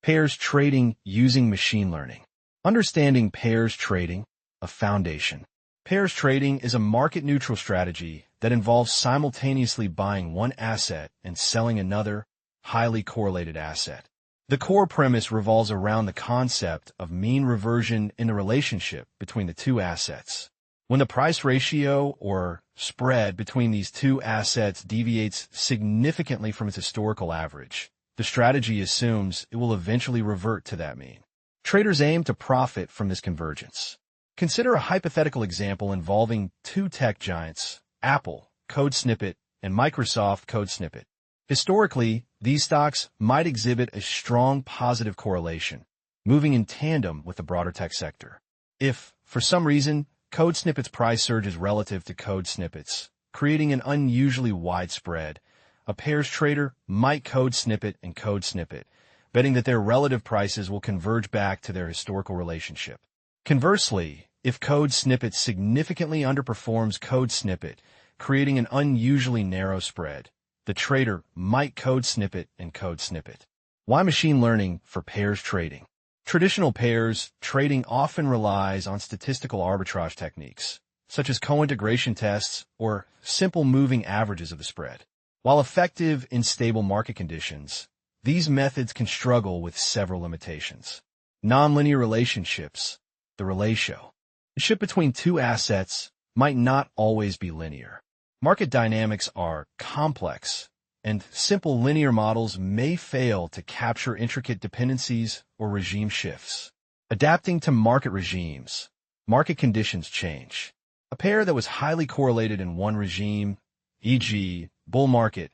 Pairs trading using machine learning. Understanding pairs trading, a foundation. Pairs trading is a market-neutral strategy that involves simultaneously buying one asset and selling another, highly correlated asset. The core premise revolves around the concept of mean reversion in the relationship between the two assets. When the price ratio or spread between these two assets deviates significantly from its historical average, the strategy assumes it will eventually revert to that mean. Traders aim to profit from this convergence. Consider a hypothetical example involving two tech giants, Apple, code snippet, and Microsoft, code snippet. Historically, these stocks might exhibit a strong positive correlation, moving in tandem with the broader tech sector. If, for some reason, code snippet's price surges relative to code snippets, creating an unusually wide spread, a pairs trader might code snippet and code snippet, betting that their relative prices will converge back to their historical relationship. Conversely, if code snippet significantly underperforms code snippet, creating an unusually narrow spread, the trader might code snippet and code snippet. Why machine learning for pairs trading? Traditional pairs trading often relies on statistical arbitrage techniques, such as co-integration tests or simple moving averages of the spread. While effective in stable market conditions, these methods can struggle with several limitations. Nonlinear relationships, the relatio. The shift between two assets might not always be linear. Market dynamics are complex, and simple linear models may fail to capture intricate dependencies or regime shifts. Adapting to market regimes. Market conditions change. A pair that was highly correlated in one regime, e.g., bull market,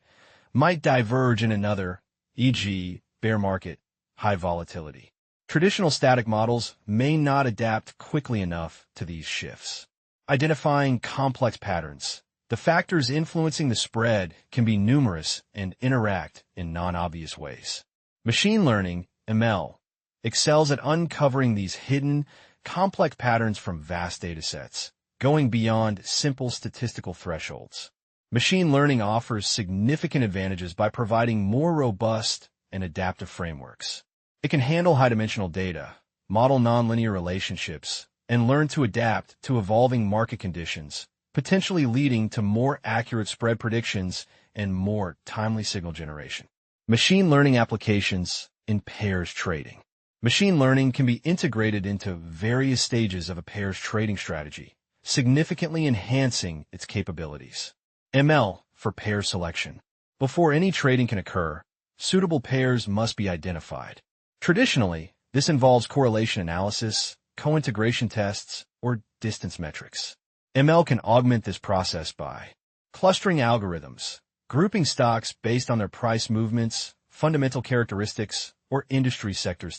might diverge in another, e.g., bear market, high volatility. Traditional static models may not adapt quickly enough to these shifts. Identifying complex patterns. The factors influencing the spread can be numerous and interact in non-obvious ways. Machine learning, ML, excels at uncovering these hidden, complex patterns from vast datasets, going beyond simple statistical thresholds. Machine learning offers significant advantages by providing more robust and adaptive frameworks. It can handle high-dimensional data, model nonlinear relationships, and learn to adapt to evolving market conditions, potentially leading to more accurate spread predictions and more timely signal generation. Machine learning applications in pairs trading. Machine learning can be integrated into various stages of a pairs trading strategy, significantly enhancing its capabilities. ML for pair selection. Before any trading can occur, suitable pairs must be identified. Traditionally, this involves correlation analysis, co-integration tests, or distance metrics. ML can augment this process by clustering algorithms, grouping stocks based on their price movements, fundamental characteristics, or industry sectors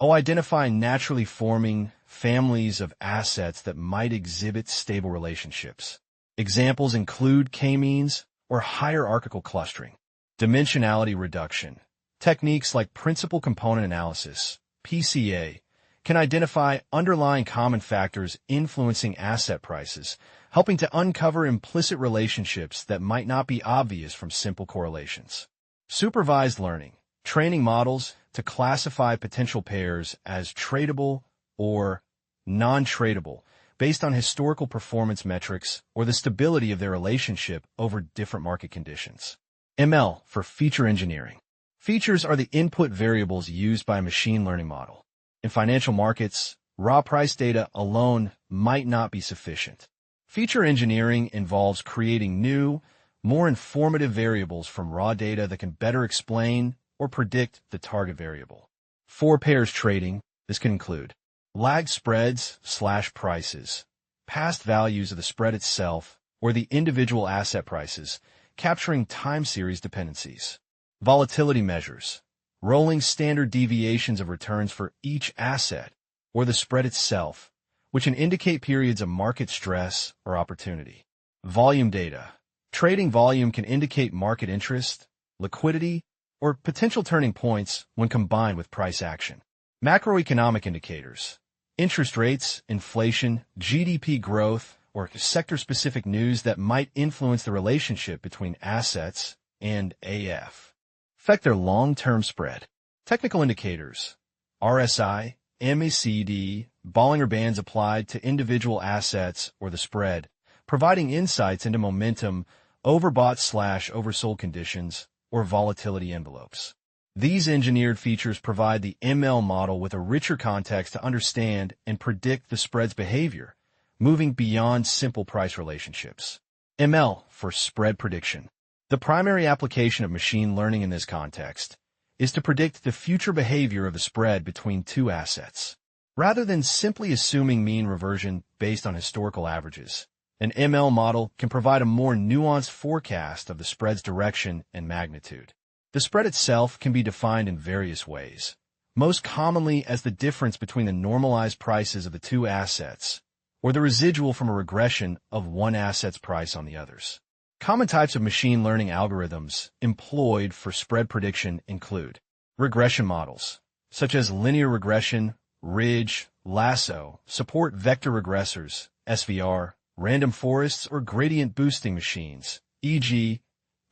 identifying naturally forming families of assets that might exhibit stable relationships. Examples include k-means or hierarchical clustering. Dimensionality reduction. Techniques like principal component analysis, PCA, can identify underlying common factors influencing asset prices, helping to uncover implicit relationships that might not be obvious from simple correlations. Supervised learning, training models to classify potential pairs as tradable or non-tradable based on historical performance metrics or the stability of their relationship over different market conditions. ML for feature engineering. Features are the input variables used by a machine learning model. In financial markets, raw price data alone might not be sufficient. Feature engineering involves creating new, more informative variables from raw data that can better explain or predict the target variable. For pairs trading, this can include lagged spreads/prices, past values of the spread itself or the individual asset prices, capturing time series dependencies. Volatility measures, rolling standard deviations of returns for each asset or the spread itself, which can indicate periods of market stress or opportunity. Volume data. Trading volume can indicate market interest, liquidity, or potential turning points when combined with price action. Macroeconomic indicators. Interest rates, inflation, GDP growth, or sector-specific news that might influence the relationship between assets and AF. Affect their long-term spread. Technical indicators, RSI, MACD, Bollinger Bands applied to individual assets or the spread, providing insights into momentum, overbought/oversold conditions, or volatility envelopes. These engineered features provide the ML model with a richer context to understand and predict the spread's behavior, moving beyond simple price relationships. ML for spread prediction. The primary application of machine learning in this context is to predict the future behavior of the spread between two assets. Rather than simply assuming mean reversion based on historical averages, an ML model can provide a more nuanced forecast of the spread's direction and magnitude. The spread itself can be defined in various ways, most commonly as the difference between the normalized prices of the two assets, or the residual from a regression of one asset's price on the others. Common types of machine learning algorithms employed for spread prediction include regression models, such as linear regression, ridge, lasso, support vector regressors, SVR, random forests, or gradient boosting machines, e.g.,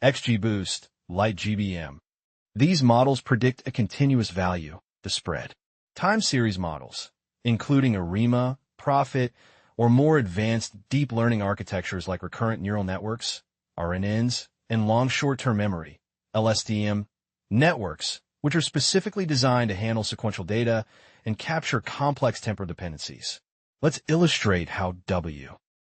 XGBoost, LightGBM. These models predict a continuous value, the spread. Time series models, including ARIMA, Profit, or more advanced deep learning architectures like recurrent neural networks, RNNs, and long short-term memory, LSTM, networks, which are specifically designed to handle sequential data and capture complex temporal dependencies. Let's illustrate how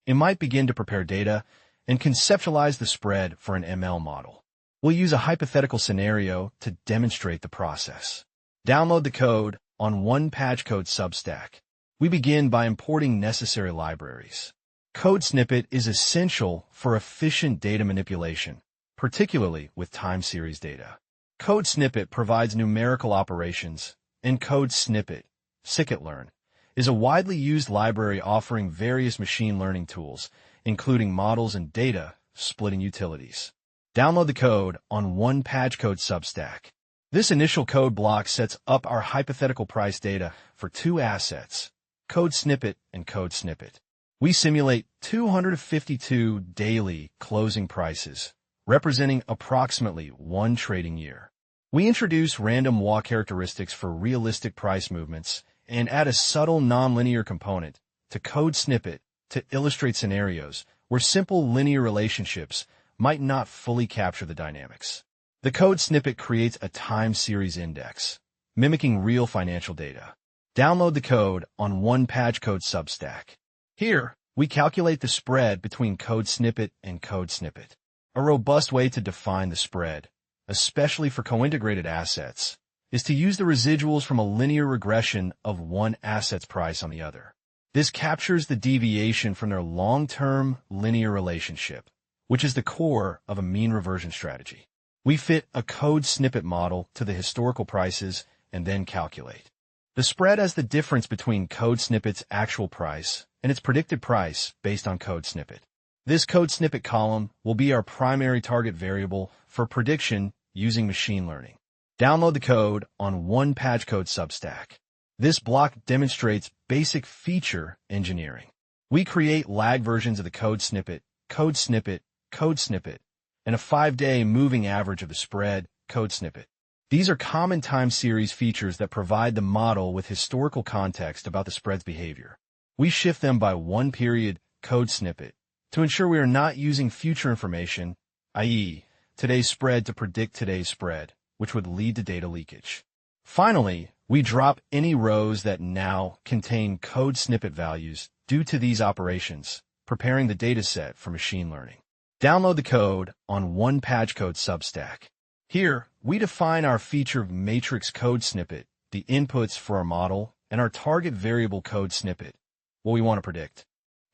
It might begin to prepare data and conceptualize the spread for an ML model. We'll use a hypothetical scenario to demonstrate the process. Download the code on one PyTorch Substack. We begin by importing necessary libraries. Code snippet is essential for efficient data manipulation, particularly with time series data. Code snippet provides numerical operations, and code snippet, Scikit-learn, is a widely used library offering various machine learning tools, including models and data splitting utilities. Download the code on one PyTorch Substack. This initial code block sets up our hypothetical price data for two assets, code snippet and code snippet. We simulate 252 daily closing prices, representing approximately one trading year. We introduce random walk characteristics for realistic price movements and add a subtle nonlinear component to code snippet to illustrate scenarios where simple linear relationships might not fully capture the dynamics. The code snippet creates a time series index, mimicking real financial data. Download the code on one PyTorch Substack. Here, we calculate the spread between code snippet and code snippet. A robust way to define the spread, especially for co-integrated assets, is to use the residuals from a linear regression of one asset's price on the other. This captures the deviation from their long-term linear relationship, which is the core of a mean reversion strategy. We fit a code snippet model to the historical prices and then calculate the spread as the difference between code snippet's actual price and its predicted price based on code snippet. This code snippet column will be our primary target variable for prediction using machine learning. Download the code on one PyTorch Substack. This block demonstrates basic feature engineering. We create lag versions of the code snippet, code snippet, code snippet, and a 5-day moving average of the spread, code snippet. These are common time series features that provide the model with historical context about the spread's behavior. We shift them by one period, code snippet, to ensure we are not using future information, i.e., today's spread, to predict today's spread, which would lead to data leakage. Finally, we drop any rows that now contain code snippet values due to these operations, preparing the dataset for machine learning. Download the code on one PyTorch Substack. Here, we define our feature matrix code snippet, the inputs for our model, and our target variable code snippet, what we want to predict.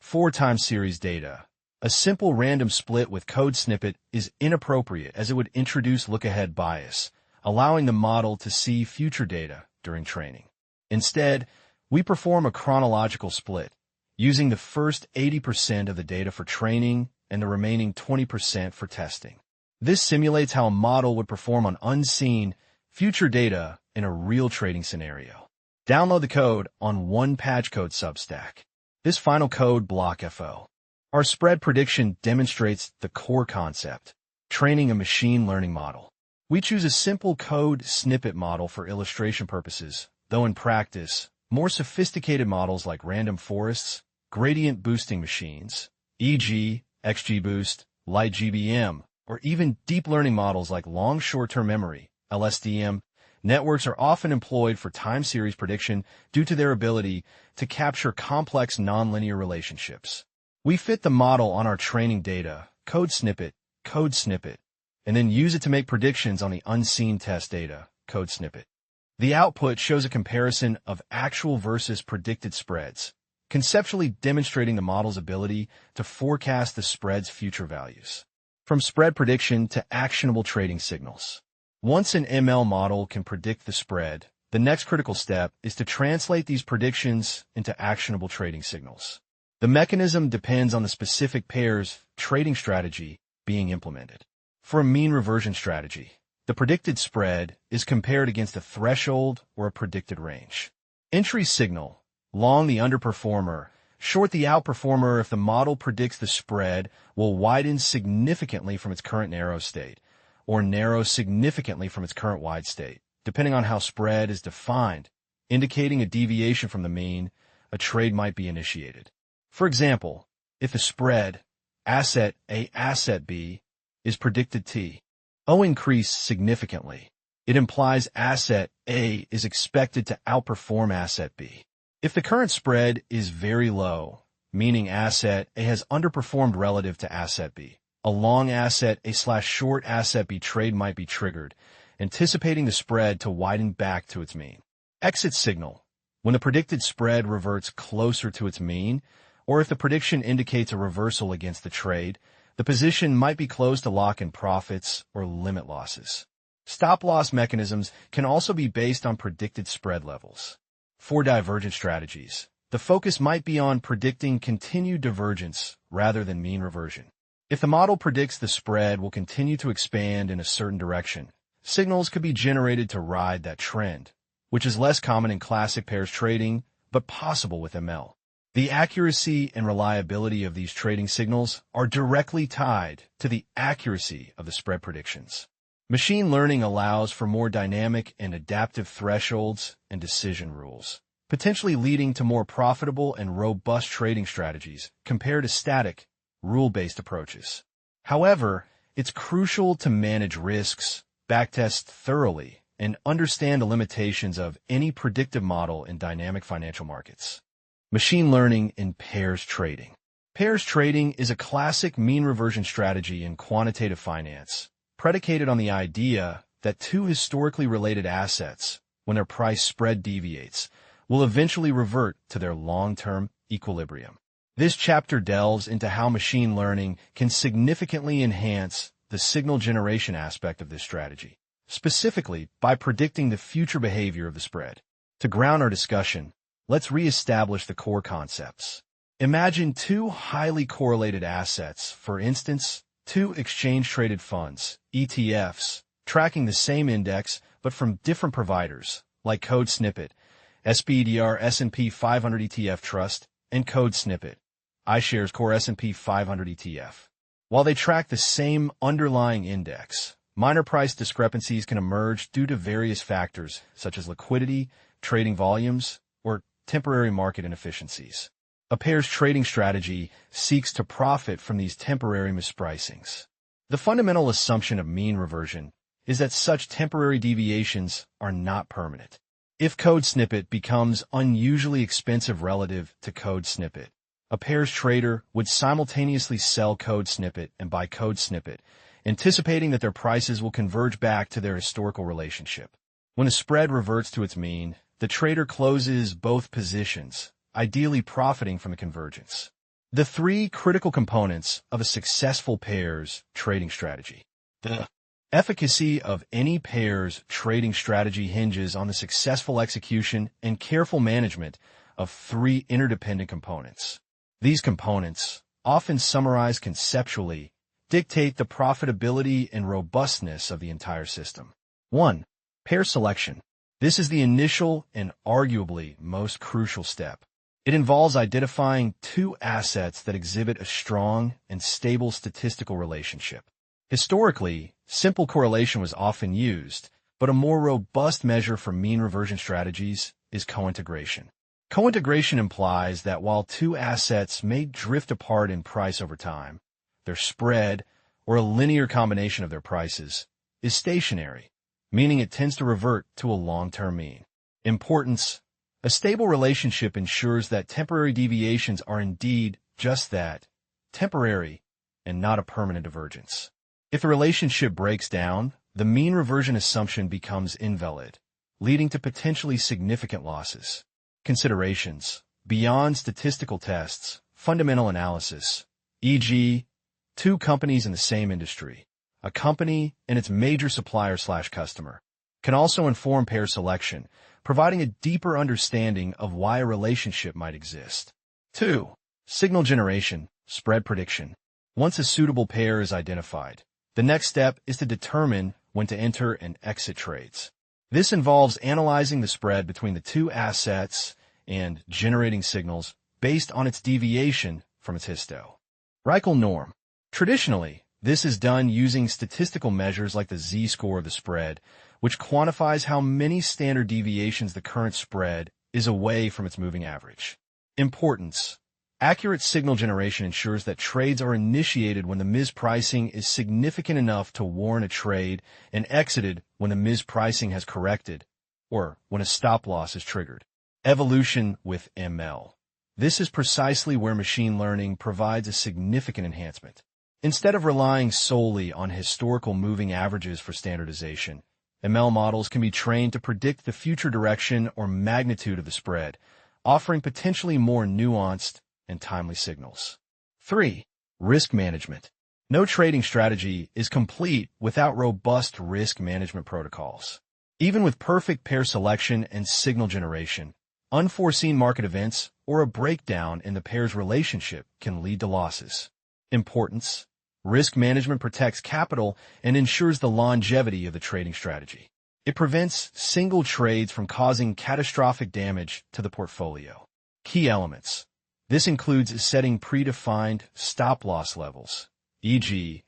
For time series data, a simple random split with code snippet is inappropriate as it would introduce look-ahead bias, allowing the model to see future data during training. Instead, we perform a chronological split, using the first 80% of the data for training and the remaining 20% for testing. This simulates how a model would perform on unseen, future data in a real trading scenario. Download the code on one PyTorch Substack. This final code block FO. Our spread prediction demonstrates the core concept, training a machine learning model. We choose a simple code snippet model for illustration purposes, though in practice, more sophisticated models like random forests, gradient boosting machines, e.g., XGBoost, LightGBM, or even deep learning models like long short-term memory, LSTM, networks are often employed for time series prediction due to their ability to capture complex nonlinear relationships. We fit the model on our training data, code snippet, and then use it to make predictions on the unseen test data, code snippet. The output shows a comparison of actual versus predicted spreads, conceptually demonstrating the model's ability to forecast the spread's future values. From spread prediction to actionable trading signals. Once an ML model can predict the spread, the next critical step is to translate these predictions into actionable trading signals. The mechanism depends on the specific pair's trading strategy being implemented. For a mean reversion strategy, the predicted spread is compared against a threshold or a predicted range. Entry signal: long the underperformer, short the outperformer if the model predicts the spread will widen significantly from its current narrow state, or narrow significantly from its current wide state, depending on how spread is defined, indicating a deviation from the mean, a trade might be initiated. For example, if the spread, asset A, asset B, is predicted to increase significantly, it implies asset A is expected to outperform asset B. If the current spread is very low, meaning asset A has underperformed relative to asset B, a long asset A/short asset B trade might be triggered, anticipating the spread to widen back to its mean. Exit signal: when the predicted spread reverts closer to its mean, or if the prediction indicates a reversal against the trade, the position might be closed to lock in profits or limit losses. Stop-loss mechanisms can also be based on predicted spread levels. For divergent strategies, the focus might be on predicting continued divergence rather than mean reversion. If the model predicts the spread will continue to expand in a certain direction, signals could be generated to ride that trend, which is less common in classic pairs trading, but possible with ML. The accuracy and reliability of these trading signals are directly tied to the accuracy of the spread predictions. Machine learning allows for more dynamic and adaptive thresholds and decision rules, potentially leading to more profitable and robust trading strategies compared to static, rule-based approaches. However, it's crucial to manage risks, backtest thoroughly, and understand the limitations of any predictive model in dynamic financial markets. Machine learning in pairs trading. Pairs trading is a classic mean reversion strategy in quantitative finance, predicated on the idea that two historically related assets, when their price spread deviates, will eventually revert to their long-term equilibrium. This chapter delves into how machine learning can significantly enhance the signal generation aspect of this strategy, specifically by predicting the future behavior of the spread. To ground our discussion, let's re-establish the core concepts. Imagine two highly correlated assets, for instance, two exchange-traded funds, ETFs, tracking the same index but from different providers, like Code Snippet, SPDR S&P 500 ETF Trust, and Code Snippet, iShares Core S&P 500 ETF. While they track the same underlying index, minor price discrepancies can emerge due to various factors such as liquidity, trading volumes, or temporary market inefficiencies. A pair's trading strategy seeks to profit from these temporary mispricings. The fundamental assumption of mean reversion is that such temporary deviations are not permanent. If Code Snippet becomes unusually expensive relative to Code Snippet, a pairs trader would simultaneously sell Code Snippet and buy Code Snippet, anticipating that their prices will converge back to their historical relationship. When a spread reverts to its mean, the trader closes both positions, ideally profiting from the convergence. The three critical components of a successful pairs trading strategy. The efficacy of any pairs trading strategy hinges on the successful execution and careful management of three interdependent components. These components, often summarized conceptually, dictate the profitability and robustness of the entire system. 1. Pair selection. This is the initial and arguably most crucial step. It involves identifying two assets that exhibit a strong and stable statistical relationship. Historically, simple correlation was often used, but a more robust measure for mean reversion strategies is co-integration. Co-integration implies that while two assets may drift apart in price over time, their spread, or a linear combination of their prices, is stationary, meaning it tends to revert to a long-term mean. Importance: a stable relationship ensures that temporary deviations are indeed just that, temporary, and not a permanent divergence. If the relationship breaks down, the mean reversion assumption becomes invalid, leading to potentially significant losses. Considerations: beyond statistical tests, fundamental analysis, e.g., two companies in the same industry, a company and its major supplier/customer, can also inform pair selection, providing a deeper understanding of why a relationship might exist. 2. Signal generation, spread prediction. Once a suitable pair is identified, the next step is to determine when to enter and exit trades. This involves analyzing the spread between the two assets and generating signals based on its deviation from its historical norm. Traditionally, this is done using statistical measures like the z-score of the spread, which quantifies how many standard deviations the current spread is away from its moving average. Importance: accurate signal generation ensures that trades are initiated when the mispricing is significant enough to warrant a trade and exited when the mispricing has corrected, or when a stop-loss is triggered. Evolution with ML. This is precisely where machine learning provides a significant enhancement. Instead of relying solely on historical moving averages for standardization, ML models can be trained to predict the future direction or magnitude of the spread, offering potentially more nuanced and timely signals. 3. Risk management. No trading strategy is complete without robust risk management protocols. Even with perfect pair selection and signal generation, unforeseen market events or a breakdown in the pair's relationship can lead to losses. Importance: risk management protects capital and ensures the longevity of the trading strategy. It prevents single trades from causing catastrophic damage to the portfolio. Key elements: this includes setting predefined stop-loss levels, e.g.,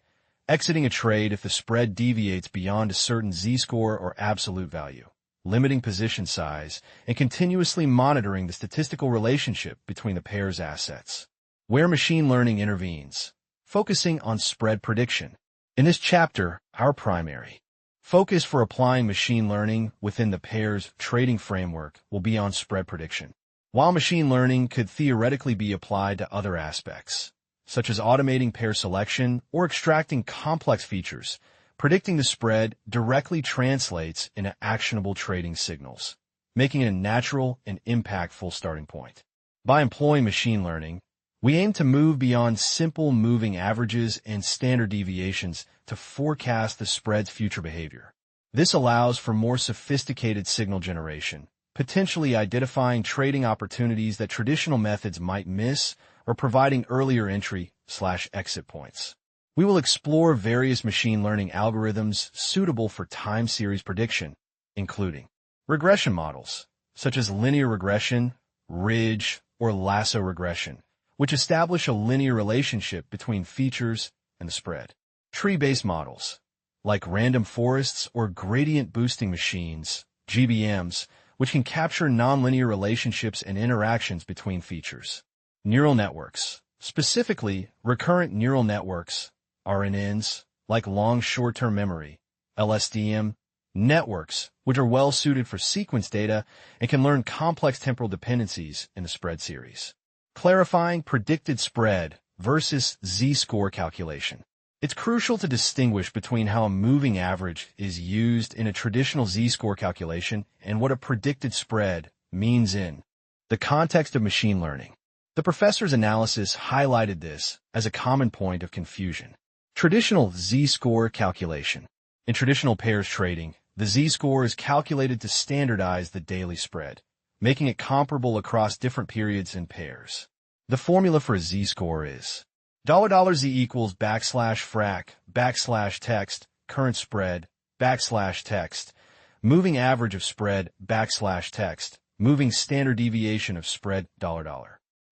exiting a trade if the spread deviates beyond a certain z-score or absolute value, limiting position size, and continuously monitoring the statistical relationship between the pair's assets. Where machine learning intervenes: focusing on spread prediction. In this chapter, our primary focus for applying machine learning within the pair's trading framework will be on spread prediction. While machine learning could theoretically be applied to other aspects, such as automating pair selection or extracting complex features, predicting the spread directly translates into actionable trading signals, making it a natural and impactful starting point. By employing machine learning, we aim to move beyond simple moving averages and standard deviations to forecast the spread's future behavior. This allows for more sophisticated signal generation, potentially identifying trading opportunities that traditional methods might miss or providing earlier entry/exit points. We will explore various machine learning algorithms suitable for time series prediction, including regression models, such as linear regression, ridge, or lasso regression, which establish a linear relationship between features and the spread. Tree-based models, like random forests or gradient boosting machines, GBMs, which can capture nonlinear relationships and interactions between features. Neural networks, specifically recurrent neural networks, RNNs, like long short-term memory, LSTM, networks, which are well-suited for sequence data and can learn complex temporal dependencies in the spread series. Clarifying predicted spread versus z-score calculation. It's crucial to distinguish between how a moving average is used in a traditional z-score calculation and what a predicted spread means in the context of machine learning. The professor's analysis highlighted this as a common point of confusion. Traditional z-score calculation. In traditional pairs trading, the z-score is calculated to standardize the daily spread, making it comparable across different periods and pairs. The formula for a z-score is $z equals \frac \text, current spread, \text, moving average of spread, \text, moving standard deviation of spread, $.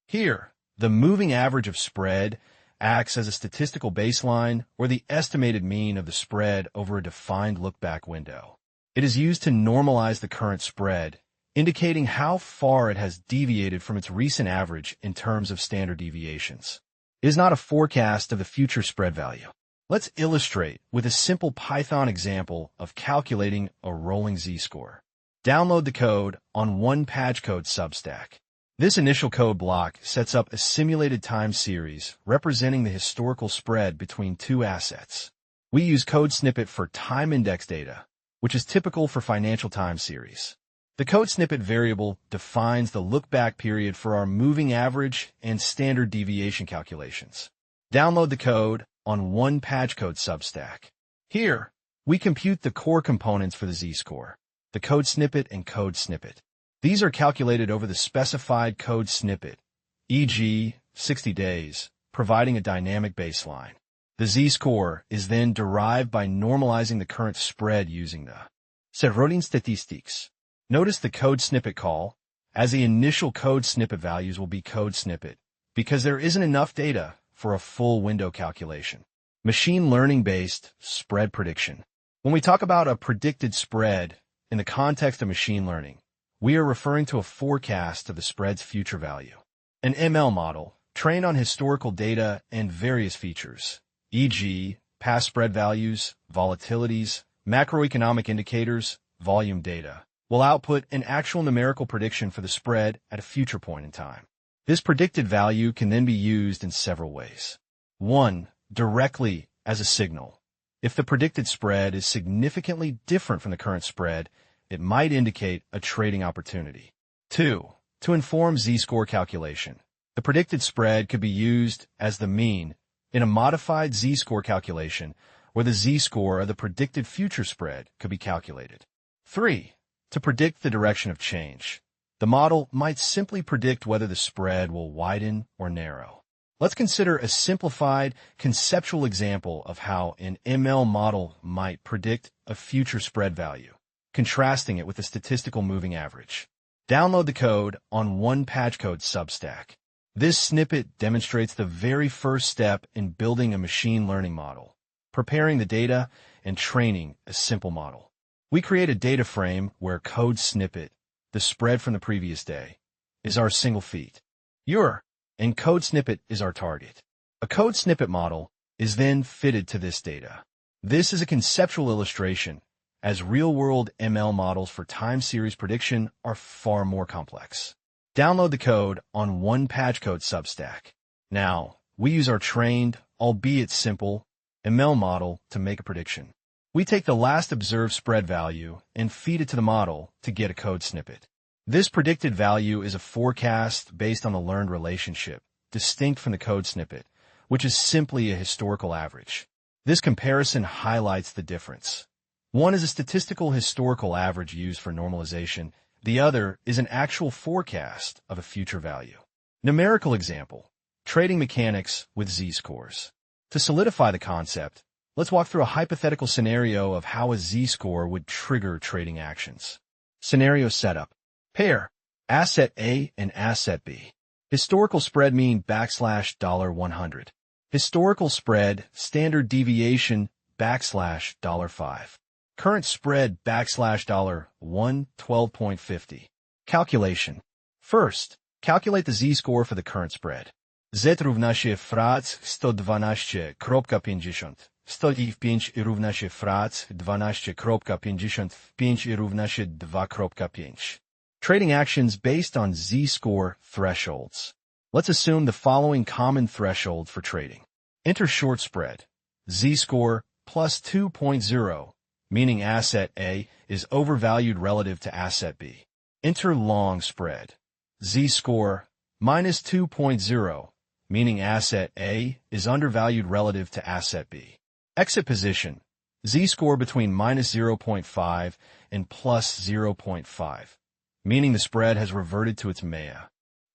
Here, the moving average of spread acts as a statistical baseline or the estimated mean of the spread over a defined look-back window. It is used to normalize the current spread, indicating how far it has deviated from its recent average in terms of standard deviations. It is not a forecast of the future spread value. Let's illustrate with a simple Python example of calculating a rolling z-score. Download the code on one PyTorch Substack. This initial code block sets up a simulated time series representing the historical spread between two assets. We use code snippet for time index data, which is typical for financial time series. The code snippet variable defines the look-back period for our moving average and standard deviation calculations. Download the code on one PyTorch Substack. Here, we compute the core components for the z-score, the code snippet and code snippet. These are calculated over the specified code snippet, e.g., 60 days, providing a dynamic baseline. The z-score is then derived by normalizing the current spread using the rolling statistics. Notice the code snippet call, as the initial code snippet values will be code snippet, because there isn't enough data for a full window calculation. Machine learning-based spread prediction. When we talk about a predicted spread in the context of machine learning, we are referring to a forecast of the spread's future value. An ML model, trained on historical data and various features, e.g., past spread values, volatilities, macroeconomic indicators, volume data, will output an actual numerical prediction for the spread at a future point in time. This predicted value can then be used in several ways. 1. Directly as a signal. If the predicted spread is significantly different from the current spread, it might indicate a trading opportunity. 2. To inform z-score calculation. The predicted spread could be used as the mean in a modified z-score calculation, where the z-score of the predicted future spread could be calculated. 3. To predict the direction of change. The model might simply predict whether the spread will widen or narrow. Let's consider a simplified, conceptual example of how an ML model might predict a future spread value, contrasting it with a statistical moving average. Download the code on one PyTorch Substack. This snippet demonstrates the very first step in building a machine learning model, preparing the data and training a simple model. We create a data frame where code snippet, the spread from the previous day, is our single feed. And code snippet is our target. A code snippet model is then fitted to this data. This is a conceptual illustration, as real-world ML models for time series prediction are far more complex. Download the code on one PyTorch Substack. Now, we use our trained, albeit simple, ML model to make a prediction. We take the last observed spread value and feed it to the model to get a code snippet. This predicted value is a forecast based on the learned relationship, distinct from the code snippet, which is simply a historical average. This comparison highlights the difference. One is a statistical historical average used for normalization. The other is an actual forecast of a future value. Numerical example: trading mechanics with z-scores. To solidify the concept, let's walk through a hypothetical scenario of how a z-score would trigger trading actions. Scenario setup. Pair, asset A and asset B. Historical spread mean $100. Historical spread standard deviation $5. Current spread $1 12.50. Calculation. First, calculate the z-score for the current spread. Z równa się frac 112.50. 105 równa się frac 12.55 równa się 2.5. Trading actions based on z-score thresholds. Let's assume the following common threshold for trading. Enter short spread. Z-score plus 2.0, meaning asset A is overvalued relative to asset B. Enter long spread. Z-score minus 2.0, meaning asset A is undervalued relative to asset B. Exit position. Z-score between minus 0.5 and plus 0.5, meaning the spread has reverted to its mean.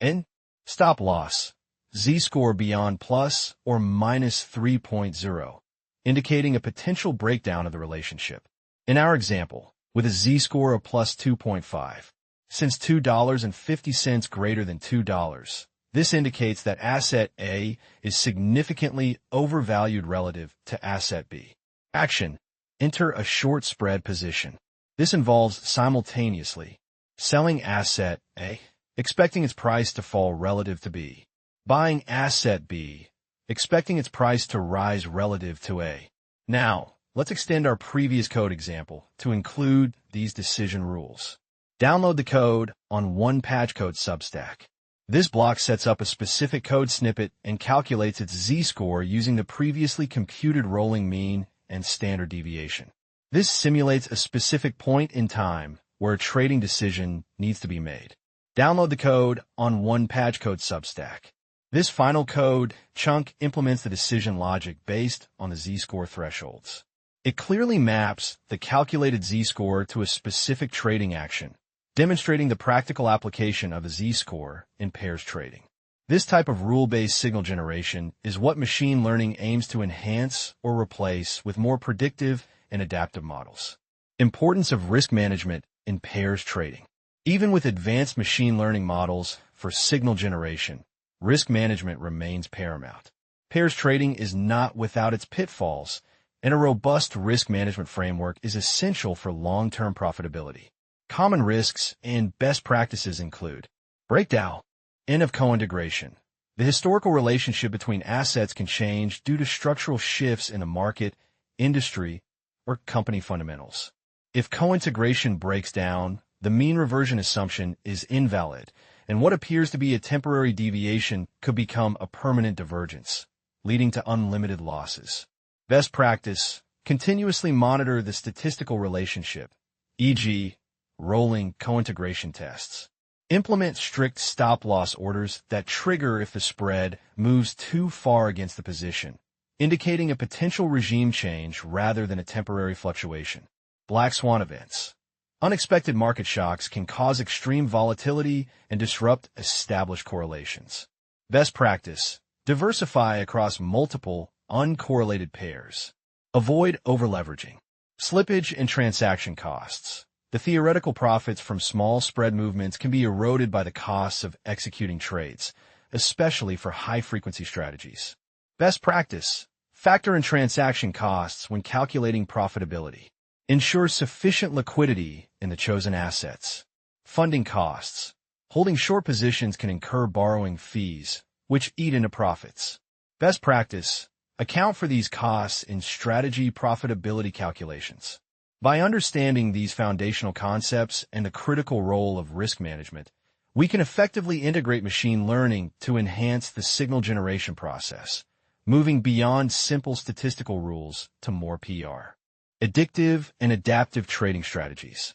And stop loss. Z-score beyond plus or minus 3.0, indicating a potential breakdown of the relationship. In our example, with a z-score of plus 2.5, since $2.50 greater than $2, This indicates that asset A is significantly overvalued relative to asset B. Action: enter a short spread position. This involves simultaneously selling asset A, expecting its price to fall relative to B, buying asset B, expecting its price to rise relative to A. Now, let's extend our previous code example to include these decision rules. Download the code on OnePatchCode Substack. This block sets up a specific code snippet and calculates its z-score using the previously computed rolling mean and standard deviation. This simulates a specific point in time where a trading decision needs to be made. Download the code on OnePatchCode Substack. This final code chunk implements the decision logic based on the z-score thresholds. It clearly maps the calculated z-score to a specific trading action, demonstrating the practical application of a z-score in pairs trading. This type of rule-based signal generation is what machine learning aims to enhance or replace with more predictive and adaptive models. Importance of risk management in pairs trading. Even with advanced machine learning models for signal generation, risk management remains paramount. Pairs trading is not without its pitfalls, and a robust risk management framework is essential for long-term profitability. Common risks and best practices include breakdown, end of co-integration. The historical relationship between assets can change due to structural shifts in the market, industry, or company fundamentals. If co-integration breaks down, the mean reversion assumption is invalid, and what appears to be a temporary deviation could become a permanent divergence, leading to unlimited losses. Best practice: continuously monitor the statistical relationship, e.g., rolling co-integration tests. Implement strict stop-loss orders that trigger if the spread moves too far against the position, indicating a potential regime change rather than a temporary fluctuation. Black swan events. Unexpected market shocks can cause extreme volatility and disrupt established correlations. Best practice: diversify across multiple, uncorrelated pairs. Avoid overleveraging. Slippage and transaction costs. The theoretical profits from small spread movements can be eroded by the costs of executing trades, especially for high-frequency strategies. Best practice: factor in transaction costs when calculating profitability. Ensure sufficient liquidity in the chosen assets. Funding costs. Holding short positions can incur borrowing fees, which eat into profits. Best practice: account for these costs in strategy profitability calculations. By understanding these foundational concepts and the critical role of risk management, we can effectively integrate machine learning to enhance the signal generation process, moving beyond simple statistical rules to more PR. Addictive and adaptive trading strategies.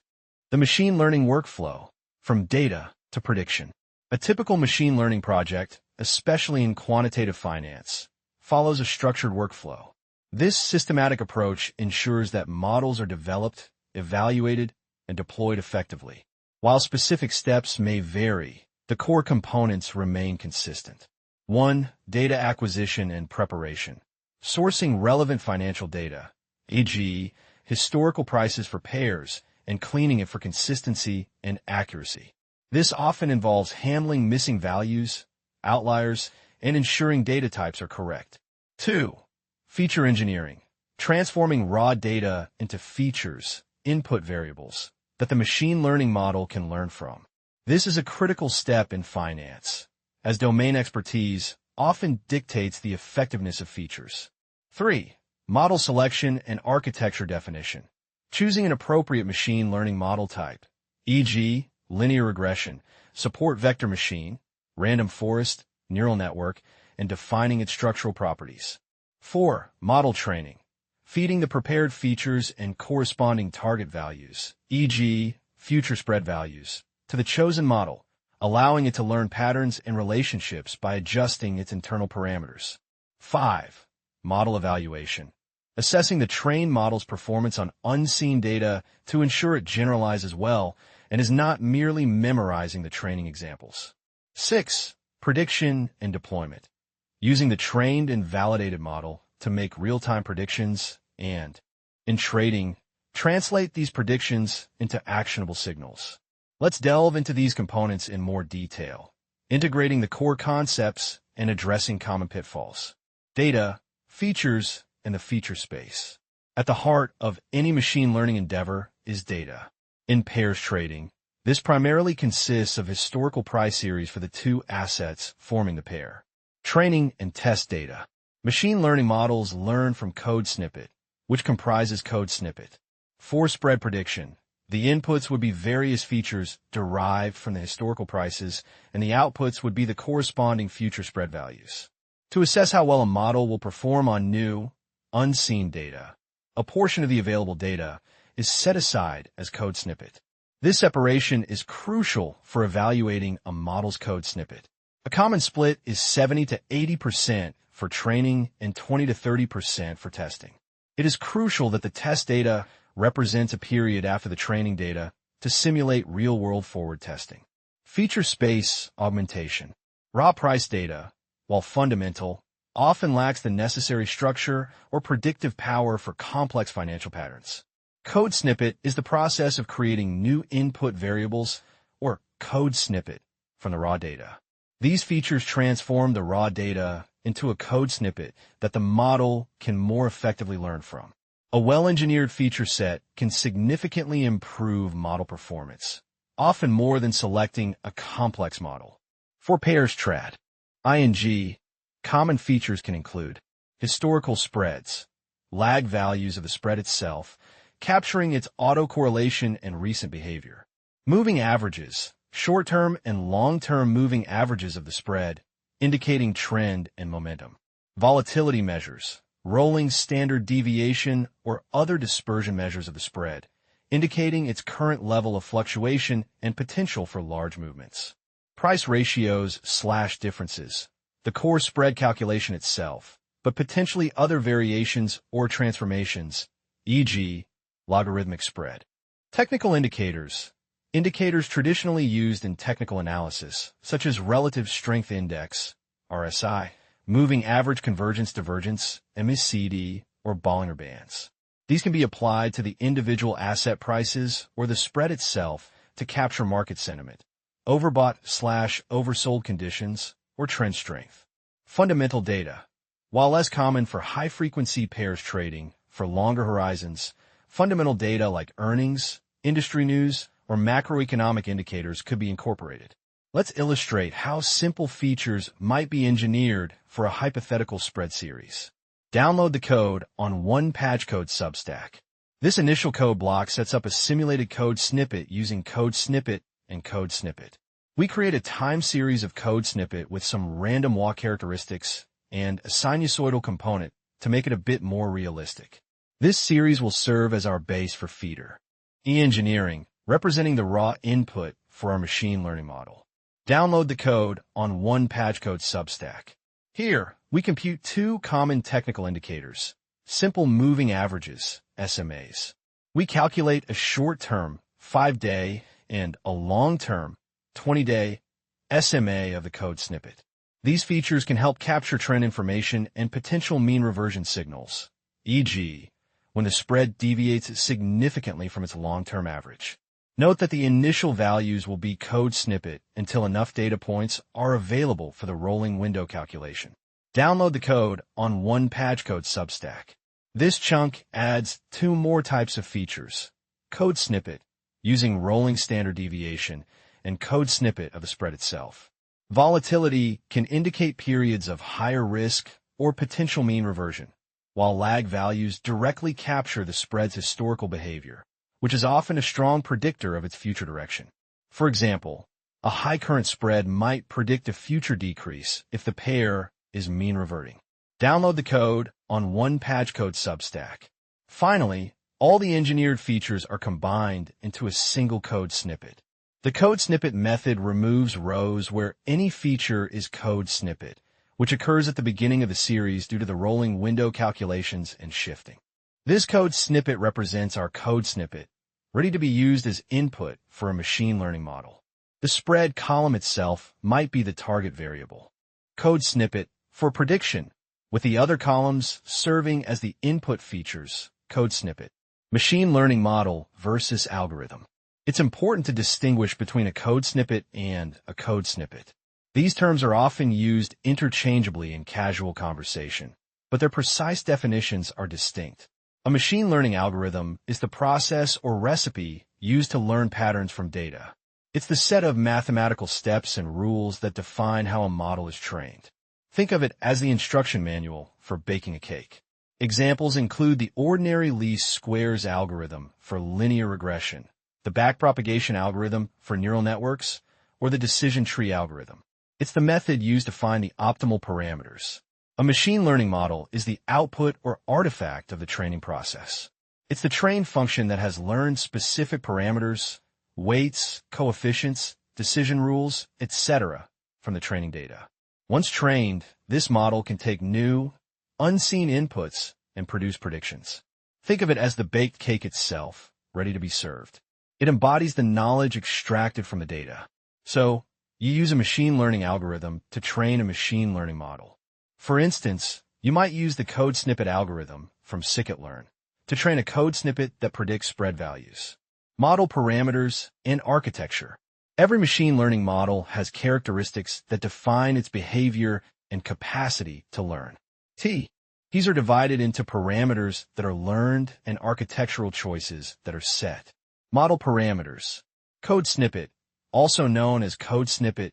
The machine learning workflow, from data to prediction. A typical machine learning project, especially in quantitative finance, follows a structured workflow. This systematic approach ensures that models are developed, evaluated, and deployed effectively. While specific steps may vary, the core components remain consistent. 1. Data acquisition and preparation. Sourcing relevant financial data, e.g., historical prices for pairs, and cleaning it for consistency and accuracy. This often involves handling missing values, outliers, and ensuring data types are correct. 2. Feature engineering. Transforming raw data into features, input variables, that the machine learning model can learn from. This is a critical step in finance, as domain expertise often dictates the effectiveness of features. 3. Model selection and architecture definition. Choosing an appropriate machine learning model type, e.g., linear regression, support vector machine, random forest, neural network, and defining its structural properties. 4. Model training. Feeding the prepared features and corresponding target values, e.g., future spread values, to the chosen model, allowing it to learn patterns and relationships by adjusting its internal parameters. 5. Model evaluation. Assessing the trained model's performance on unseen data to ensure it generalizes well and is not merely memorizing the training examples. 6. Prediction and deployment. Using the trained and validated model to make real-time predictions and, in trading, translate these predictions into actionable signals. Let's delve into these components in more detail. integrating the core concepts and addressing common pitfalls. Data, features, and the feature space. At the heart of any machine learning endeavor is data. In pairs trading, this primarily consists of historical price series for the two assets forming the pair. Training and test data. Machine learning models learn from code snippet, which comprises code snippet. For spread prediction, the inputs would be various features derived from the historical prices, and the outputs would be the corresponding future spread values. To assess how well a model will perform on new, unseen data, a portion of the available data is set aside as code snippet. This separation is crucial for evaluating a model's code snippet. A common split is 70 to 80% for training and 20 to 30% for testing. It is crucial that the test data represents a period after the training data to simulate real-world forward testing. Feature space augmentation. Raw price data, while fundamental, often lacks the necessary structure or predictive power for complex financial patterns. Code snippet is the process of creating new input variables, or code snippet, from the raw data. These features transform the raw data into a code snippet that the model can more effectively learn from. A well-engineered feature set can significantly improve model performance, often more than selecting a complex model. For pairs trad, ING, common features can include historical spreads, lag values of the spread itself, capturing its autocorrelation and recent behavior. Moving averages, short-term and long-term moving averages of the spread, indicating trend and momentum. Volatility measures, rolling standard deviation or other dispersion measures of the spread, indicating its current level of fluctuation and potential for large movements. Price ratios/differences, the core spread calculation itself, but potentially other variations or transformations, e.g., logarithmic spread. Technical indicators, indicators traditionally used in technical analysis, such as relative strength index, RSI, moving average convergence divergence, MACD, or Bollinger Bands. These can be applied to the individual asset prices or the spread itself to capture market sentiment, overbought/oversold conditions, or trend strength. Fundamental data. While less common for high-frequency pairs trading, for longer horizons, fundamental data like earnings, industry news, or macroeconomic indicators could be incorporated. Let's illustrate how simple features might be engineered for a hypothetical spread series. Download the code on OnePageCode Substack. This initial code block sets up a simulated code snippet using code snippet and code snippet. We create a time series of code snippet with some random walk characteristics and a sinusoidal component to make it a bit more realistic. This series will serve as our base for feeder. E-engineering, representing the raw input for our machine learning model. Download the code on OnePageCode Substack. Here, we compute two common technical indicators, simple moving averages, SMAs. We calculate a short-term, 5-day, and a long-term, 20-day, SMA of the code snippet. These features can help capture trend information and potential mean reversion signals, e.g., when the spread deviates significantly from its long-term average. Note that the initial values will be code snippet until enough data points are available for the rolling window calculation. Download the code on OnePageCode Substack. This chunk adds two more types of features: code snippet, using rolling standard deviation, and code snippet of the spread itself. Volatility can indicate periods of higher risk or potential mean reversion, while lag values directly capture the spread's historical behavior, which is often a strong predictor of its future direction. For example, a high current spread might predict a future decrease if the pair is mean reverting. Download the code on OnePageCode Substack. Finally, all the engineered features are combined into a single code snippet. The code snippet method removes rows where any feature is code snippet, which occurs at the beginning of the series due to the rolling window calculations and shifting. This code snippet represents our code snippet, ready to be used as input for a machine learning model. The spread column itself might be the target variable. Code snippet for prediction, with the other columns serving as the input features, code snippet. Machine learning model versus algorithm. It's important to distinguish between a code snippet and a code snippet. These terms are often used interchangeably in casual conversation, but their precise definitions are distinct. A machine learning algorithm is the process or recipe used to learn patterns from data. It's the set of mathematical steps and rules that define how a model is trained. Think of it as the instruction manual for baking a cake. Examples include the ordinary least squares algorithm for linear regression, the backpropagation algorithm for neural networks, or the decision tree algorithm. It's the method used to find the optimal parameters. A machine learning model is the output or artifact of the training process. It's the train function that has learned specific parameters, weights, coefficients, decision rules, etc. from the training data. Once trained, this model can take new, unseen inputs and produce predictions. Think of it as the baked cake itself, ready to be served. It embodies the knowledge extracted from the data. So, you use a machine learning algorithm to train a machine learning model. For instance, you might use the code snippet algorithm from Scikit-learn to train a code snippet that predicts spread values. Model parameters and architecture. Every machine learning model has characteristics that define its behavior and capacity to learn. These are divided into parameters that are learned and architectural choices that are set. Model parameters. Code snippet, also known as code snippet,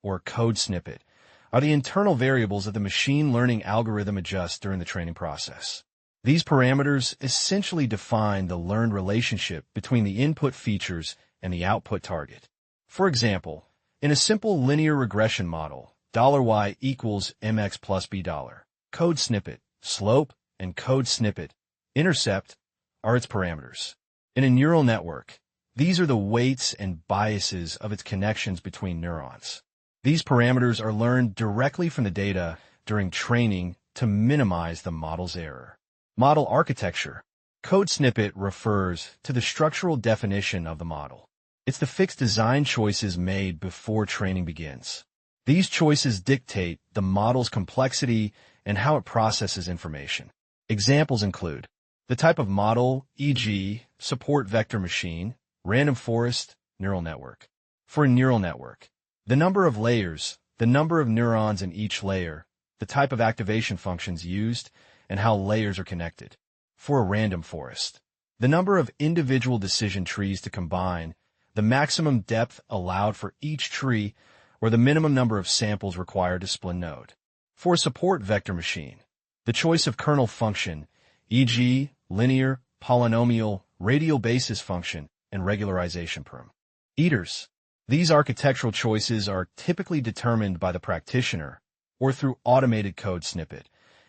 or code snippet, are the internal variables that the machine learning algorithm adjusts during the training process. These parameters essentially define the learned relationship between the input features and the output target. For example, in a simple linear regression model, $y equals mx plus b dollar, code snippet, slope, and code snippet, intercept, are its parameters. In a neural network, these are the weights and biases of its connections between neurons. These parameters are learned directly from the data during training to minimize the model's error. Model architecture. Code snippet refers to the structural definition of the model. It's the fixed design choices made before training begins. These choices dictate the model's complexity and how it processes information. Examples include the type of model, e.g., support vector machine, random forest, neural network. For a neural network, the number of layers, the number of neurons in each layer, the type of activation functions used, and how layers are connected. For a random forest, the number of individual decision trees to combine, the maximum depth allowed for each tree, or the minimum number of samples required to split a node. For a support vector machine, the choice of kernel function, e.g., linear, polynomial, radial basis function, and regularization parameters. These architectural choices are typically determined by the practitioner or through automated code snippet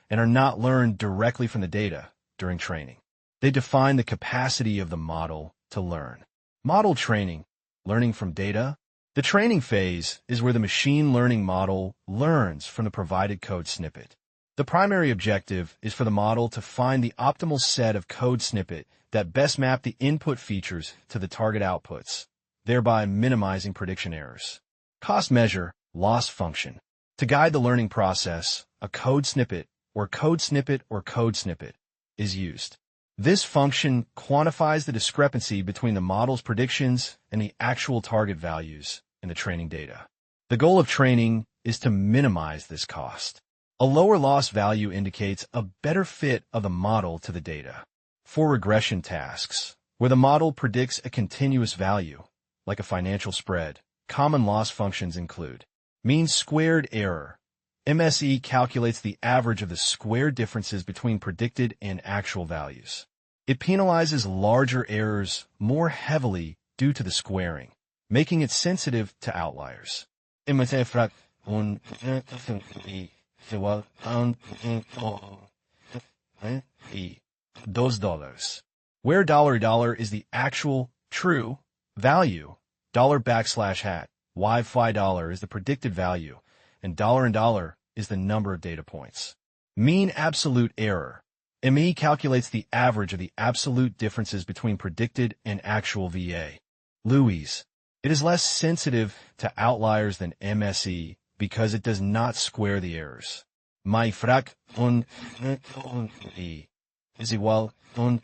and are not learned directly from the data during training. They define the capacity of the model to learn. Model training, learning from data. The training phase is where the machine learning model learns from the provided code snippet. The primary objective is for the model to find the optimal set of code snippet that best map the input features to the target outputs, thereby minimizing prediction errors. Cost measure, loss function. To guide the learning process, a code snippet is used. This function quantifies the discrepancy between the model's predictions and the actual target values in the training data. The goal of training is to minimize this cost. A lower loss value indicates a better fit of the model to the data. For regression tasks, where the model predicts a continuous value, like a financial spread, common loss functions include mean squared error. MSE calculates the average of the square differences between predicted and actual values. It penalizes larger errors more heavily due to the squaring, making it sensitive to outliers. $2, where $dollar is the actual, true value, $hat, $5 is the predicted value, and $, is the number of data points. Mean absolute error. ME calculates the average of the absolute differences between predicted and actual VA. Louise. It is less sensitive to outliers than MSE because it does not square the errors. My frac un E is igual un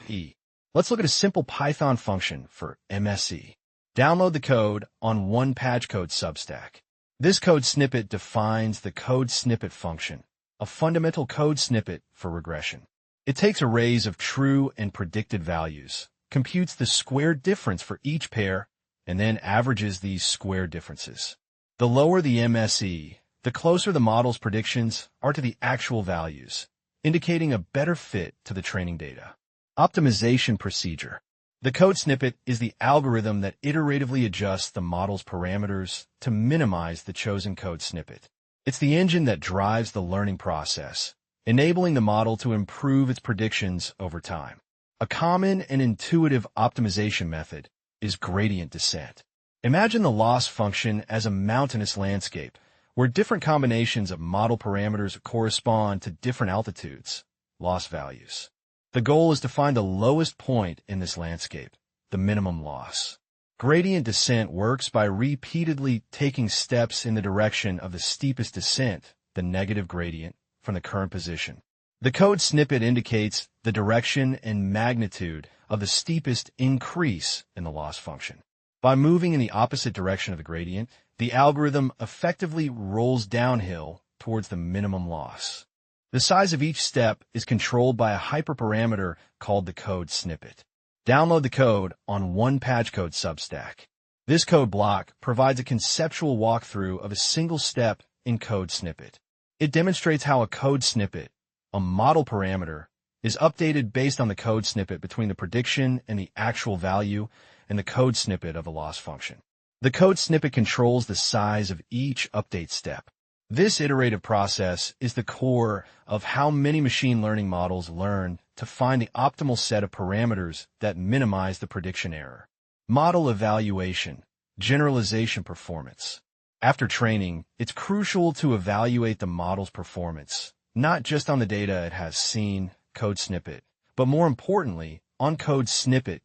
E. Let's look at a simple Python function for MSE. Download the code on one PyTorch Substack. This code snippet defines the code snippet function, a fundamental code snippet for regression. It takes arrays of true and predicted values, computes the square difference for each pair, and then averages these square differences. The lower the MSE, the closer the model's predictions are to the actual values, indicating a better fit to the training data. Optimization procedure. The code snippet is the algorithm that iteratively adjusts the model's parameters to minimize the chosen code snippet. It's the engine that drives the learning process, enabling the model to improve its predictions over time. A common and intuitive optimization method is gradient descent. Imagine the loss function as a mountainous landscape, where different combinations of model parameters correspond to different altitudes, loss values. The goal is to find the lowest point in this landscape, the minimum loss. Gradient descent works by repeatedly taking steps in the direction of the steepest descent, the negative gradient, from the current position. The code snippet indicates the direction and magnitude of the steepest increase in the loss function. By moving in the opposite direction of the gradient, the algorithm effectively rolls downhill towards the minimum loss. The size of each step is controlled by a hyperparameter called the code snippet. Download the code on one PyTorch Substack. This code block provides a conceptual walkthrough of a single step in code snippet. It demonstrates how a code snippet, a model parameter, is updated based on the code snippet between the prediction and the actual value and the code snippet of a loss function. The code snippet controls the size of each update step. This iterative process is the core of how many machine learning models learn to find the optimal set of parameters that minimize the prediction error. Model evaluation, generalization performance. After training, it's crucial to evaluate the model's performance, not just on the data it has seen, code snippet, but more importantly, on code snippet.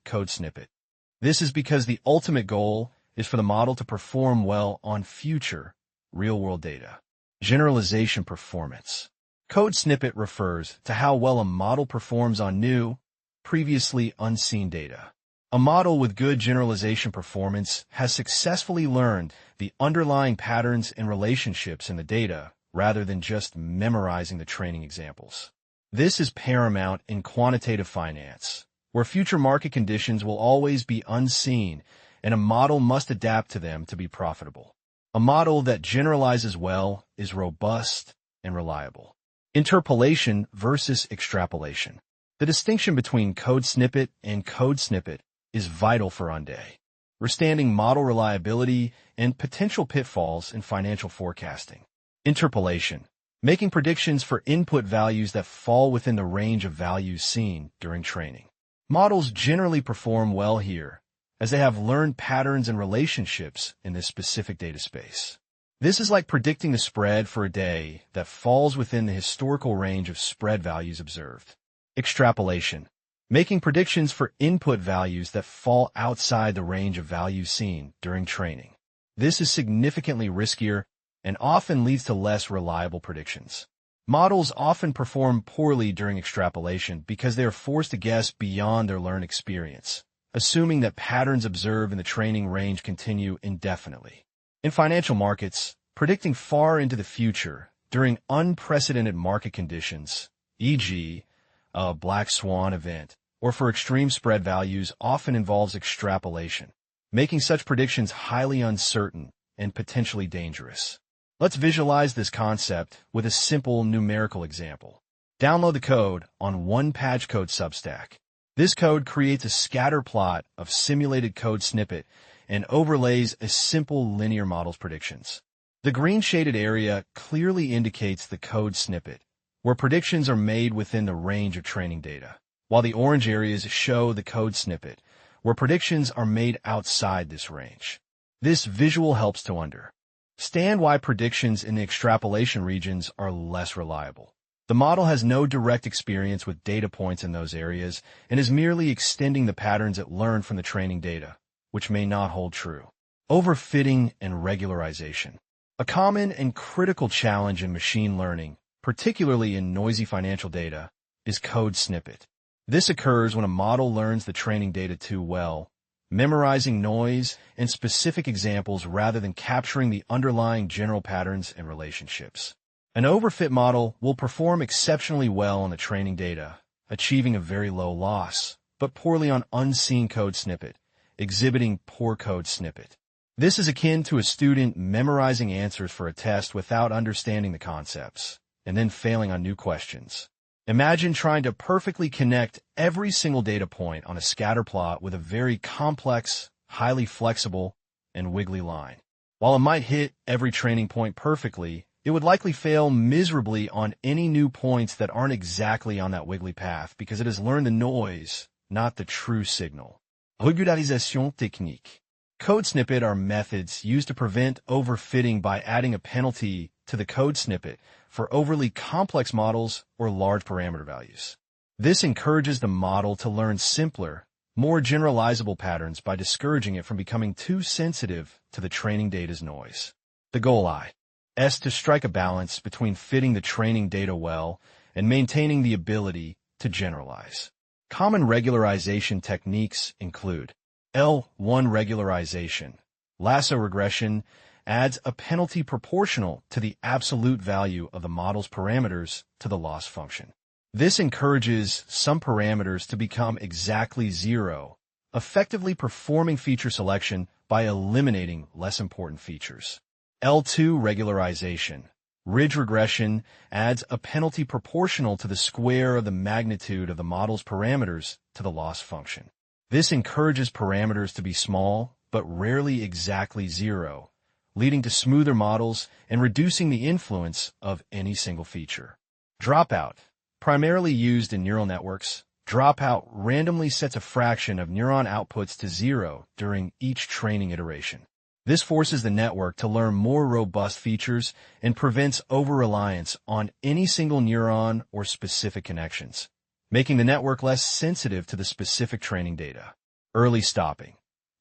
This is because the ultimate goal is for the model to perform well on future, real-world data. Generalization performance. Code snippet refers to how well a model performs on new, previously unseen data. A model with good generalization performance has successfully learned the underlying patterns and relationships in the data rather than just memorizing the training examples. This is paramount in quantitative finance, where future market conditions will always be unseen and a model must adapt to them to be profitable. A model that generalizes well is robust and reliable. Interpolation versus extrapolation. The distinction between code snippet and code snippet is vital for understanding model reliability and potential pitfalls in financial forecasting. Interpolation. Making predictions for input values that fall within the range of values seen during training. Models generally perform well here, as they have learned patterns and relationships in this specific data space. This is like predicting the spread for a day that falls within the historical range of spread values observed. Extrapolation. Making predictions for input values that fall outside the range of values seen during training. This is significantly riskier and often leads to less reliable predictions. Models often perform poorly during extrapolation because they are forced to guess beyond their learned experience, assuming that patterns observed in the training range continue indefinitely. In financial markets, predicting far into the future during unprecedented market conditions, e.g., a black swan event, or for extreme spread values often involves extrapolation, making such predictions highly uncertain and potentially dangerous. Let's visualize this concept with a simple numerical example. Download the code on one PyTorch Substack. This code creates a scatter plot of simulated code snippet and overlays a simple linear model's predictions. The green shaded area clearly indicates the code snippet, where predictions are made within the range of training data, while the orange areas show the code snippet, where predictions are made outside this range. This visual helps to understand why predictions in the extrapolation regions are less reliable. The model has no direct experience with data points in those areas and is merely extending the patterns it learned from the training data, which may not hold true. Overfitting and regularization. A common and critical challenge in machine learning, particularly in noisy financial data, is code snippet. This occurs when a model learns the training data too well, memorizing noise and specific examples rather than capturing the underlying general patterns and relationships. An overfit model will perform exceptionally well on the training data, achieving a very low loss, but poorly on unseen code snippet, exhibiting poor code snippet. This is akin to a student memorizing answers for a test without understanding the concepts, and then failing on new questions. Imagine trying to perfectly connect every single data point on a scatter plot with a very complex, highly flexible, and wiggly line. While it might hit every training point perfectly, it would likely fail miserably on any new points that aren't exactly on that wiggly path because it has learned the noise, not the true signal. Régularisation technique. Code snippet are methods used to prevent overfitting by adding a penalty to the code snippet for overly complex models or large parameter values. This encourages the model to learn simpler, more generalizable patterns by discouraging it from becoming too sensitive to the training data's noise. The goal is to strike a balance between fitting the training data well and maintaining the ability to generalize. Common regularization techniques include L1 regularization. Lasso regression adds a penalty proportional to the absolute value of the model's parameters to the loss function. This encourages some parameters to become exactly zero, effectively performing feature selection by eliminating less important features. L2 regularization. Ridge regression adds a penalty proportional to the square of the magnitude of the model's parameters to the loss function. This encourages parameters to be small, but rarely exactly zero, leading to smoother models and reducing the influence of any single feature. Dropout. Primarily used in neural networks, dropout randomly sets a fraction of neuron outputs to zero during each training iteration. This forces the network to learn more robust features and prevents over-reliance on any single neuron or specific connections, making the network less sensitive to the specific training data. Early stopping.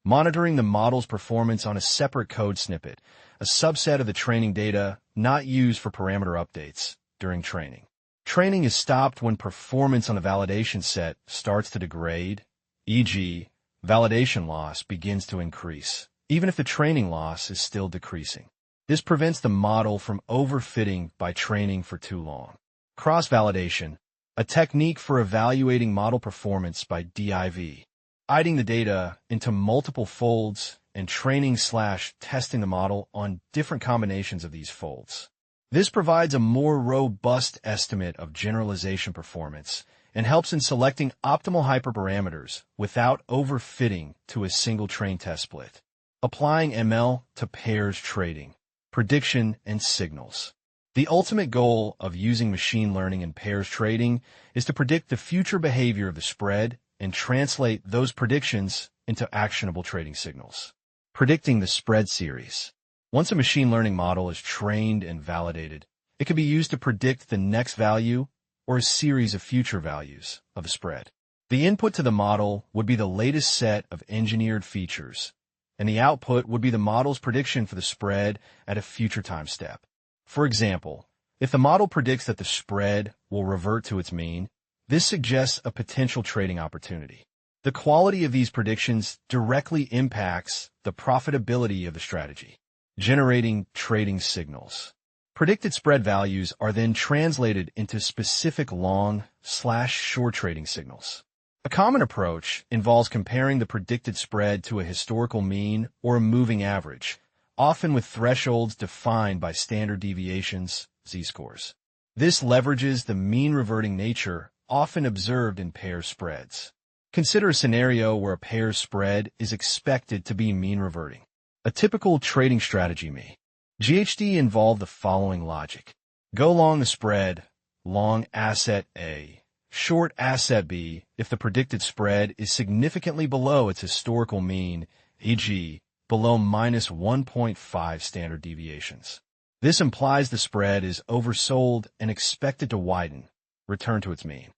Monitoring the model's performance on a separate code snippet, a subset of the training data not used for parameter updates during training. Training is stopped when performance on the validation set starts to degrade, e.g., validation loss begins to increase, even if the training loss is still decreasing. This prevents the model from overfitting by training for too long. Cross-validation, a technique for evaluating model performance by dividing the data into multiple folds and training/testing the model on different combinations of these folds. This provides a more robust estimate of generalization performance and helps in selecting optimal hyperparameters without overfitting to a single train test split. Applying ML to pairs trading, prediction, and signals. The ultimate goal of using machine learning in pairs trading is to predict the future behavior of the spread and translate those predictions into actionable trading signals. Predicting the spread series. Once a machine learning model is trained and validated, it can be used to predict the next value or a series of future values of a spread. The input to the model would be the latest set of engineered features, and the output would be the model's prediction for the spread at a future time step. For example, if the model predicts that the spread will revert to its mean, this suggests a potential trading opportunity. The quality of these predictions directly impacts the profitability of the strategy, generating trading signals. Predicted spread values are then translated into specific long/short trading signals. A common approach involves comparing the predicted spread to a historical mean or a moving average, often with thresholds defined by standard deviations, z-scores. This leverages the mean-reverting nature often observed in pair spreads. Consider a scenario where a pair spread is expected to be mean-reverting. A typical trading strategy may GHD involve the following logic. Go long the spread, long asset A, short asset B if the predicted spread is significantly below its historical mean, e.g., below minus 1.5 standard deviations. This implies the spread is oversold and expected to widen, return to its mean.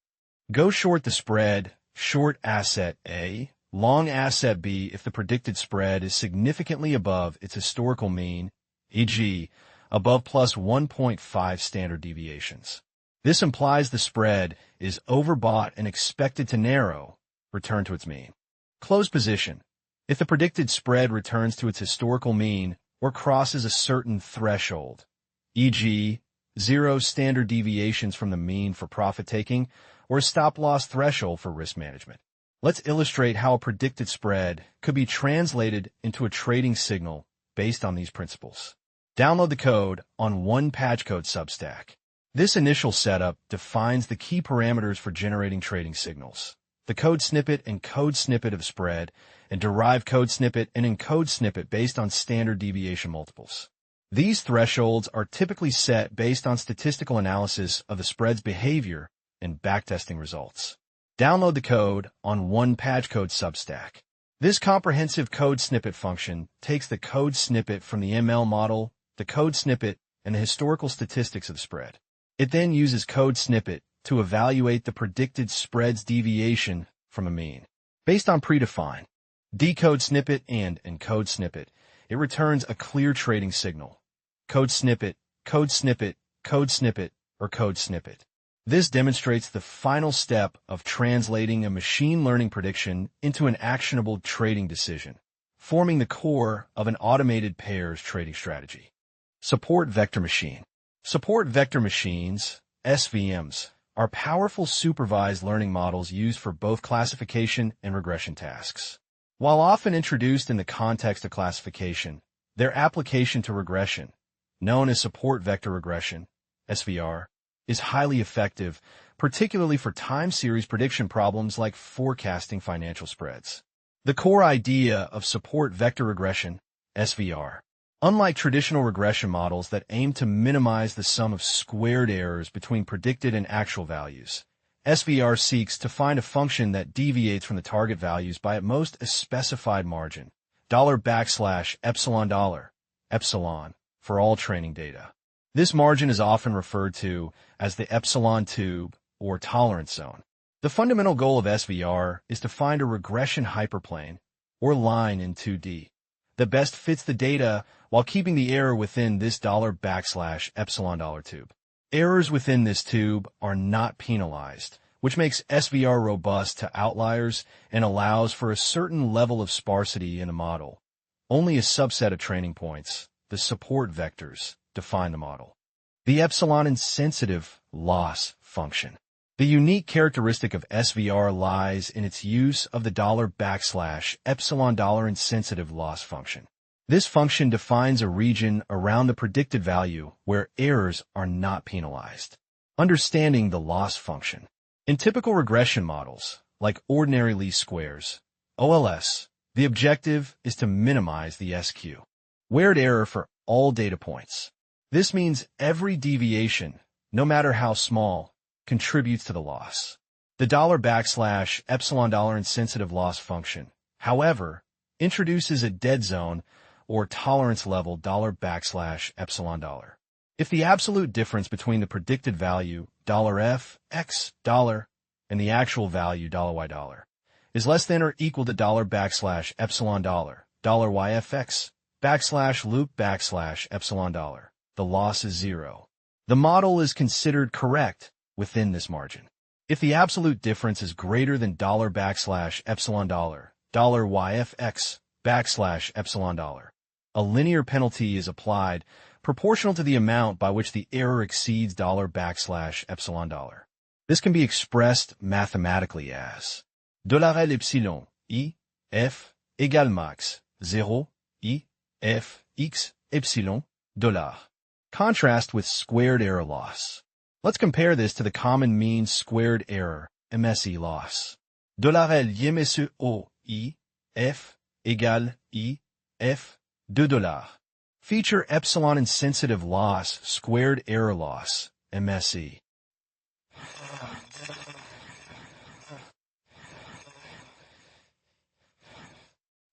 Go short the spread, short asset A, long asset B if the predicted spread is significantly above its historical mean, e.g., above plus 1.5 standard deviations. This implies the spread is overbought and expected to narrow, return to its mean. Close position. If the predicted spread returns to its historical mean or crosses a certain threshold, e.g., 0 standard deviations from the mean for profit-taking or a stop-loss threshold for risk management. Let's illustrate how a predicted spread could be translated into a trading signal based on these principles. Download the code on one patch code Substack. This initial setup defines the key parameters for generating trading signals: the code snippet and code snippet of spread, and derived code snippet and encode snippet based on standard deviation multiples. These thresholds are typically set based on statistical analysis of the spread's behavior and backtesting results. Download the code on one patch code Substack. This comprehensive code snippet function takes the code snippet from the ML model, the code snippet, and the historical statistics of the spread. It then uses code snippet to evaluate the predicted spread's deviation from a mean. Based on predefined decode snippet and encode snippet, it returns a clear trading signal: code snippet, code snippet, code snippet, or code snippet. This demonstrates the final step of translating a machine learning prediction into an actionable trading decision, forming the core of an automated pairs trading strategy. Support vector machine. Support vector machines, SVMs, are powerful supervised learning models used for both classification and regression tasks. While often introduced in the context of classification, their application to regression, known as support vector regression, SVR, is highly effective, particularly for time series prediction problems like forecasting financial spreads. The core idea of support vector regression, SVR, unlike traditional regression models that aim to minimize the sum of squared errors between predicted and actual values, SVR seeks to find a function that deviates from the target values by at most a specified margin, $\epsilon, epsilon, for all training data. This margin is often referred to as the epsilon tube or tolerance zone. The fundamental goal of SVR is to find a regression hyperplane, or line in 2D, that best fits the data while keeping the error within this $\epsilon tube. Errors within this tube are not penalized, which makes SVR robust to outliers and allows for a certain level of sparsity in a model. Only a subset of training points, the support vectors, define the model. The epsilon-insensitive loss function. The unique characteristic of SVR lies in its use of the $\epsilon insensitive loss function. This function defines a region around the predicted value where errors are not penalized. Understanding the loss function. In typical regression models, like ordinary least squares, OLS, the objective is to minimize the SQ, weighted error for all data points. This means every deviation, no matter how small, contributes to the loss. The $\epsilon insensitive loss function, however, introduces a dead zone or tolerance level $\epsilon. If the absolute difference between the predicted value $f(x) and the actual value $y) is less than or equal to $\epsilon $yfx \loop\epsilon, the loss is 0. The model is considered correct within this margin. If the absolute difference is greater than $\epsilon $yfx \epsilon, a linear penalty is applied proportional to the amount by which the error exceeds $\epsilon. This can be expressed mathematically as $L epsilon I f égale max 0 I f x epsilon $. Contrast with squared error loss. Let's compare this to the common mean squared error, MSE loss. $L YMSE O I f égale I f $2. Feature epsilon insensitive loss, squared error loss, MSE.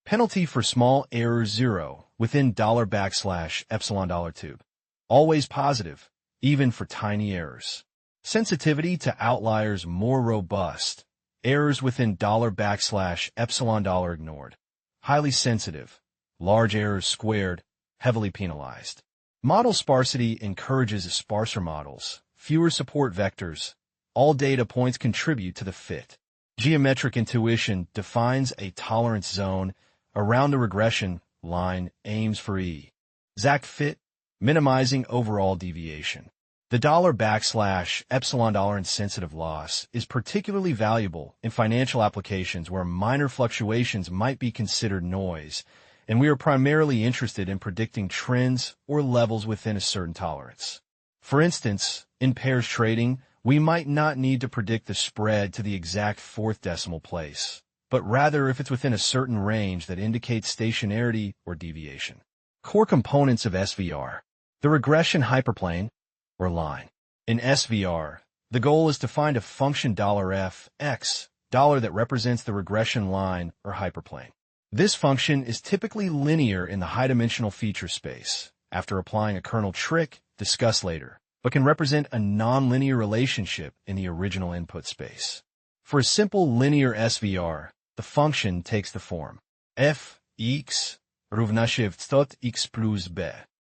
Penalty for small error 0 within $\epsilon tube. Always positive, even for tiny errors. Sensitivity to outliers more robust. Errors within $epsilon ignored. Highly sensitive. Large errors squared, heavily penalized. Model sparsity encourages sparser models, fewer support vectors. All data points contribute to the fit. Geometric intuition defines a tolerance zone around the regression line aims for exact fit, minimizing overall deviation. The $\epsilon insensitive loss is particularly valuable in financial applications where minor fluctuations might be considered noise, and we are primarily interested in predicting trends or levels within a certain tolerance. For instance, in pairs trading, we might not need to predict the spread to the exact fourth decimal place, but rather if it's within a certain range that indicates stationarity or deviation. Core components of SVR. The regression hyperplane, or line. In SVR, the goal is to find a function $f(x) that represents the regression line or hyperplane. This function is typically linear in the high-dimensional feature space, after applying a kernel trick discussed later, but can represent a nonlinear relationship in the original input space. For a simple linear SVR, the function takes the form f(x) równa x plus b,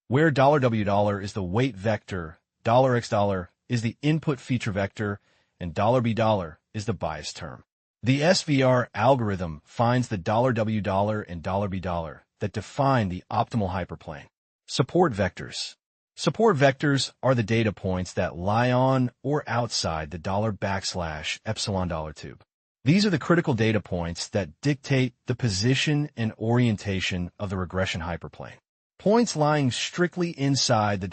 where $w$ is the weight vector, $x$ is the input feature vector, and $b$ is the bias term. The SVR algorithm finds the $w$ and $b$ that define the optimal hyperplane. Support vectors. Support vectors are the data points that lie on or outside the $\epsilon tube. These are the critical data points that dictate the position and orientation of the regression hyperplane. Points lying strictly inside the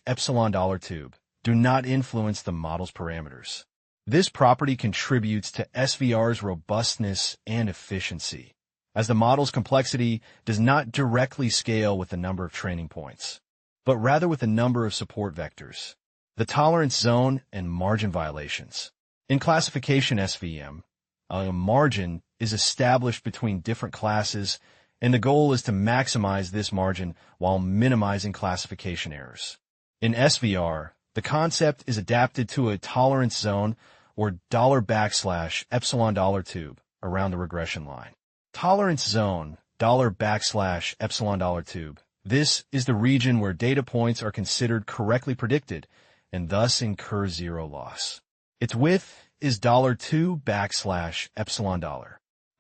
$\epsilon tube do not influence the model's parameters. This property contributes to SVR's robustness and efficiency, as the model's complexity does not directly scale with the number of training points, but rather with the number of support vectors, the tolerance zone, and margin violations. In classification SVM, a margin is established between different classes, and the goal is to maximize this margin while minimizing classification errors. In SVR, the concept is adapted to a tolerance zone or $\epsilon tube around the regression line. Tolerance zone, $\epsilon tube. This is the region where data points are considered correctly predicted and thus incur zero loss. Its width is $2\epsilon.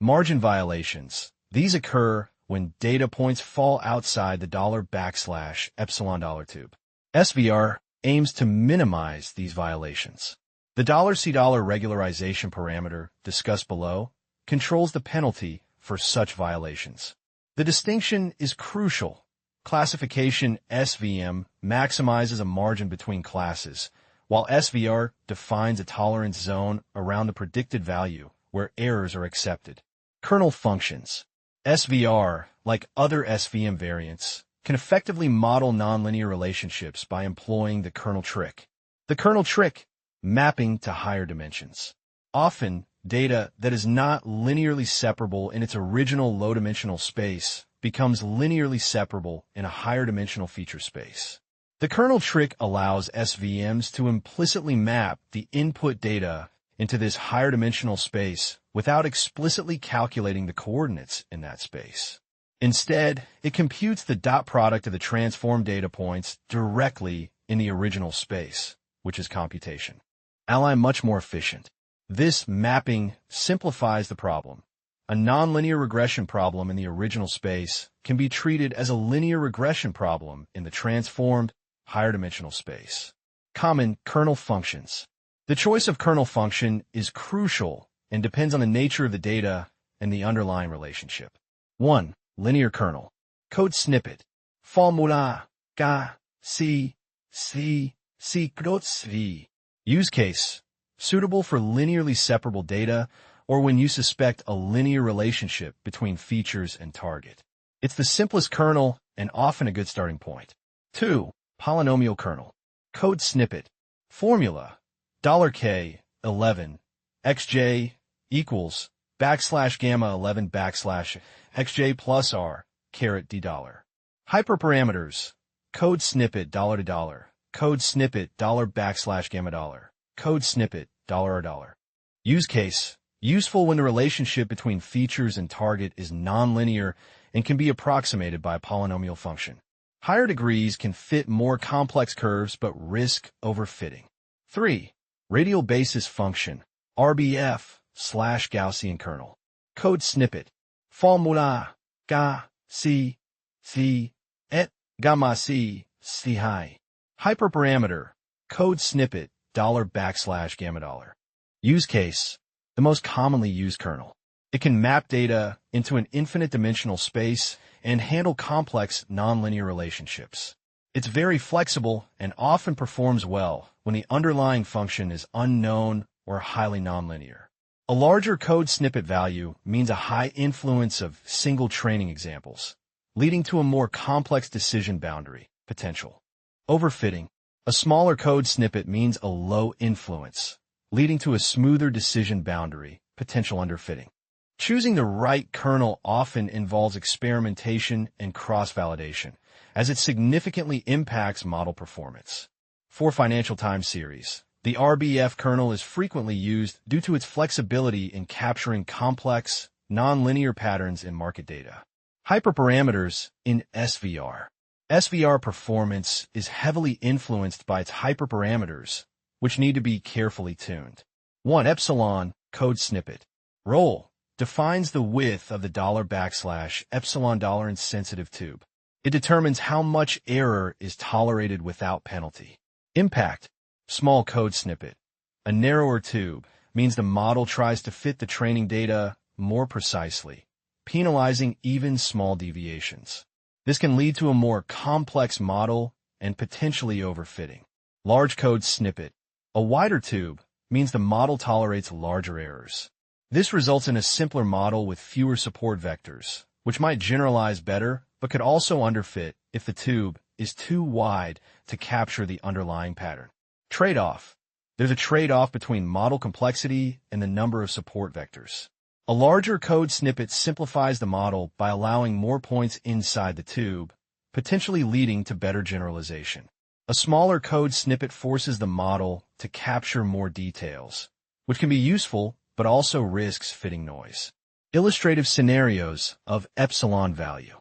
Margin violations. These occur when data points fall outside the $\epsilon tube. SVR aims to minimize these violations. The $C$ regularization parameter, discussed below, controls the penalty for such violations. The distinction is crucial. Classification SVM maximizes a margin between classes, while SVR defines a tolerance zone around the predicted value where errors are accepted. Kernel functions. SVR, like other SVM variants, can effectively model nonlinear relationships by employing the kernel trick. The kernel trick, mapping to higher dimensions. Often, data that is not linearly separable in its original low-dimensional space becomes linearly separable in a higher-dimensional feature space. The kernel trick allows SVMs to implicitly map the input data into this higher-dimensional space without explicitly calculating the coordinates in that space. Instead, it computes the dot product of the transformed data points directly in the original space, which is computation. Much more efficient. This mapping simplifies the problem. A nonlinear regression problem in the original space can be treated as a linear regression problem in the transformed, higher-dimensional space. Common kernel functions. The choice of kernel function is crucial and depends on the nature of the data and the underlying relationship. 1. Linear kernel. Code snippet. Formula K C C Scikit-learn. Use case. Suitable for linearly separable data or when you suspect a linear relationship between features and target. It's the simplest kernel and often a good starting point. 2. Polynomial kernel. Code snippet. Formula $K11 xj equals \gamma 11 xj plus r caret d $. Hyperparameters. Code snippet $to code snippet $gamma code snippet $r. Use case. Useful when the relationship between features and target is nonlinear and can be approximated by a polynomial function. Higher degrees can fit more complex curves but risk overfitting. 3. Radial basis function, RBF/Gaussian kernel. Code snippet. Formula ga si et gamma si high. Hyperparameter code snippet $\gamma. Use case, the most commonly used kernel. It can map data into an infinite dimensional space and handle complex nonlinear relationships. It's very flexible and often performs well when the underlying function is unknown or highly nonlinear. A larger code snippet value means a high influence of single training examples, leading to a more complex decision boundary potential. Overfitting. A smaller code snippet means a low influence, leading to a smoother decision boundary potential underfitting. Choosing the right kernel often involves experimentation and cross-validation, as it significantly impacts model performance. For Financial Times series, the RBF kernel is frequently used due to its flexibility in capturing complex, nonlinear patterns in market data. Hyperparameters in SVR. SVR performance is heavily influenced by its hyperparameters, which need to be carefully tuned. 1. Epsilon code snippet. Role defines the width of the $\epsilon in sensitive tube. It determines how much error is tolerated without penalty. Impact. Small code snippet. A narrower tube means the model tries to fit the training data more precisely, penalizing even small deviations. This can lead to a more complex model and potentially overfitting. Large code snippet. A wider tube means the model tolerates larger errors. This results in a simpler model with fewer support vectors, which might generalize better, but could also underfit if the tube is too wide to capture the underlying pattern. Trade-off. There's a trade-off between model complexity and the number of support vectors. A larger code snippet simplifies the model by allowing more points inside the tube, potentially leading to better generalization. A smaller code snippet forces the model to capture more details, which can be useful but also risks fitting noise. Illustrative scenarios of epsilon value.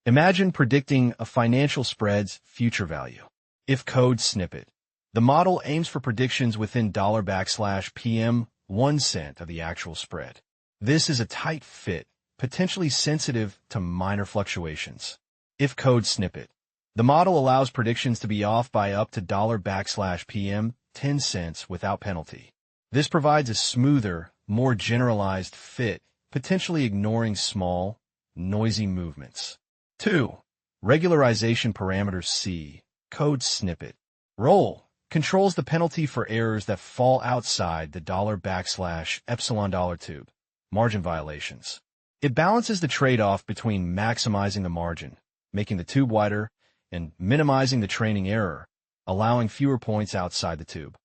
Imagine predicting a financial spread's future value. If code snippet. The model aims for predictions within $PM 1 cent of the actual spread. This is a tight fit, potentially sensitive to minor fluctuations. If code snippet. The model allows predictions to be off by up to $PM 10 cents without penalty. This provides a smoother, more generalized fit, potentially ignoring small, noisy movements. 2. Regularization parameter C, code snippet. Role controls the penalty for errors that fall outside the $epsilon tube, margin violations. It balances the trade-off between maximizing the margin, making the tube wider, and minimizing the training error, allowing fewer points outside the tube.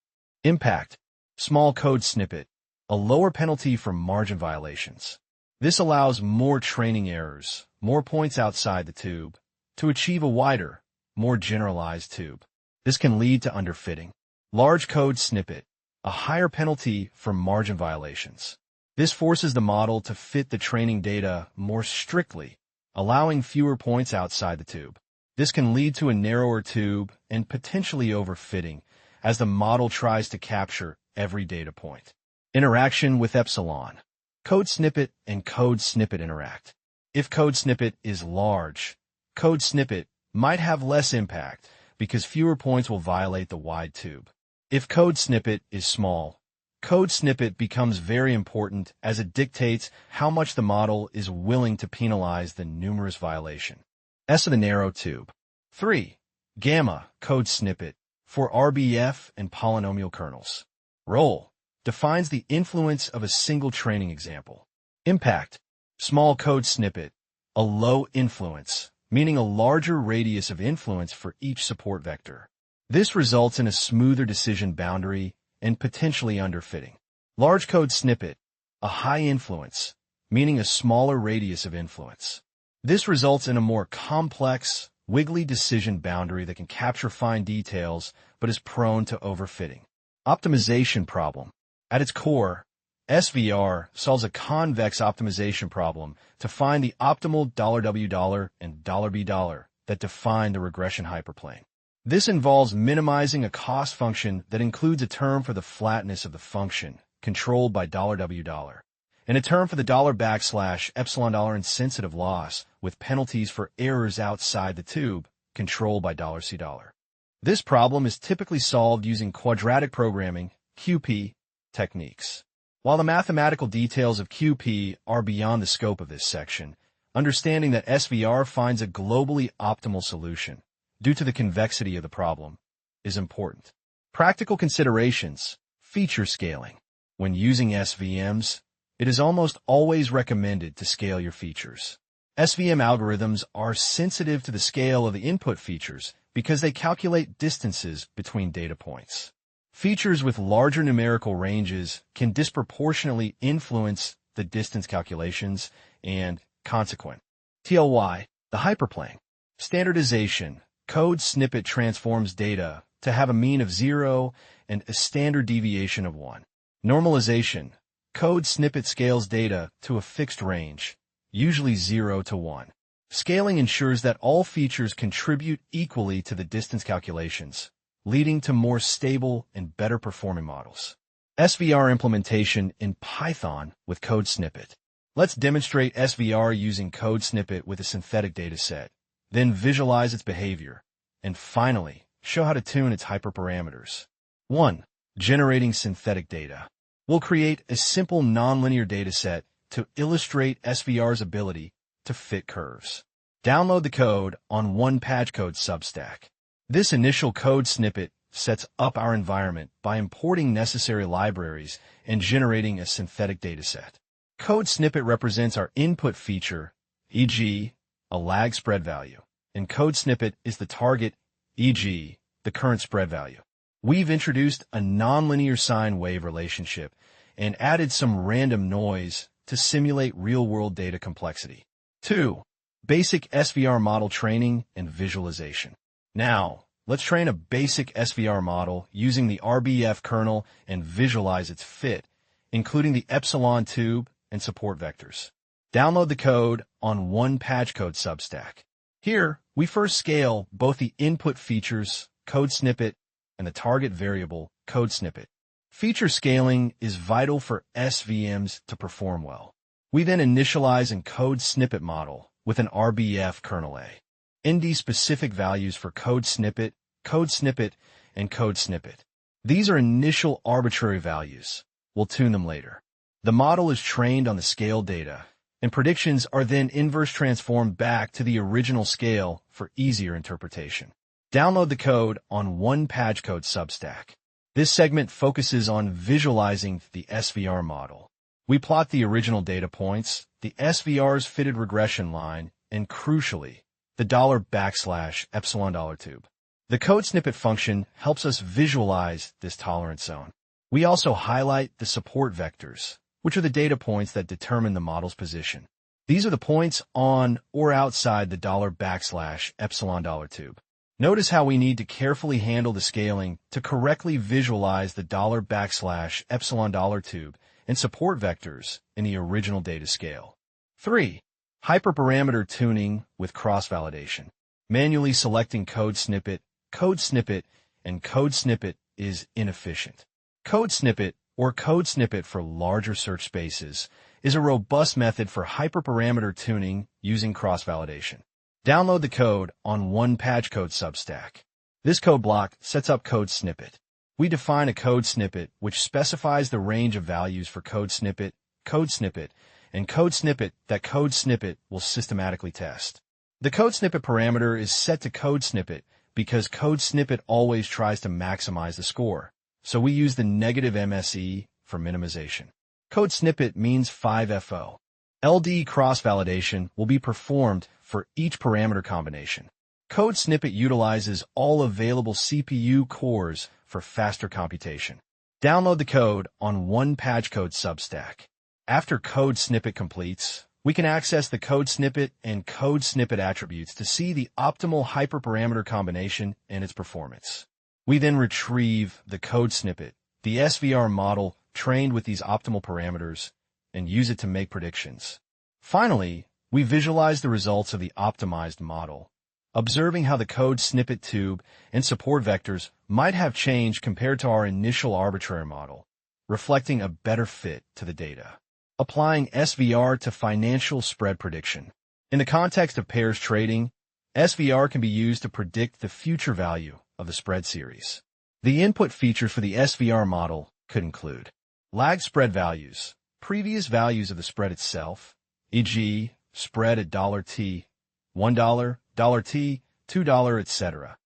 Impact. Small code snippet. A lower penalty for margin violations. This allows more training errors, more points outside the tube, to achieve a wider, more generalized tube. This can lead to underfitting. Large code snippet. A higher penalty for margin violations. This forces the model to fit the training data more strictly, allowing fewer points outside the tube. This can lead to a narrower tube and potentially overfitting as the model tries to capture every data point. Interaction with epsilon. Code snippet and code snippet interact. If code snippet is large, code snippet might have less impact because fewer points will violate the wide tube. If code snippet is small, code snippet becomes very important as it dictates how much the model is willing to penalize the numerous violation. S of the narrow tube. 3. Gamma code snippet for RBF and polynomial kernels. Role defines the influence of a single training example. Impact. Small code snippet. A low influence, meaning a larger radius of influence for each support vector. This results in a smoother decision boundary and potentially underfitting. Large code snippet. A high influence, meaning a smaller radius of influence. This results in a more complex, wiggly decision boundary that can capture fine details but is prone to overfitting. Optimization problem. At its core, SVR solves a convex optimization problem to find the optimal $W and $B that define the regression hyperplane. This involves minimizing a cost function that includes a term for the flatness of the function, controlled by $W, and a term for the $\epsilon insensitive loss with penalties for errors outside the tube, controlled by $C. This problem is typically solved using quadratic programming, QP, techniques. While the mathematical details of QP are beyond the scope of this section, understanding that SVR finds a globally optimal solution, due to the convexity of the problem, is important. Practical considerations: feature scaling. When using SVMs, it is almost always recommended to scale your features. SVM algorithms are sensitive to the scale of the input features because they calculate distances between data points. Features with larger numerical ranges can disproportionately influence the distance calculations and consequent. TLY, the hyperplane. Standardization. Code snippet transforms data to have a mean of 0 and a standard deviation of 1. Normalization. Code snippet scales data to a fixed range, usually 0 to 1. Scaling ensures that all features contribute equally to the distance calculations, leading to more stable and better performing models. SVR implementation in Python with code snippet. Let's demonstrate SVR using code snippet with a synthetic dataset, then visualize its behavior, and finally, show how to tune its hyperparameters. 1. Generating synthetic data. We'll create a simple nonlinear dataset to illustrate SVR's ability to fit curves. Download the code on OnePageCode Substack. This initial code snippet sets up our environment by importing necessary libraries and generating a synthetic dataset. Code snippet represents our input feature, e.g., a lag spread value, and code snippet is the target, e.g., the current spread value. We've introduced a nonlinear sine wave relationship and added some random noise to simulate real-world data complexity. 2. Basic SVR model training and visualization. Now, let's train a basic SVR model using the RBF kernel and visualize its fit, including the epsilon tube and support vectors. Download the code on OnePageCode Substack. Here, we first scale both the input features, code snippet, and the target variable, code snippet. Feature scaling is vital for SVMs to perform well. We then initialize and code snippet model with an RBF kernel A. ND specific values for code snippet, and code snippet. These are initial arbitrary values. We'll tune them later. The model is trained on the scaled data, and predictions are then inverse transformed back to the original scale for easier interpretation. Download the code on OnePageCode Substack. This segment focuses on visualizing the SVR model. We plot the original data points, the SVR's fitted regression line, and crucially, the $\epsilon tube. The code snippet function helps us visualize this tolerance zone. We also highlight the support vectors, which are the data points that determine the model's position. These are the points on or outside the $\epsilon tube. Notice how we need to carefully handle the scaling to correctly visualize the $\epsilon tube and support vectors in the original data scale. 3. Hyperparameter tuning with cross-validation. Manually selecting code snippet, and code snippet is inefficient. Code snippet, or code snippet for larger search spaces, is a robust method for hyperparameter tuning using cross-validation. Download the code on OnePageCode Substack. This code block sets up code snippet. We define a code snippet which specifies the range of values for code snippet, and code snippet that code snippet will systematically test. The code snippet parameter is set to code snippet because code snippet always tries to maximize the score, so we use the negative MSE for minimization. Code snippet means 5FO. LD cross-validation will be performed for each parameter combination. Code snippet utilizes all available CPU cores for faster computation. Download the code on OnePageCode Substack. After code snippet completes, we can access the code snippet and code snippet attributes to see the optimal hyperparameter combination and its performance. We then retrieve the code snippet, the SVR model trained with these optimal parameters, and use it to make predictions. Finally, we visualize the results of the optimized model, observing how the code snippet tube and support vectors might have changed compared to our initial arbitrary model, reflecting a better fit to the data. Applying SVR to financial spread prediction. In the context of pairs trading, SVR can be used to predict the future value of the spread series. The input features for the SVR model could include lag spread values, previous values of the spread itself, e.g., spread at $T, $1, $T, $2, etc.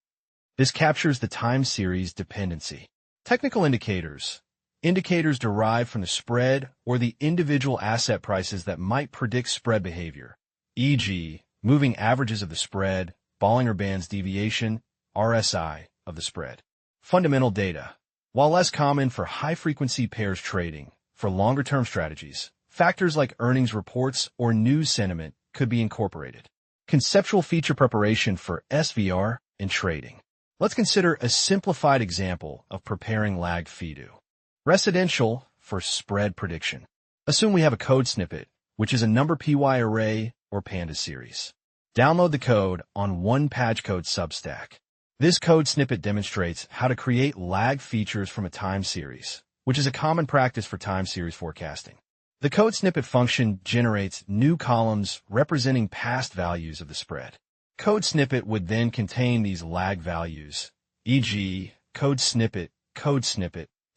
This captures the time series dependency. Technical indicators. Indicators derived from the spread or the individual asset prices that might predict spread behavior, e.g., moving averages of the spread, Bollinger Bands deviation, RSI, of the spread. Fundamental data. While less common for high-frequency pairs trading, for longer-term strategies, factors like earnings reports or news sentiment could be incorporated. Conceptual feature preparation for SVR and trading. Let's consider a simplified example of preparing lag FIDO. Residential for spread prediction. Assume we have a code snippet, which is a number PY array or Panda series. Download the code on one PageCode Substack. This code snippet demonstrates how to create lag features from a time series, which is a common practice for time series forecasting. The code snippet function generates new columns representing past values of the spread. Code snippet would then contain these lag values, e.g., code snippet,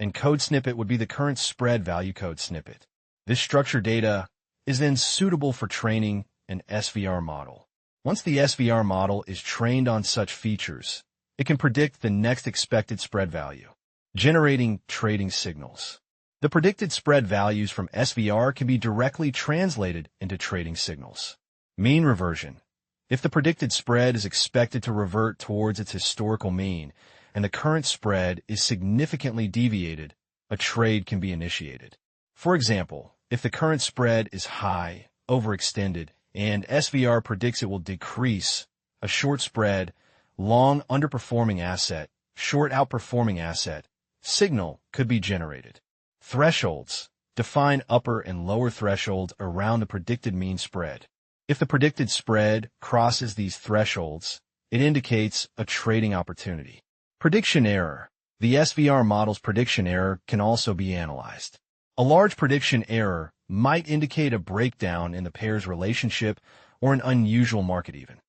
and code snippet would be the current spread value code snippet. This structured data is then suitable for training an SVR model. Once the SVR model is trained on such features, it can predict the next expected spread value, generating trading signals. The predicted spread values from SVR can be directly translated into trading signals. Mean reversion. If the predicted spread is expected to revert towards its historical mean, and the current spread is significantly deviated, a trade can be initiated. For example, if the current spread is high, overextended, and SVR predicts it will decrease, a short spread, long underperforming asset, short outperforming asset, signal could be generated. Thresholds. Define upper and lower thresholds around the predicted mean spread. If the predicted spread crosses these thresholds, it indicates a trading opportunity. Prediction error. The SVR model's prediction error can also be analyzed. A large prediction error might indicate a breakdown in the pair's relationship or an unusual market event.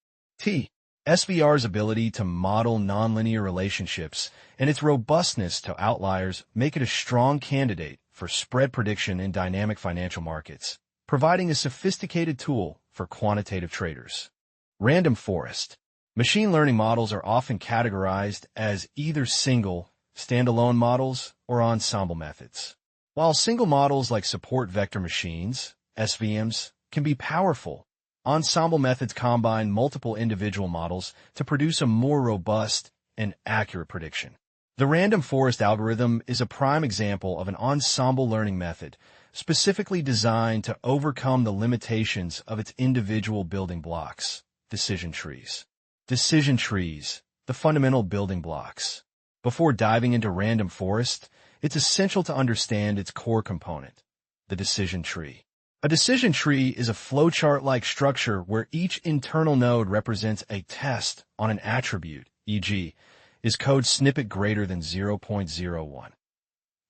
SVR's ability to model nonlinear relationships and its robustness to outliers make it a strong candidate for spread prediction in dynamic financial markets, providing a sophisticated tool for quantitative traders. Random forest. Machine learning models are often categorized as either single, standalone models or ensemble methods. While single models like support vector machines, SVMs, can be powerful, ensemble methods combine multiple individual models to produce a more robust and accurate prediction. The random forest algorithm is a prime example of an ensemble learning method specifically designed to overcome the limitations of its individual building blocks, decision trees. Decision trees, the fundamental building blocks. Before diving into random forest, it's essential to understand its core component, the decision tree. A decision tree is a flowchart-like structure where each internal node represents a test on an attribute, e.g., is code snippet greater than 0.01.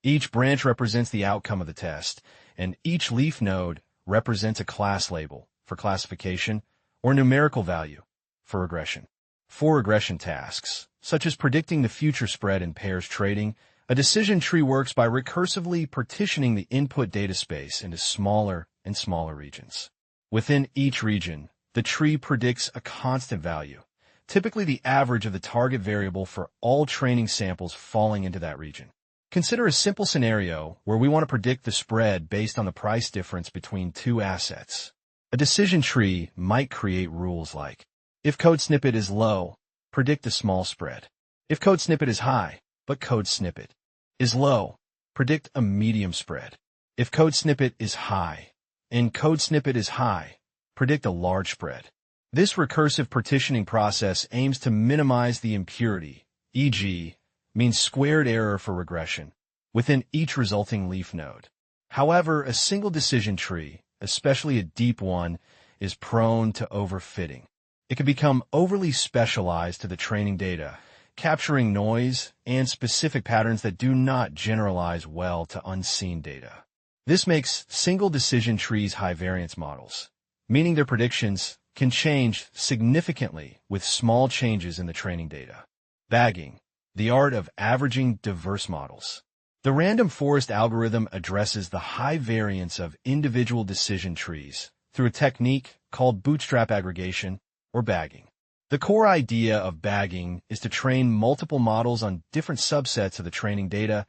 Each branch represents the outcome of the test, and each leaf node represents a class label for classification or numerical value for regression. For regression tasks, such as predicting the future spread in pairs trading, a decision tree works by recursively partitioning the input data space into smaller and smaller regions. Within each region, the tree predicts a constant value, typically the average of the target variable for all training samples falling into that region. Consider a simple scenario where we want to predict the spread based on the price difference between two assets. A decision tree might create rules like, if code snippet is low, predict a small spread. If code snippet is high, but code snippet is low, predict a medium spread. If code snippet is high and code snippet is high, predict a large spread. This recursive partitioning process aims to minimize the impurity, e.g., mean squared error for regression, within each resulting leaf node. However, a single decision tree, especially a deep one, is prone to overfitting. It can become overly specialized to the training data, capturing noise and specific patterns that do not generalize well to unseen data. This makes single decision trees high variance models, meaning their predictions can change significantly with small changes in the training data. Bagging, the art of averaging diverse models. The random forest algorithm addresses the high variance of individual decision trees through a technique called bootstrap aggregation or bagging. The core idea of bagging is to train multiple models on different subsets of the training data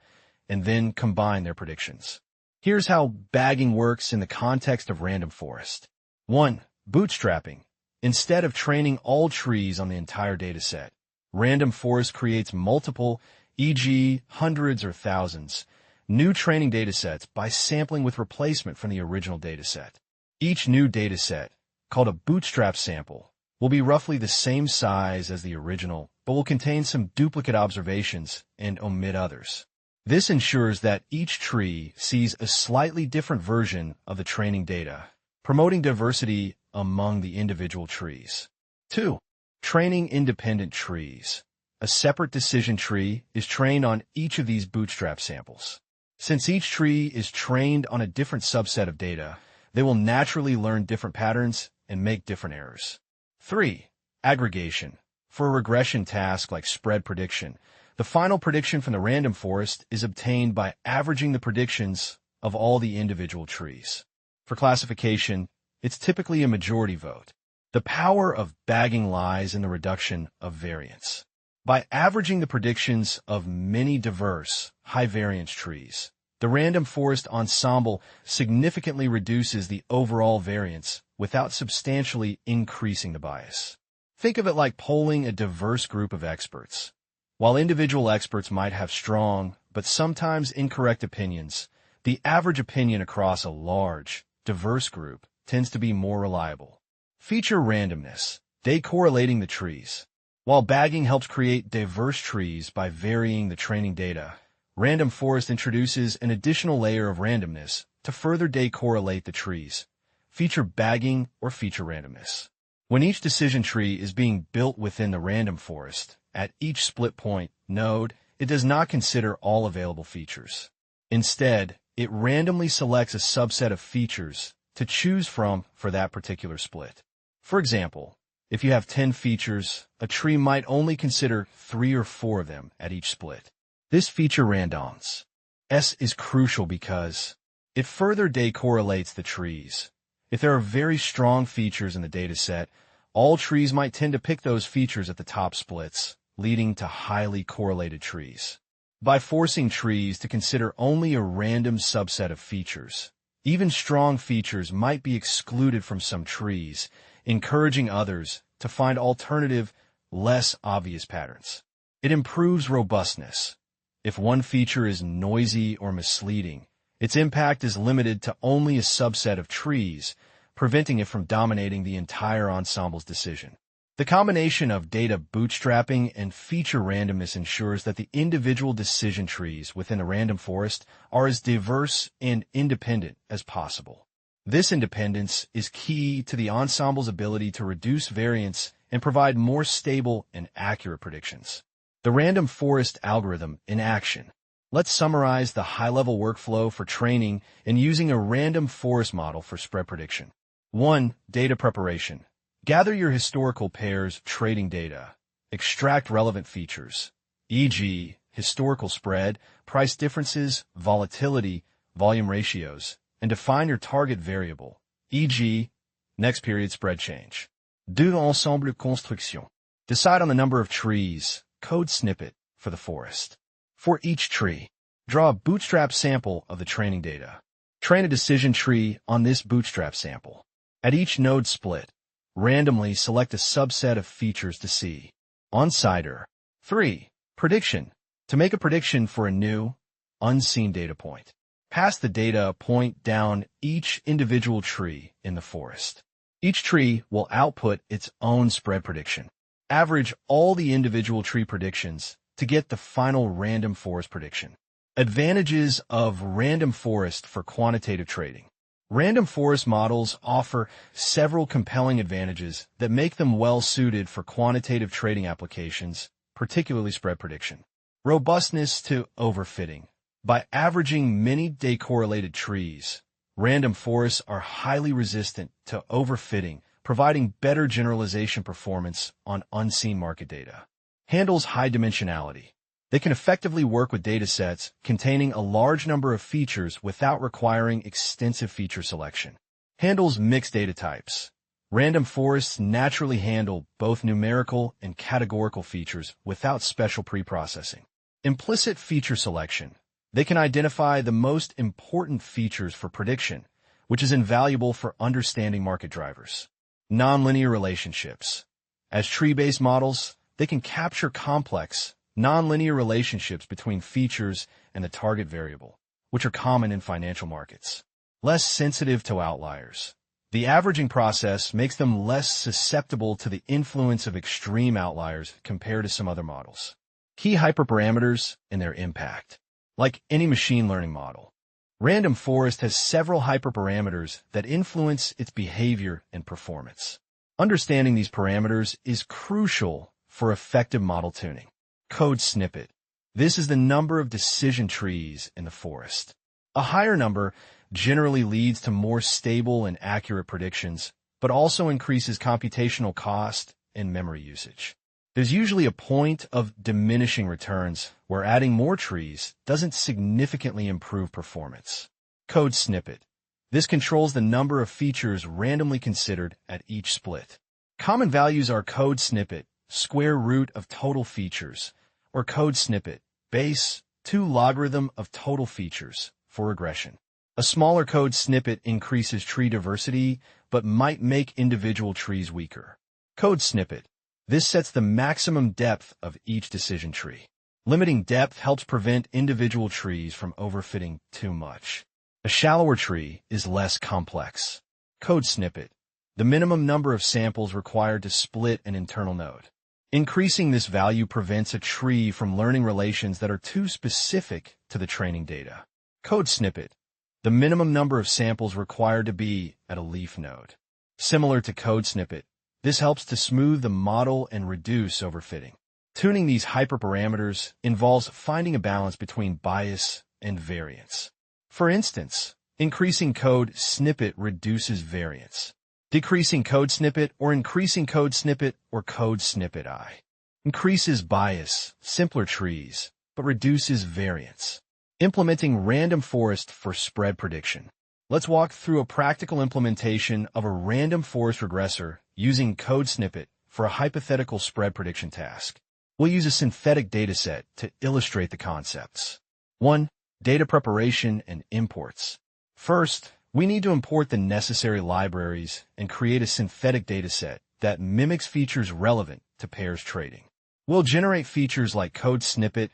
and then combine their predictions. Here's how bagging works in the context of random forest. 1. Bootstrapping. Instead of training all trees on the entire dataset, random forest creates multiple, e.g., hundreds or thousands, new training datasets by sampling with replacement from the original dataset. Each new dataset, called a bootstrap sample, will be roughly the same size as the original, but will contain some duplicate observations and omit others. This ensures that each tree sees a slightly different version of the training data, promoting diversity among the individual trees. 2. Training independent trees. A separate decision tree is trained on each of these bootstrap samples. Since each tree is trained on a different subset of data, they will naturally learn different patterns and make different errors. 3. Aggregation. For a regression task like spread prediction, the final prediction from the random forest is obtained by averaging the predictions of all the individual trees. For classification, it's typically a majority vote. The power of bagging lies in the reduction of variance. By averaging the predictions of many diverse, high-variance trees, the random forest ensemble significantly reduces the overall variance without substantially increasing the bias. Think of it like polling a diverse group of experts. While individual experts might have strong, but sometimes incorrect opinions, the average opinion across a large, diverse group tends to be more reliable. Feature randomness, decorrelating the trees. While bagging helps create diverse trees by varying the training data, random forest introduces an additional layer of randomness to further decorrelate the trees. Feature bagging or feature randomness. When each decision tree is being built within the random forest, at each split point node, it does not consider all available features. Instead, it randomly selects a subset of features to choose from for that particular split. For example, if you have 10 features, a tree might only consider 3 or 4 of them at each split. This feature randomness is crucial because it further decorrelates the trees. If there are very strong features in the dataset, all trees might tend to pick those features at the top splits, leading to highly correlated trees. By forcing trees to consider only a random subset of features, even strong features might be excluded from some trees, encouraging others to find alternative, less obvious patterns. It improves robustness. If one feature is noisy or misleading, its impact is limited to only a subset of trees, preventing it from dominating the entire ensemble's decision. The combination of data bootstrapping and feature randomness ensures that the individual decision trees within a random forest are as diverse and independent as possible. This independence is key to the ensemble's ability to reduce variance and provide more stable and accurate predictions. The random forest algorithm in action. Let's summarize the high-level workflow for training and using a random forest model for spread prediction. 1. Data preparation. Gather your historical pairs trading data. Extract relevant features, e.g., historical spread, price differences, volatility, volume ratios, and define your target variable, e.g., next period spread change. 2. Ensemble construction. Decide on the number of trees, code snippet, for the forest. For each tree, draw a bootstrap sample of the training data. Train a decision tree on this bootstrap sample. At each node split, randomly select a subset of features to see. On-sider. 3. Prediction. To make a prediction for a new, unseen data point, pass the data point down each individual tree in the forest. Each tree will output its own spread prediction. Average all the individual tree predictions to get the final random forest prediction. Advantages of random forest for quantitative trading. Random forest models offer several compelling advantages that make them well-suited for quantitative trading applications, particularly spread prediction. Robustness to overfitting. By averaging many correlated trees, random forests are highly resistant to overfitting, providing better generalization performance on unseen market data. Handles high dimensionality. They can effectively work with datasets containing a large number of features without requiring extensive feature selection. Handles mixed data types. Random forests naturally handle both numerical and categorical features without special preprocessing. Implicit feature selection. They can identify the most important features for prediction, which is invaluable for understanding market drivers. Nonlinear relationships. As tree-based models, they can capture complex, nonlinear relationships between features and the target variable, which are common in financial markets. Less sensitive to outliers. The averaging process makes them less susceptible to the influence of extreme outliers compared to some other models. Key hyperparameters and their impact. Like any machine learning model, random forest has several hyperparameters that influence its behavior and performance. Understanding these parameters is crucial for effective model tuning. Code snippet. This is the number of decision trees in the forest. A higher number generally leads to more stable and accurate predictions, but also increases computational cost and memory usage. There's usually a point of diminishing returns where adding more trees doesn't significantly improve performance. Code snippet. This controls the number of features randomly considered at each split. Common values are code snippet, square root of total features, or code snippet, base 2 logarithm of total features for regression. A smaller code snippet increases tree diversity, but might make individual trees weaker. Code snippet. This sets the maximum depth of each decision tree. Limiting depth helps prevent individual trees from overfitting too much. A shallower tree is less complex. Code snippet. The minimum number of samples required to split an internal node. Increasing this value prevents a tree from learning relations that are too specific to the training data. Code snippet. The minimum number of samples required to be at a leaf node. Similar to code snippet, this helps to smooth the model and reduce overfitting. Tuning these hyperparameters involves finding a balance between bias and variance. For instance, increasing code snippet reduces variance. Decreasing code snippet or increasing code snippet or code snippet I increases bias, simpler trees, but reduces variance. Implementing random forest for spread prediction. Let's walk through a practical implementation of a random forest regressor using code snippet for a hypothetical spread prediction task. We'll use a synthetic dataset to illustrate the concepts. 1. Data preparation and imports. First, we need to import the necessary libraries and create a synthetic dataset that mimics features relevant to pairs trading. We'll generate features like code snippet,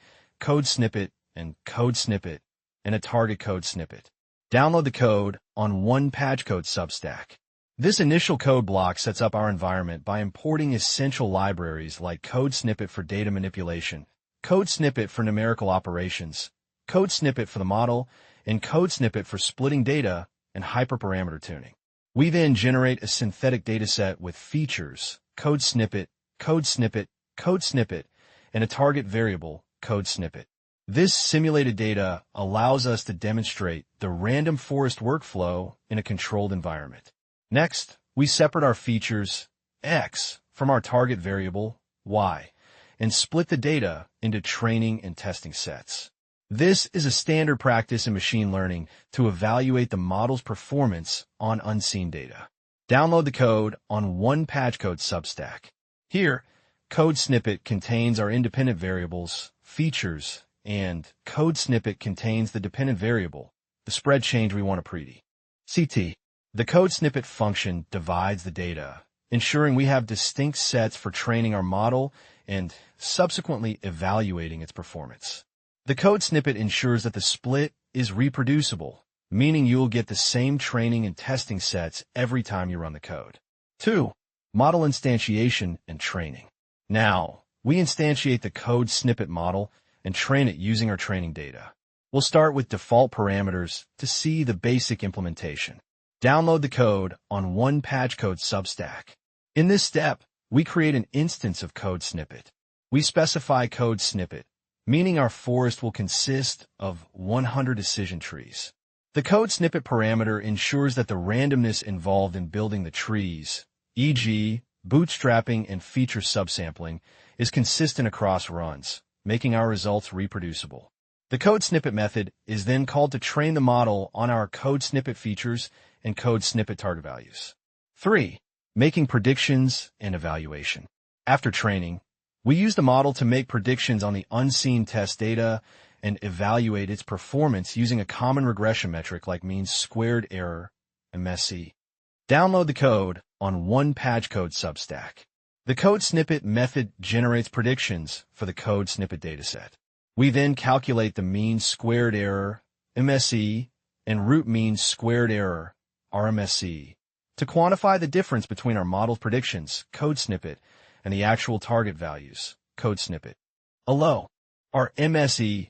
and a target code snippet. Download the code on one PyTorch Substack. This initial code block sets up our environment by importing essential libraries like code snippet for data manipulation, code snippet for numerical operations, code snippet for the model, and code snippet for splitting data and hyperparameter tuning. We then generate a synthetic dataset with features, code snippet, and a target variable, code snippet. This simulated data allows us to demonstrate the random forest workflow in a controlled environment. Next, we separate our features, x, from our target variable, y, and split the data into training and testing sets. This is a standard practice in machine learning to evaluate the model's performance on unseen data. Download the code on one PyTorch Substack. Here, code snippet contains our independent variables, features, and code snippet contains the dependent variable, the spread change we want to predict. CT. The code snippet function divides the data, ensuring we have distinct sets for training our model and subsequently evaluating its performance. The code snippet ensures that the split is reproducible, meaning you'll get the same training and testing sets every time you run the code. 2. Model instantiation and training. Now, we instantiate the code snippet model and train it using our training data. We'll start with default parameters to see the basic implementation. Download the code on one PyTorch Substack. In this step, we create an instance of code snippet. We specify code snippet, meaning our forest will consist of 100 decision trees. The code snippet parameter ensures that the randomness involved in building the trees, e.g., bootstrapping and feature subsampling, is consistent across runs, making our results reproducible. The code snippet method is then called to train the model on our code snippet features and code snippet target values. 3. Making predictions and evaluation. After training, we use the model to make predictions on the unseen test data and evaluate its performance using a common regression metric like mean squared error, MSE. Download the code on one PyTorch Substack. The code snippet method generates predictions for the code snippet dataset. We then calculate the mean squared error, MSE, and root mean squared error, RMSE, to quantify the difference between our model's predictions, code snippet, and the actual target values, code snippet. Although our MSE/RMSE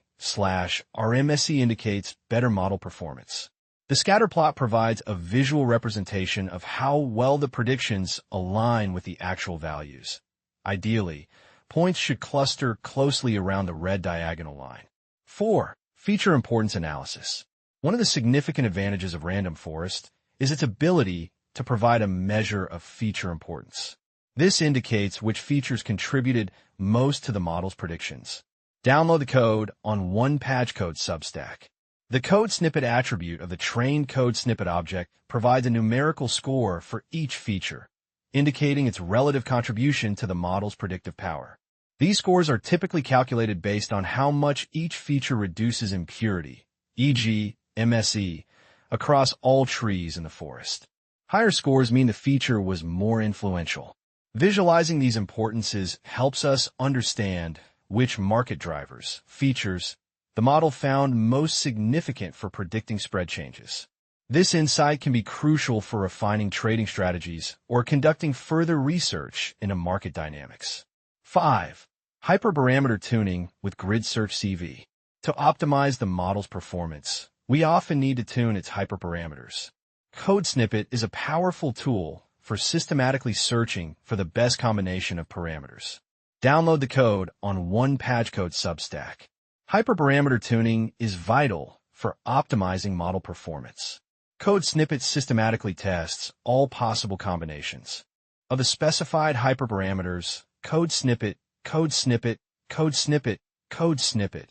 indicates better model performance. The scatter plot provides a visual representation of how well the predictions align with the actual values. Ideally, points should cluster closely around the red diagonal line. 4. Feature importance analysis. One of the significant advantages of random forest is its ability to provide a measure of feature importance. This indicates which features contributed most to the model's predictions. Download the code on one PyTorch Substack. The code snippet attribute of the trained code snippet object provides a numerical score for each feature, indicating its relative contribution to the model's predictive power. These scores are typically calculated based on how much each feature reduces impurity, e.g., MSE, across all trees in the forest. Higher scores mean the feature was more influential. Visualizing these importances helps us understand which market drivers, features, the model found most significant for predicting spread changes. This insight can be crucial for refining trading strategies or conducting further research into market dynamics. 5. Hyperparameter tuning with grid search CV. To optimize the model's performance, we often need to tune its hyperparameters. Code snippet is a powerful tool for systematically searching for the best combination of parameters. Download the code on one PyTorch Substack. Hyperparameter tuning is vital for optimizing model performance. Code snippet systematically tests all possible combinations of the specified hyperparameters, code snippet, code snippet, code snippet, code snippet,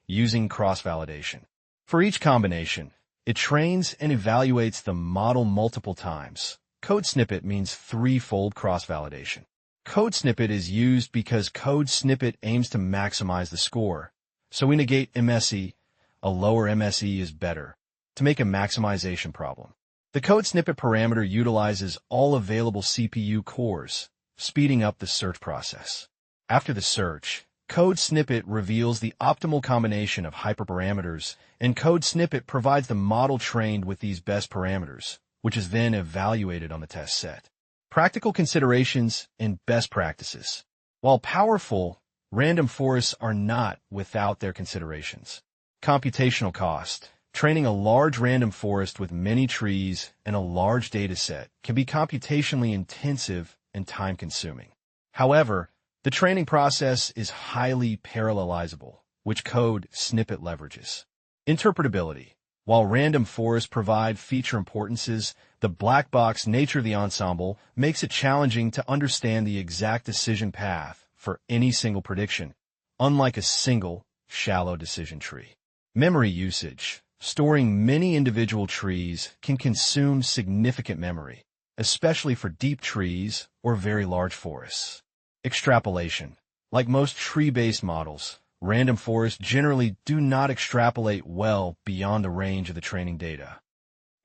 using cross-validation. For each combination, it trains and evaluates the model multiple times. Code snippet means threefold cross-validation. Code snippet is used because code snippet aims to maximize the score, so we negate MSE, a lower MSE is better, to make a maximization problem. The code snippet parameter utilizes all available CPU cores, speeding up the search process. After the search, code snippet reveals the optimal combination of hyperparameters, and code snippet provides the model trained with these best parameters, which is then evaluated on the test set. Practical considerations and best practices. While powerful, random forests are not without their considerations. Computational cost. Training a large random forest with many trees and a large dataset can be computationally intensive and time-consuming. However, the training process is highly parallelizable, which code snippet leverages. Interpretability. While random forests provide feature importances, the black box nature of the ensemble makes it challenging to understand the exact decision path for any single prediction, unlike a single, shallow decision tree. Memory usage. Storing many individual trees can consume significant memory, especially for deep trees or very large forests. Extrapolation. Like most tree-based models, random forests generally do not extrapolate well beyond the range of the training data.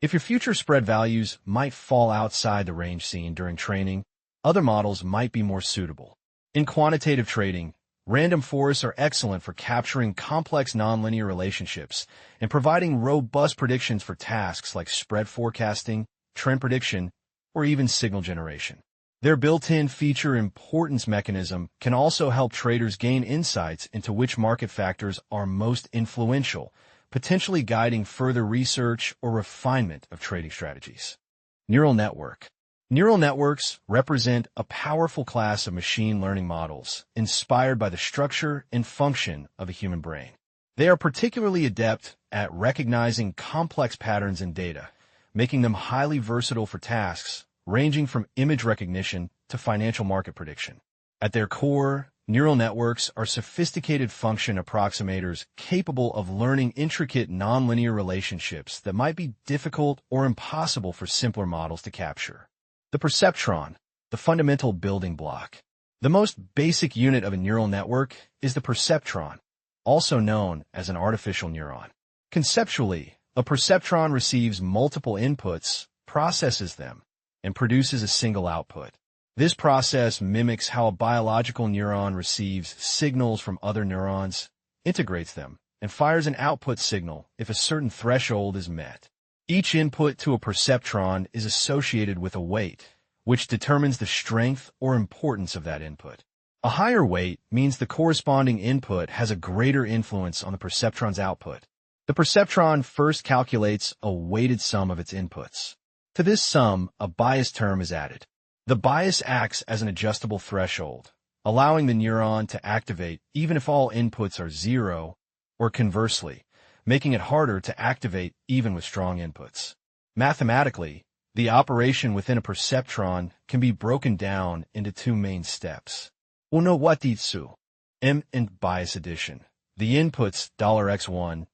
If your future spread values might fall outside the range seen during training, other models might be more suitable. In quantitative trading, random forests are excellent for capturing complex nonlinear relationships and providing robust predictions for tasks like spread forecasting, trend prediction, or even signal generation. Their built-in feature importance mechanism can also help traders gain insights into which market factors are most influential, potentially guiding further research or refinement of trading strategies. Neural network. Neural networks represent a powerful class of machine learning models inspired by the structure and function of a human brain. They are particularly adept at recognizing complex patterns in data, making them highly versatile for tasks ranging from image recognition to financial market prediction. At their core, neural networks are sophisticated function approximators capable of learning intricate nonlinear relationships that might be difficult or impossible for simpler models to capture. The perceptron, the fundamental building block. The most basic unit of a neural network is the perceptron, also known as an artificial neuron. Conceptually, a perceptron receives multiple inputs, processes them, and produces a single output. This process mimics how a biological neuron receives signals from other neurons, integrates them, and fires an output signal if a certain threshold is met. Each input to a perceptron is associated with a weight, which determines the strength or importance of that input. A higher weight means the corresponding input has a greater influence on the perceptron's output. The perceptron first calculates a weighted sum of its inputs. To this sum, a bias term is added. The bias acts as an adjustable threshold, allowing the neuron to activate even if all inputs are zero, or conversely, making it harder to activate even with strong inputs. Mathematically, the operation within a perceptron can be broken down into two main steps. Uno watitsu, M and bias addition. The inputs $x1,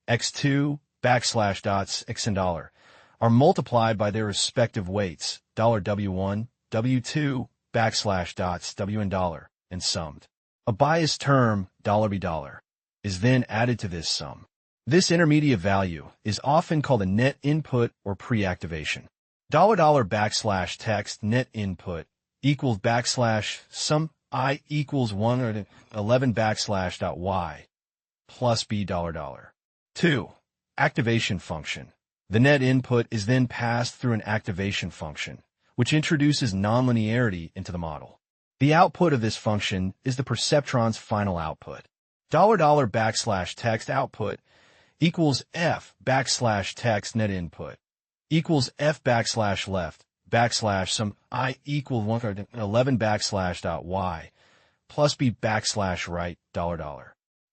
x2, \dots, x and $, are multiplied by their respective weights, $w1, w2, \dots, w and $, and summed. A bias term, $b$, is then added to this sum. This intermediate value is often called a net input or pre-activation. $text net input equals \sum I equals 1 or 11 \y plus b $. 2. Activation function. The net input is then passed through an activation function, which introduces nonlinearity into the model. The output of this function is the perceptron's final output. $text output equals f\text net input equals f\left \sum I equals 1 11 \y plus b \right $.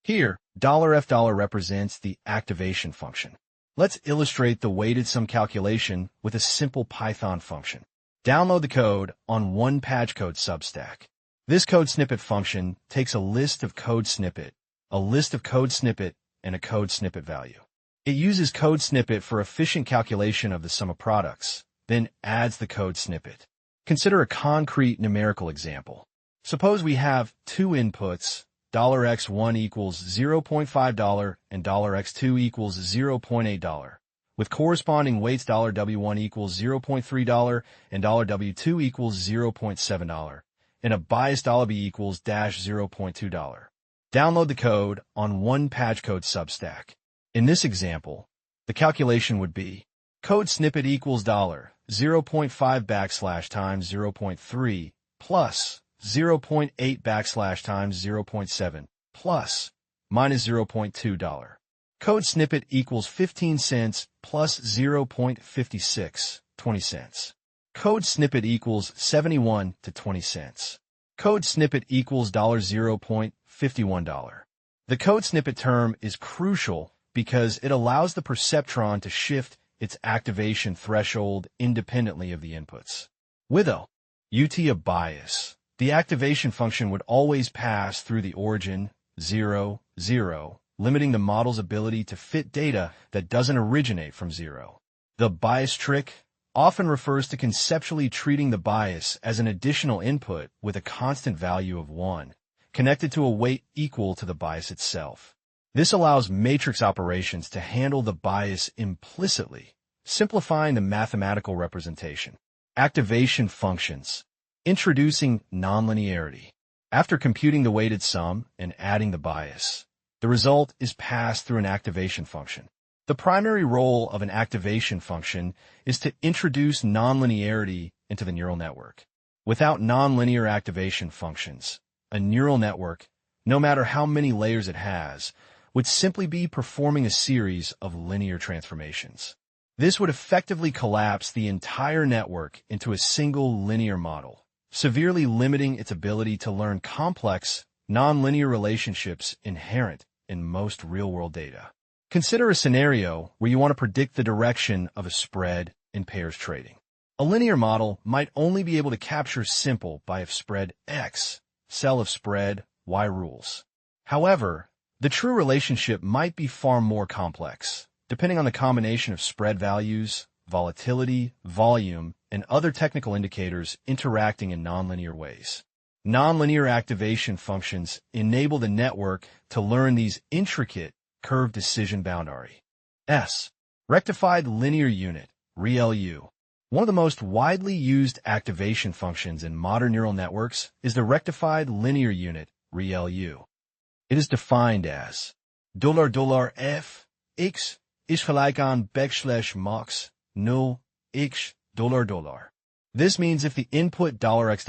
Here, $f$ represents the activation function. Let's illustrate the weighted sum calculation with a simple Python function. Download the code on OnePageCode Substack. This code snippet function takes a list of code snippet, a list of code snippet, and a code snippet value. It uses code snippet for efficient calculation of the sum of products, then adds the code snippet. Consider a concrete numerical example. Suppose we have two inputs, $x1 equals $0.5 and $x2 equals $0.8, with corresponding weights $w1 equals $0.3 and $w2 equals $0.7, and a bias $b equals $0.2. Download the code on OnePageCode Substack. In this example, the calculation would be code snippet equals $0.5 times 0.3 plus 0.8 times 0.7 plus minus $0.2. Code snippet equals 15 cents plus 0.56, 20 cents. Code snippet equals 71 to 20 cents. Code snippet equals $0.51. The code snippet term is crucial because it allows the perceptron to shift its activation threshold independently of the inputs. With a bias, the activation function would always pass through the origin 0, 0, limiting the model's ability to fit data that doesn't originate from 0. The bias trick often refers to conceptually treating the bias as an additional input with a constant value of 1, connected to a weight equal to the bias itself. This allows matrix operations to handle the bias implicitly, simplifying the mathematical representation. Activation functions. Introducing nonlinearity. After computing the weighted sum and adding the bias, the result is passed through an activation function. The primary role of an activation function is to introduce nonlinearity into the neural network. Without nonlinear activation functions, a neural network, no matter how many layers it has, would simply be performing a series of linear transformations. This would effectively collapse the entire network into a single linear model, severely limiting its ability to learn complex, nonlinear relationships inherent in most real-world data. Consider a scenario where you want to predict the direction of a spread in pairs trading. A linear model might only be able to capture simple by if spread X, sell if spread Y rules. However, the true relationship might be far more complex, depending on the combination of spread values, volatility, volume, and other technical indicators interacting in nonlinear ways. Nonlinear activation functions enable the network to learn these intricate curved decision boundaries. Rectified linear unit, ReLU. One of the most widely used activation functions in modern neural networks is the rectified linear unit, ReLU. It is defined as $f x is gelijk aan \max 0 x $. This means if the input $x,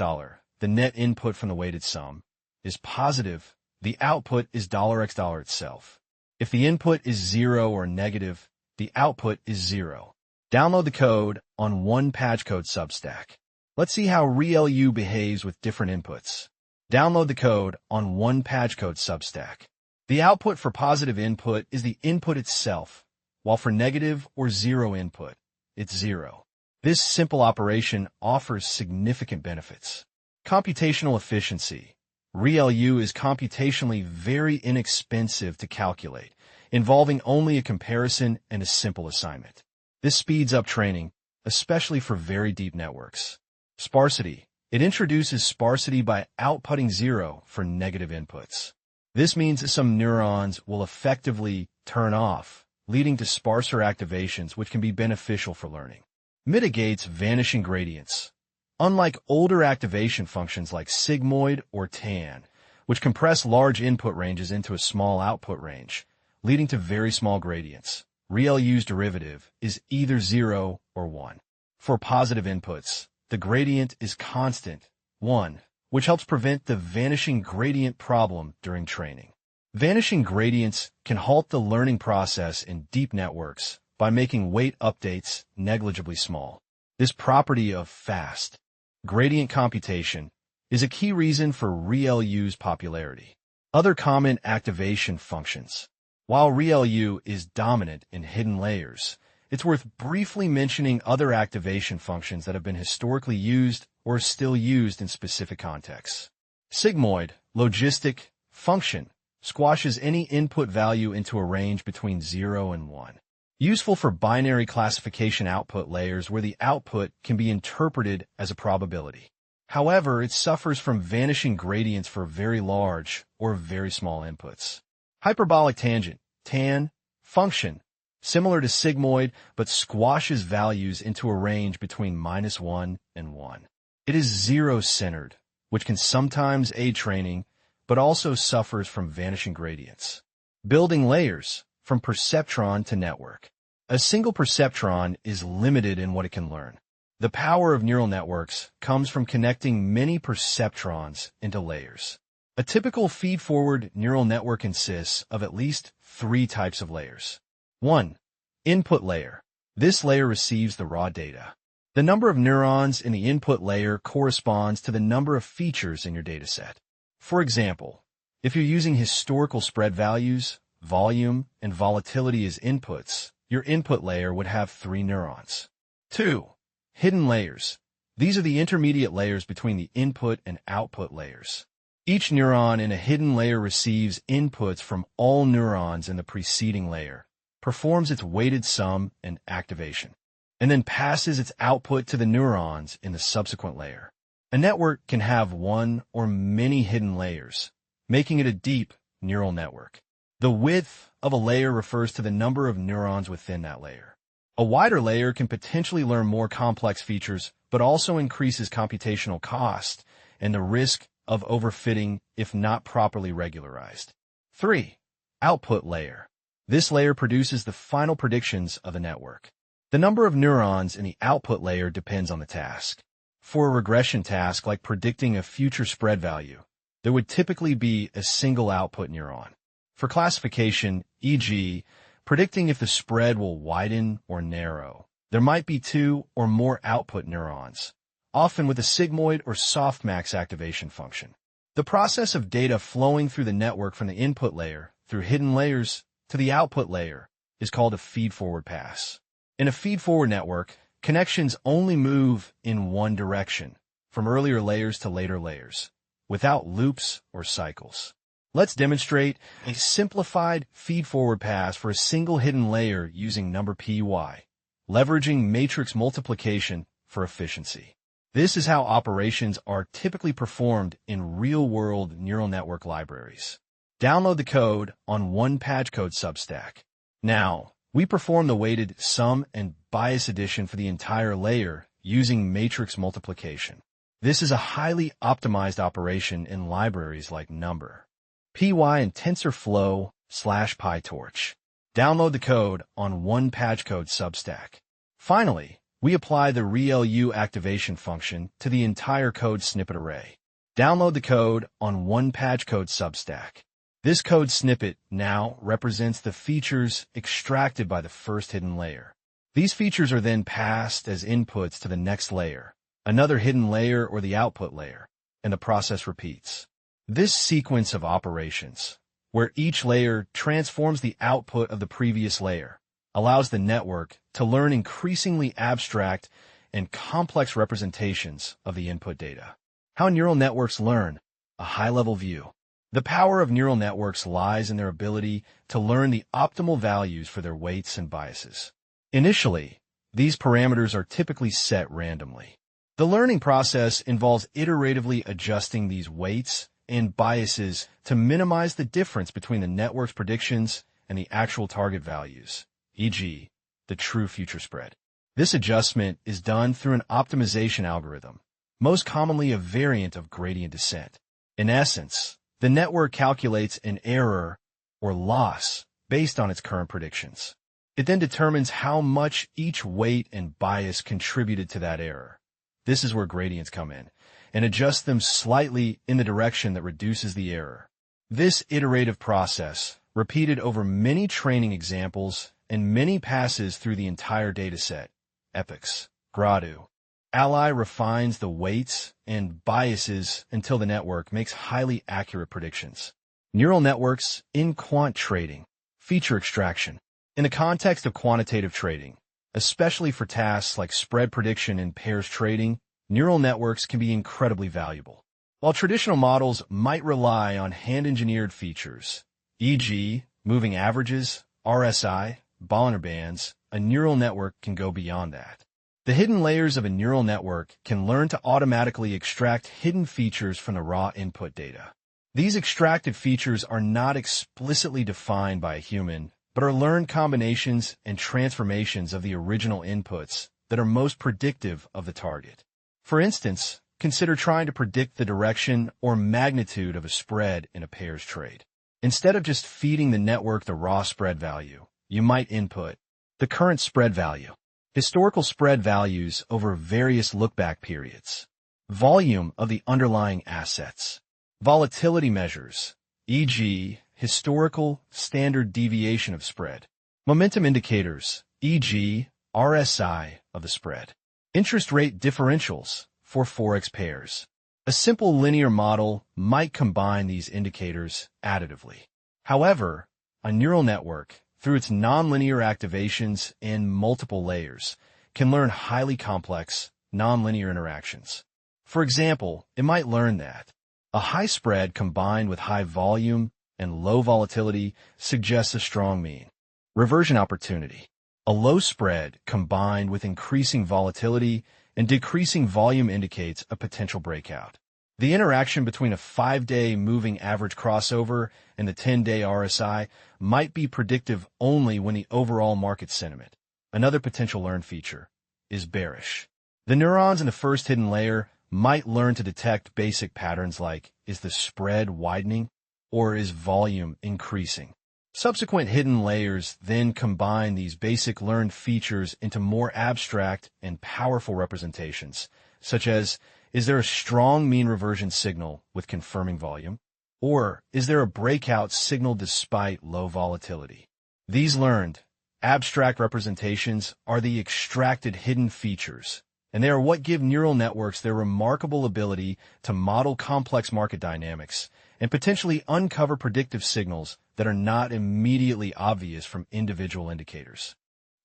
the net input from the weighted sum, is positive, the output is $x itself. If the input is 0 or negative, the output is 0. Download the code on one PyTorch Substack. Let's see how ReLU behaves with different inputs. Download the code on one PyTorch Substack. The output for positive input is the input itself, while for negative or 0 input, it's 0. This simple operation offers significant benefits. Computational efficiency. ReLU is computationally very inexpensive to calculate, involving only a comparison and a simple assignment. This speeds up training, especially for very deep networks. Sparsity. It introduces sparsity by outputting 0 for negative inputs. This means that some neurons will effectively turn off, leading to sparser activations which can be beneficial for learning. Mitigates vanishing gradients. Unlike older activation functions like sigmoid or tan, which compress large input ranges into a small output range, leading to very small gradients, ReLU's derivative is either 0 or 1. For positive inputs, the gradient is constant, 1, which helps prevent the vanishing gradient problem during training. Vanishing gradients can halt the learning process in deep networks by making weight updates negligibly small. This property of fast gradient computation is a key reason for ReLU's popularity. Other common activation functions. While ReLU is dominant in hidden layers, it's worth briefly mentioning other activation functions that have been historically used or are still used in specific contexts. Sigmoid, logistic, function, squashes any input value into a range between 0 and 1. Useful for binary classification output layers where the output can be interpreted as a probability. However, it suffers from vanishing gradients for very large or very small inputs. Hyperbolic tangent, tan, function, similar to sigmoid, but squashes values into a range between -1 and 1. It is zero-centered, which can sometimes aid training, but also suffers from vanishing gradients. Building layers, from perceptron to network. A single perceptron is limited in what it can learn. The power of neural networks comes from connecting many perceptrons into layers. A typical feed-forward neural network consists of at least 3 types of layers. 1. Input layer. This layer receives the raw data. The number of neurons in the input layer corresponds to the number of features in your dataset. For example, if you're using historical spread values, volume, and volatility as inputs, your input layer would have 3 neurons. 2. Hidden layers. These are the intermediate layers between the input and output layers. Each neuron in a hidden layer receives inputs from all neurons in the preceding layer, performs its weighted sum and activation, and then passes its output to the neurons in the subsequent layer. A network can have one or many hidden layers, making it a deep neural network. The width of a layer refers to the number of neurons within that layer. A wider layer can potentially learn more complex features, but also increases computational cost and the risk of overfitting if not properly regularized. 3. Output layer. This layer produces the final predictions of the network. The number of neurons in the output layer depends on the task. For a regression task like predicting a future spread value, there would typically be a single output neuron. For classification, e.g., predicting if the spread will widen or narrow. There might be two or more output neurons, often with a sigmoid or softmax activation function. The process of data flowing through the network from the input layer through hidden layers to the output layer is called a feed-forward pass. In a feed-forward network, connections only move in one direction, from earlier layers to later layers, without loops or cycles. Let's demonstrate a simplified feed-forward pass for a single hidden layer using number py, leveraging matrix multiplication for efficiency. This is how operations are typically performed in real-world neural network libraries. Download the code on one PyTorch Substack. Now, we perform the weighted sum and bias addition for the entire layer using matrix multiplication. This is a highly optimized operation in libraries like Number, Py, and TensorFlow/PyTorch. Download the code on one PyTorch Substack. Finally, we apply the ReLU activation function to the entire code snippet array. Download the code on one PyTorch Substack. This code snippet now represents the features extracted by the first hidden layer. These features are then passed as inputs to the next layer, another hidden layer or the output layer, and the process repeats. This sequence of operations, where each layer transforms the output of the previous layer, allows the network to learn increasingly abstract and complex representations of the input data. How neural networks learn, a high-level view. The power of neural networks lies in their ability to learn the optimal values for their weights and biases. Initially, these parameters are typically set randomly. The learning process involves iteratively adjusting these weights and biases to minimize the difference between the network's predictions and the actual target values, e.g., the true future spread. This adjustment is done through an optimization algorithm, most commonly a variant of gradient descent. In essence, the network calculates an error or loss based on its current predictions. It then determines how much each weight and bias contributed to that error. This is where gradients come in, and adjusts them slightly in the direction that reduces the error. This iterative process, repeated over many training examples and many passes through the entire dataset, epochs, gradu, Ally refines the weights and biases until the network makes highly accurate predictions. Neural networks in quant trading. Feature extraction. In the context of quantitative trading, especially for tasks like spread prediction and pairs trading, neural networks can be incredibly valuable. While traditional models might rely on hand-engineered features, e.g., moving averages, RSI, Bollinger Bands, a neural network can go beyond that. The hidden layers of a neural network can learn to automatically extract hidden features from the raw input data. These extracted features are not explicitly defined by a human, but are learned combinations and transformations of the original inputs that are most predictive of the target. For instance, consider trying to predict the direction or magnitude of a spread in a pairs trade. Instead of just feeding the network the raw spread value, you might input the current spread value, historical spread values over various look-back periods, volume of the underlying assets, volatility measures, e.g., historical standard deviation of spread, momentum indicators, e.g., RSI of the spread, interest rate differentials for Forex pairs. A simple linear model might combine these indicators additively. However, a neural network, through its nonlinear activations in multiple layers, can learn highly complex, nonlinear interactions. For example, it might learn that a high spread combined with high volume and low volatility suggests a strong mean reversion opportunity. A low spread combined with increasing volatility and decreasing volume indicates a potential breakout. The interaction between a 5-day moving average crossover and the 10-day RSI might be predictive only when the overall market sentiment, another potential learn feature, is bearish. The neurons in the first hidden layer might learn to detect basic patterns like, is the spread widening or is volume increasing? Subsequent hidden layers then combine these basic learned features into more abstract and powerful representations, such as, is there a strong mean reversion signal with confirming volume? Or is there a breakout signal despite low volatility? These learned, abstract representations are the extracted hidden features, and they are what give neural networks their remarkable ability to model complex market dynamics and potentially uncover predictive signals that are not immediately obvious from individual indicators.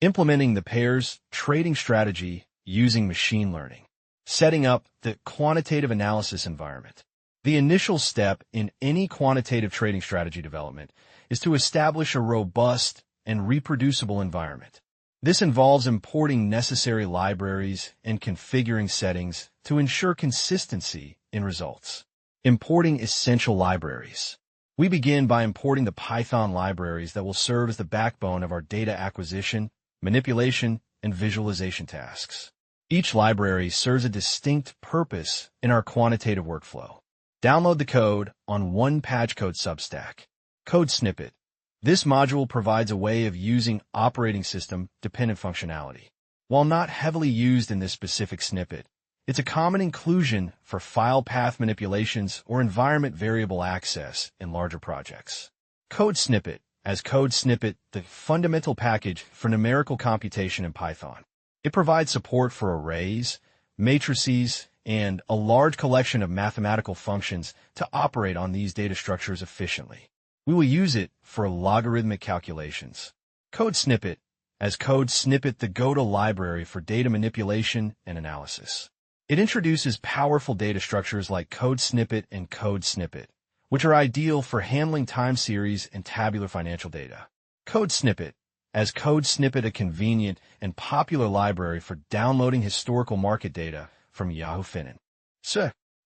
Implementing the pairs trading strategy using machine learning. Setting up the quantitative analysis environment. The initial step in any quantitative trading strategy development is to establish a robust and reproducible environment. This involves importing necessary libraries and configuring settings to ensure consistency in results. Importing essential libraries. We begin by importing the Python libraries that will serve as the backbone of our data acquisition, manipulation, and visualization tasks. Each library serves a distinct purpose in our quantitative workflow. Download the code on one PyTorch Substack. Code snippet. This module provides a way of using operating system-dependent functionality. While not heavily used in this specific snippet, it's a common inclusion for file path manipulations or environment variable access in larger projects. Code snippet. As code snippet, the fundamental package for numerical computation in Python. It provides support for arrays, matrices, and a large collection of mathematical functions to operate on these data structures efficiently. We will use it for logarithmic calculations. Code snippet. As code snippet, the go-to library for data manipulation and analysis. It introduces powerful data structures like code snippet and code snippet, which are ideal for handling time series and tabular financial data. Code snippet. As code snippet, a convenient and popular library for downloading historical market data from Yahoo Finance.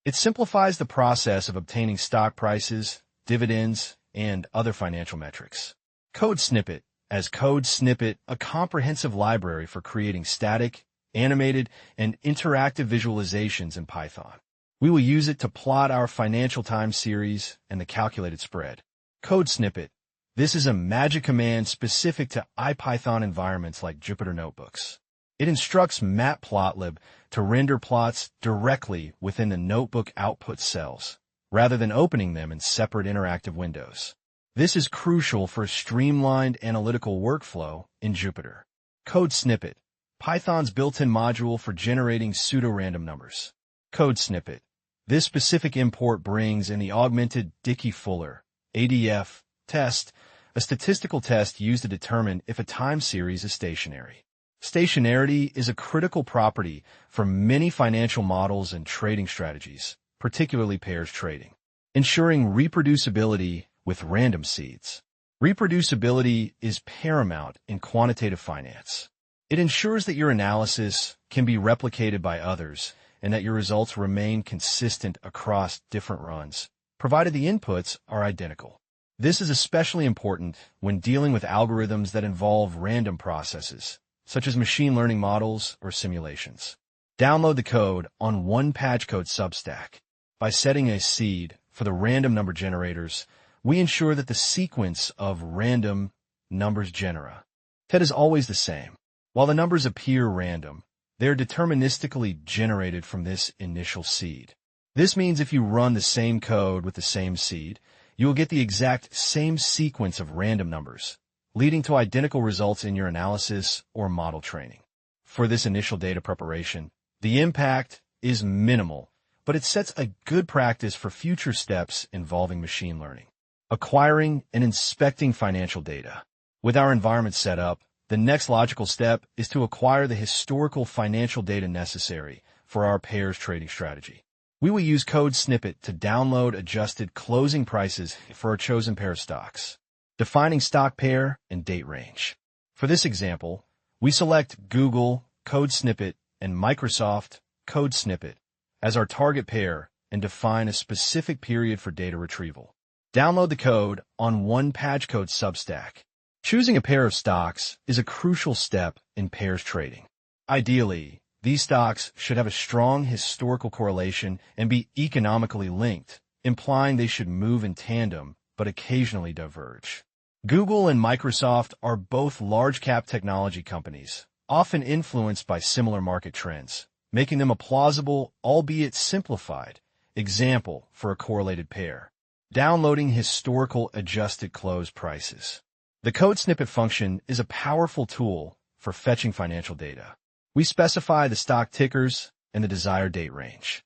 It simplifies the process of obtaining stock prices, dividends, and other financial metrics. Code snippet. As code snippet, a comprehensive library for creating static, animated, and interactive visualizations in Python. We will use it to plot our financial time series and the calculated spread. Code snippet. This is a magic command specific to IPython environments like Jupyter Notebooks. It instructs Matplotlib to render plots directly within the notebook output cells, rather than opening them in separate interactive windows. This is crucial for a streamlined analytical workflow in Jupyter. Code snippet. Python's built-in module for generating pseudo-random numbers. Code snippet. This specific import brings in the augmented Dickey-Fuller ADF test, a statistical test used to determine if a time series is stationary. Stationarity is a critical property for many financial models and trading strategies, particularly pairs trading. Ensuring reproducibility with random seeds. Reproducibility is paramount in quantitative finance. It ensures that your analysis can be replicated by others and that your results remain consistent across different runs, provided the inputs are identical. This is especially important when dealing with algorithms that involve random processes, such as machine learning models or simulations. Download the code on one PyTorch Substack. By setting a seed for the random number generators, we ensure that the sequence of random numbers genera is always the same. While the numbers appear random, they are deterministically generated from this initial seed. This means if you run the same code with the same seed, you will get the exact same sequence of random numbers, leading to identical results in your analysis or model training. For this initial data preparation, the impact is minimal, but it sets a good practice for future steps involving machine learning. Acquiring and inspecting financial data. With our environment set up, the next logical step is to acquire the historical financial data necessary for our pairs trading strategy. We will use code snippet to download adjusted closing prices for our chosen pair of stocks, defining stock pair and date range. For this example, we select Google code snippet and Microsoft code snippet as our target pair and define a specific period for data retrieval. Download the code on one PyTorch Substack. Choosing a pair of stocks is a crucial step in pairs trading. Ideally, these stocks should have a strong historical correlation and be economically linked, implying they should move in tandem but occasionally diverge. Google and Microsoft are both large-cap technology companies, often influenced by similar market trends, making them a plausible, albeit simplified, example for a correlated pair. Downloading historical adjusted close prices. The code snippet function is a powerful tool for fetching financial data. We specify the stock tickers and the desired date range.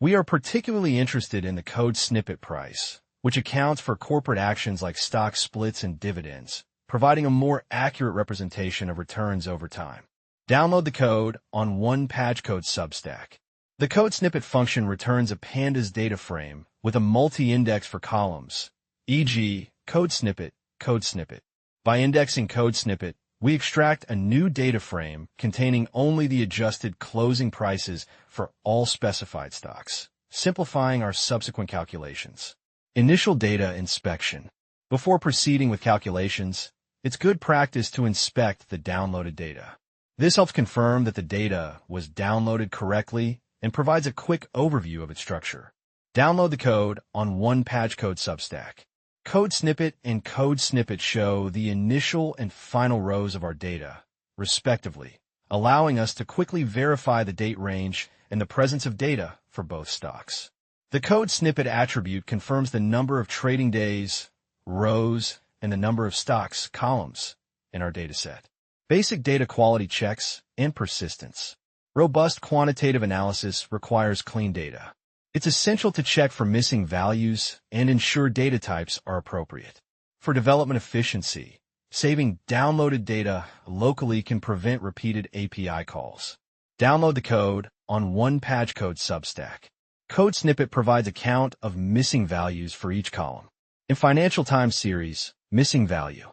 We are particularly interested in the code snippet price, which accounts for corporate actions like stock splits and dividends, providing a more accurate representation of returns over time. Download the code on one PyTorch Substack. The code snippet function returns a pandas data frame with a multi-index for columns, e.g., code snippet, code snippet. By indexing code snippet, we extract a new data frame containing only the adjusted closing prices for all specified stocks, simplifying our subsequent calculations. Initial data inspection. Before proceeding with calculations, it's good practice to inspect the downloaded data. This helps confirm that the data was downloaded correctly and provides a quick overview of its structure. Download the code on one PyTorch Substack. Code snippet and code snippet show the initial and final rows of our data, respectively, allowing us to quickly verify the date range and the presence of data for both stocks. The code snippet attribute confirms the number of trading days, rows, and the number of stocks, columns, in our dataset. Basic data quality checks and persistence. Robust quantitative analysis requires clean data. It's essential to check for missing values and ensure data types are appropriate. For development efficiency, saving downloaded data locally can prevent repeated API calls. Download the code on one PyTorch Substack. Code snippet provides a count of missing values for each column. In financial time series, missing values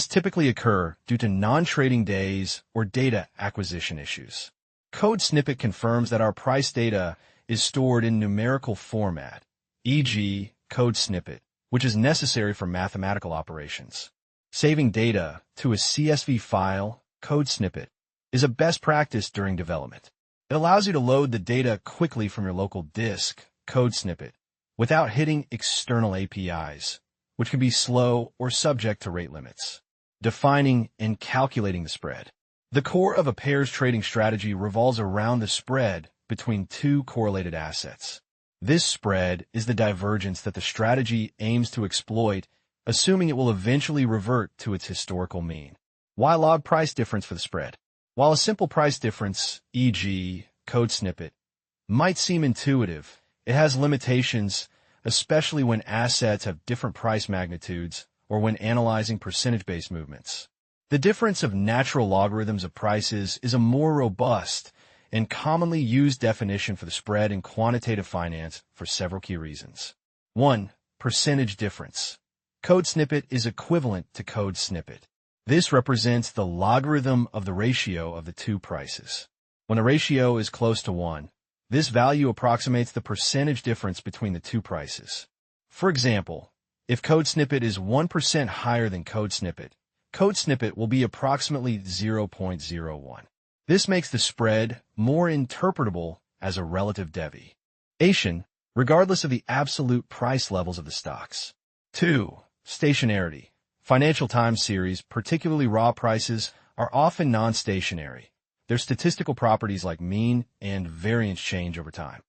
typically occur due to non-trading days or data acquisition issues. Code snippet confirms that our price data is stored in numerical format, e.g., code snippet, which is necessary for mathematical operations. Saving data to a CSV file, code snippet, is a best practice during development. It allows you to load the data quickly from your local disk, code snippet, without hitting external APIs, which can be slow or subject to rate limits. Defining and calculating the spread. The core of a pairs trading strategy revolves around the spread between two correlated assets. This spread is the divergence that the strategy aims to exploit, assuming it will eventually revert to its historical mean. Why log price difference for the spread? While a simple price difference, e.g., code snippet, might seem intuitive, it has limitations, especially when assets have different price magnitudes or when analyzing percentage-based movements. The difference of natural logarithms of prices is a more robust and commonly used definition for the spread in quantitative finance for several key reasons. 1. Percentage difference. Code snippet is equivalent to code snippet. This represents the logarithm of the ratio of the two prices. When the ratio is close to 1, this value approximates the percentage difference between the two prices. For example, if code snippet is 1% higher than code snippet will be approximately 0.01. This makes the spread more interpretable as a relative deviation, regardless of the absolute price levels of the stocks. 2. Stationarity. Financial time series, particularly raw prices, are often non-stationary. Their statistical properties like mean and variance change over time.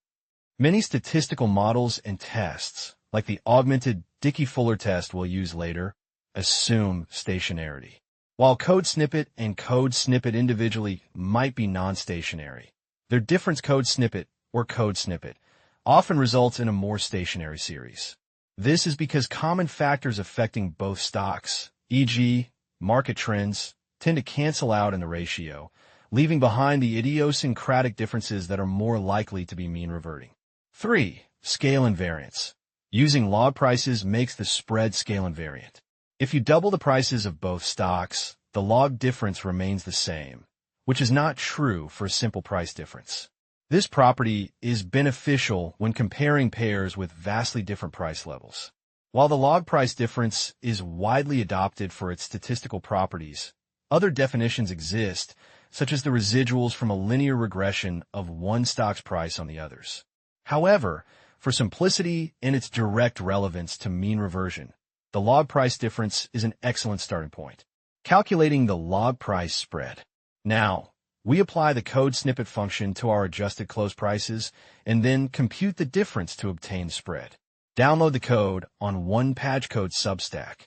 Many statistical models and tests, like the augmented Dickey-Fuller test we'll use later, assume stationarity. While code snippet and code snippet individually might be non-stationary, their difference code snippet or code snippet often results in a more stationary series. This is because common factors affecting both stocks, e.g., market trends, tend to cancel out in the ratio, leaving behind the idiosyncratic differences that are more likely to be mean reverting. 3. Scale invariance. Using log prices makes the spread scale invariant. If you double the prices of both stocks, the log difference remains the same, which is not true for a simple price difference. This property is beneficial when comparing pairs with vastly different price levels. While the log price difference is widely adopted for its statistical properties, other definitions exist, such as the residuals from a linear regression of one stock's price on the others. However, for simplicity and its direct relevance to mean reversion, the log price difference is an excellent starting point. Calculating the log price spread. Now, we apply the code snippet function to our adjusted close prices and then compute the difference to obtain spread. Download the code on one PyTorch Substack.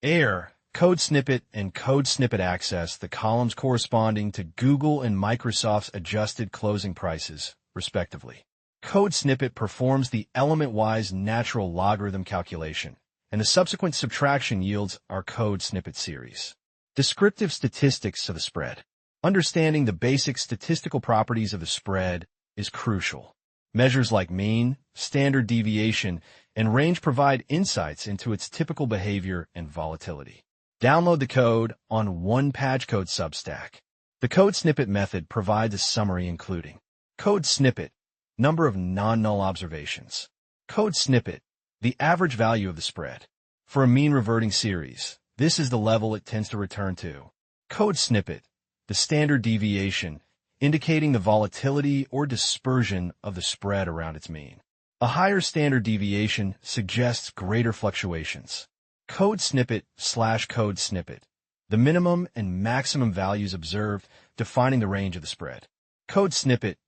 Air, code snippet, and code snippet access, the columns corresponding to Google and Microsoft's adjusted closing prices, respectively. Code snippet performs the element-wise natural logarithm calculation, and the subsequent subtraction yields our code snippet series. Descriptive statistics of the spread. Understanding the basic statistical properties of the spread is crucial. Measures like mean, standard deviation, and range provide insights into its typical behavior and volatility. Download the code on OnePageCode Substack. The code snippet method provides a summary including code snippet, number of non-null observations. Code snippet, the average value of the spread. For a mean reverting series, this is the level it tends to return to. Code snippet, the standard deviation, indicating the volatility or dispersion of the spread around its mean. A higher standard deviation suggests greater fluctuations. Code snippet/code snippet, the minimum and maximum values observed, defining the range of the spread. Code snippet,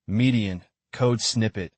median, code snippet,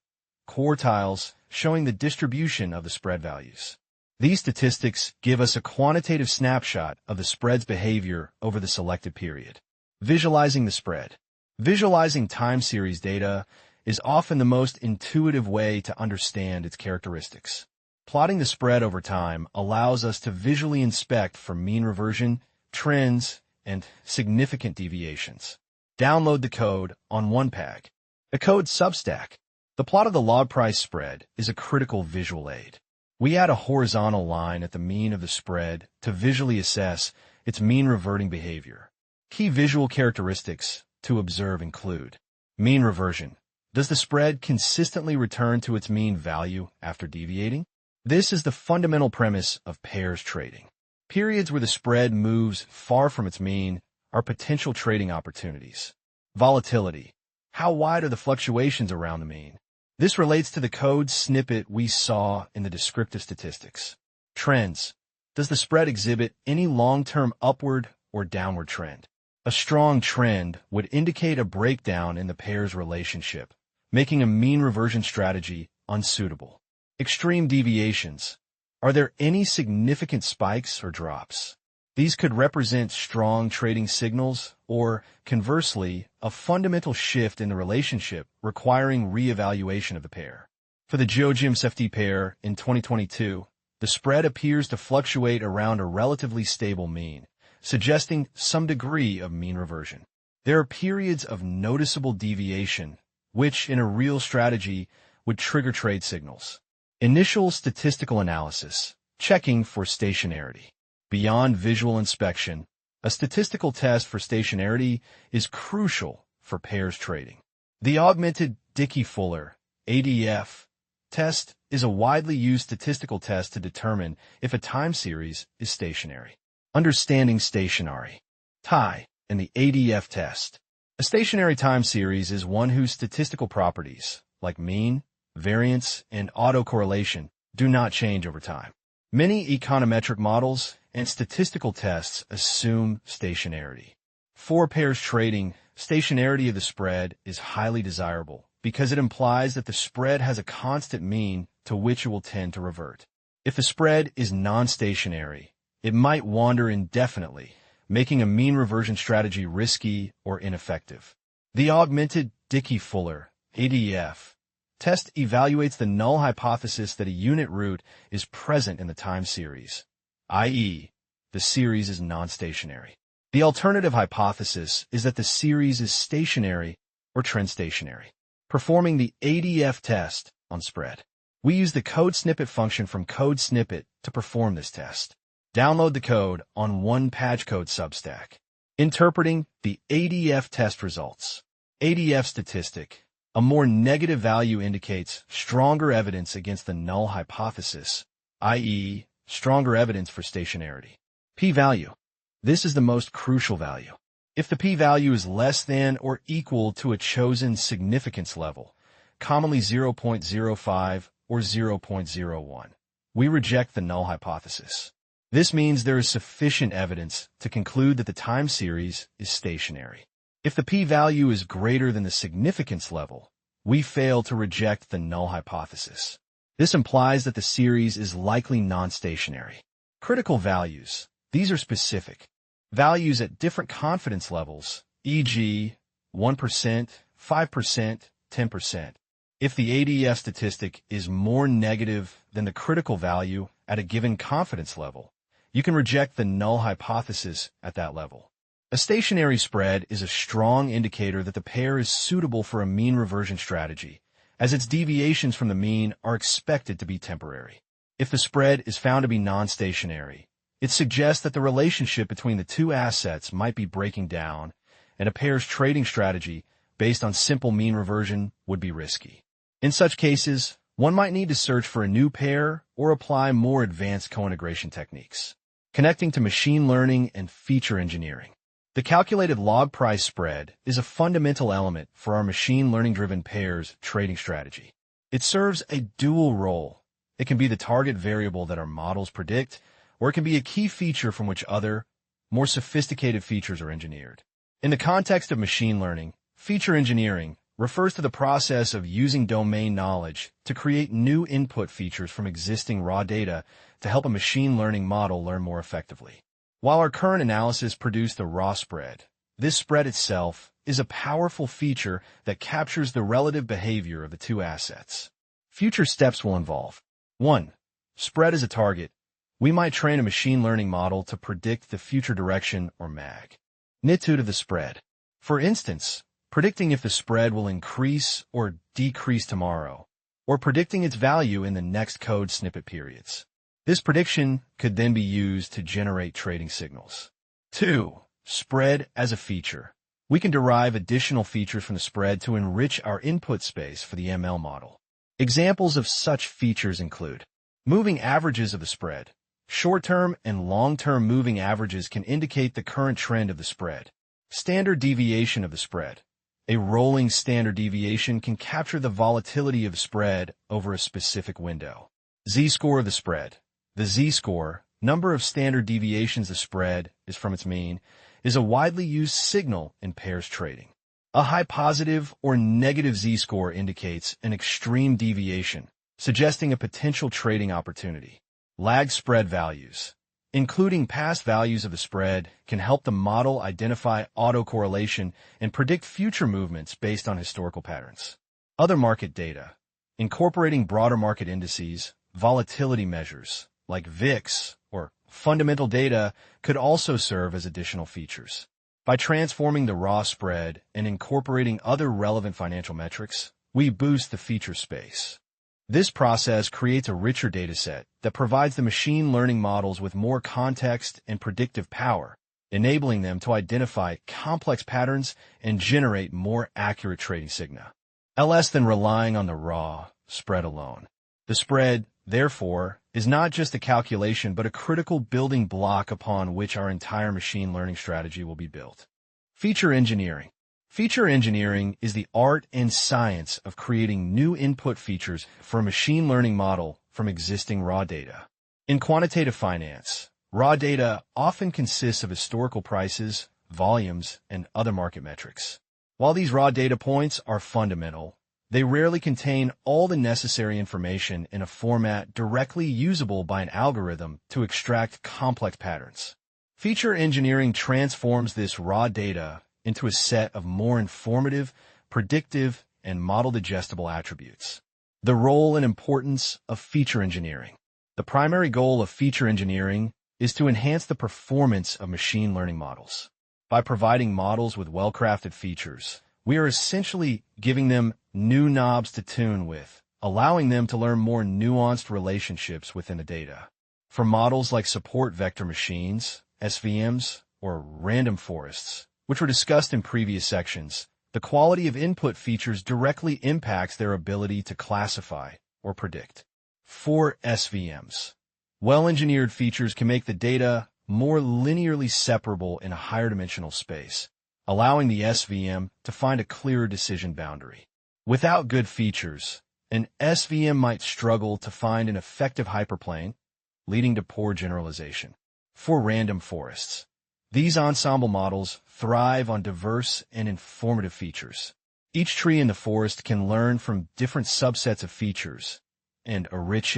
quartiles, showing the distribution of the spread values. These statistics give us a quantitative snapshot of the spread's behavior over the selected period. Visualizing the spread. Visualizing time series data is often the most intuitive way to understand its characteristics. Plotting the spread over time allows us to visually inspect for mean reversion, trends, and significant deviations. Download the code on OnePag. The code Substack. The plot of the log price spread is a critical visual aid. We add a horizontal line at the mean of the spread to visually assess its mean reverting behavior. Key visual characteristics to observe include mean reversion. Does the spread consistently return to its mean value after deviating? This is the fundamental premise of pairs trading. Periods where the spread moves far from its mean are potential trading opportunities. Volatility. How wide are the fluctuations around the mean? This relates to the code snippet we saw in the descriptive statistics. Trends. Does the spread exhibit any long-term upward or downward trend? A strong trend would indicate a breakdown in the pair's relationship, making a mean reversion strategy unsuitable. Extreme deviations. Are there any significant spikes or drops? These could represent strong trading signals or, conversely, a fundamental shift in the relationship requiring re-evaluation of the pair. For the GeoGems-FT pair in 2022, the spread appears to fluctuate around a relatively stable mean, suggesting some degree of mean reversion. There are periods of noticeable deviation, which, in a real strategy, would trigger trade signals. Initial statistical analysis, checking for stationarity. Beyond visual inspection, a statistical test for stationarity is crucial for pairs trading. The augmented Dickey-Fuller (ADF) test is a widely used statistical test to determine if a time series is stationary. Understanding stationary. TIE and the ADF test. A stationary time series is one whose statistical properties, like mean, variance, and autocorrelation, do not change over time. Many econometric models and statistical tests assume stationarity. For pairs trading, stationarity of the spread is highly desirable because it implies that the spread has a constant mean to which it will tend to revert. If the spread is non-stationary, it might wander indefinitely, making a mean reversion strategy risky or ineffective. The augmented Dickey-Fuller (ADF) test evaluates the null hypothesis that a unit root is present in the time series, i.e., the series is non-stationary. The alternative hypothesis is that the series is stationary or trend stationary. Performing the ADF test on spread. We use the code snippet function from code snippet to perform this test. Download the code on OnePageCode Substack. Interpreting the ADF test results. ADF statistic. A more negative value indicates stronger evidence against the null hypothesis, i.e., stronger evidence for stationarity. P-value. This is the most crucial value. If the p-value is less than or equal to a chosen significance level, commonly 0.05 or 0.01, we reject the null hypothesis. This means there is sufficient evidence to conclude that the time series is stationary. If the p-value is greater than the significance level, we fail to reject the null hypothesis. This implies that the series is likely non-stationary. Critical values. These are specific values at different confidence levels, e.g., 1%, 5%, 10%. If the ADF statistic is more negative than the critical value at a given confidence level, you can reject the null hypothesis at that level. A stationary spread is a strong indicator that the pair is suitable for a mean reversion strategy, as its deviations from the mean are expected to be temporary. If the spread is found to be non-stationary, it suggests that the relationship between the two assets might be breaking down, and a pair's trading strategy based on simple mean reversion would be risky. In such cases, one might need to search for a new pair or apply more advanced co-integration techniques. Connecting to machine learning and feature engineering. The calculated log price spread is a fundamental element for our machine learning-driven pairs trading strategy. It serves a dual role. It can be the target variable that our models predict, or it can be a key feature from which other, more sophisticated features are engineered. In the context of machine learning, feature engineering refers to the process of using domain knowledge to create new input features from existing raw data to help a machine learning model learn more effectively. While our current analysis produced the raw spread, this spread itself is a powerful feature that captures the relative behavior of the two assets. Future steps will involve 1. Spread as a target. We might train a machine learning model to predict the future direction or magnitude of the spread. For instance, predicting if the spread will increase or decrease tomorrow, or predicting its value in the next code snippet periods. This prediction could then be used to generate trading signals. 2. Spread as a feature. We can derive additional features from the spread to enrich our input space for the ML model. Examples of such features include moving averages of the spread. Short-term and long-term moving averages can indicate the current trend of the spread. Standard deviation of the spread. A rolling standard deviation can capture the volatility of spread over a specific window. Z-score of the spread. The Z-score, number of standard deviations the spread is from its mean, is a widely used signal in pairs trading. A high positive or negative Z-score indicates an extreme deviation, suggesting a potential trading opportunity. Lag spread values. Including past values of the spread can help the model identify autocorrelation and predict future movements based on historical patterns. Other market data. Incorporating broader market indices, volatility measures, like VIX or fundamental data, could also serve as additional features. By transforming the raw spread and incorporating other relevant financial metrics, we boost the feature space. This process creates a richer dataset that provides the machine learning models with more context and predictive power, enabling them to identify complex patterns and generate more accurate trading signals, less than relying on the raw spread alone. The spread, therefore, is not just a calculation but a critical building block upon which our entire machine learning strategy will be built. Feature engineering. Feature engineering is the art and science of creating new input features for a machine learning model from existing raw data. In quantitative finance, raw data often consists of historical prices, volumes, and other market metrics. While these raw data points are fundamental, they rarely contain all the necessary information in a format directly usable by an algorithm to extract complex patterns. Feature engineering transforms this raw data into a set of more informative, predictive, and model-digestible attributes. The role and importance of feature engineering. The primary goal of feature engineering is to enhance the performance of machine learning models. By providing models with well-crafted features, we are essentially giving them new knobs to tune with, allowing them to learn more nuanced relationships within the data. For models like support vector machines, SVMs, or random forests, which were discussed in previous sections, the quality of input features directly impacts their ability to classify or predict. For SVMs, well-engineered features can make the data more linearly separable in a higher dimensional space, allowing the SVM to find a clearer decision boundary. Without good features, an SVM might struggle to find an effective hyperplane, leading to poor generalization. For random forests, these ensemble models thrive on diverse and informative features. Each tree in the forest can learn from different subsets of features, and a rich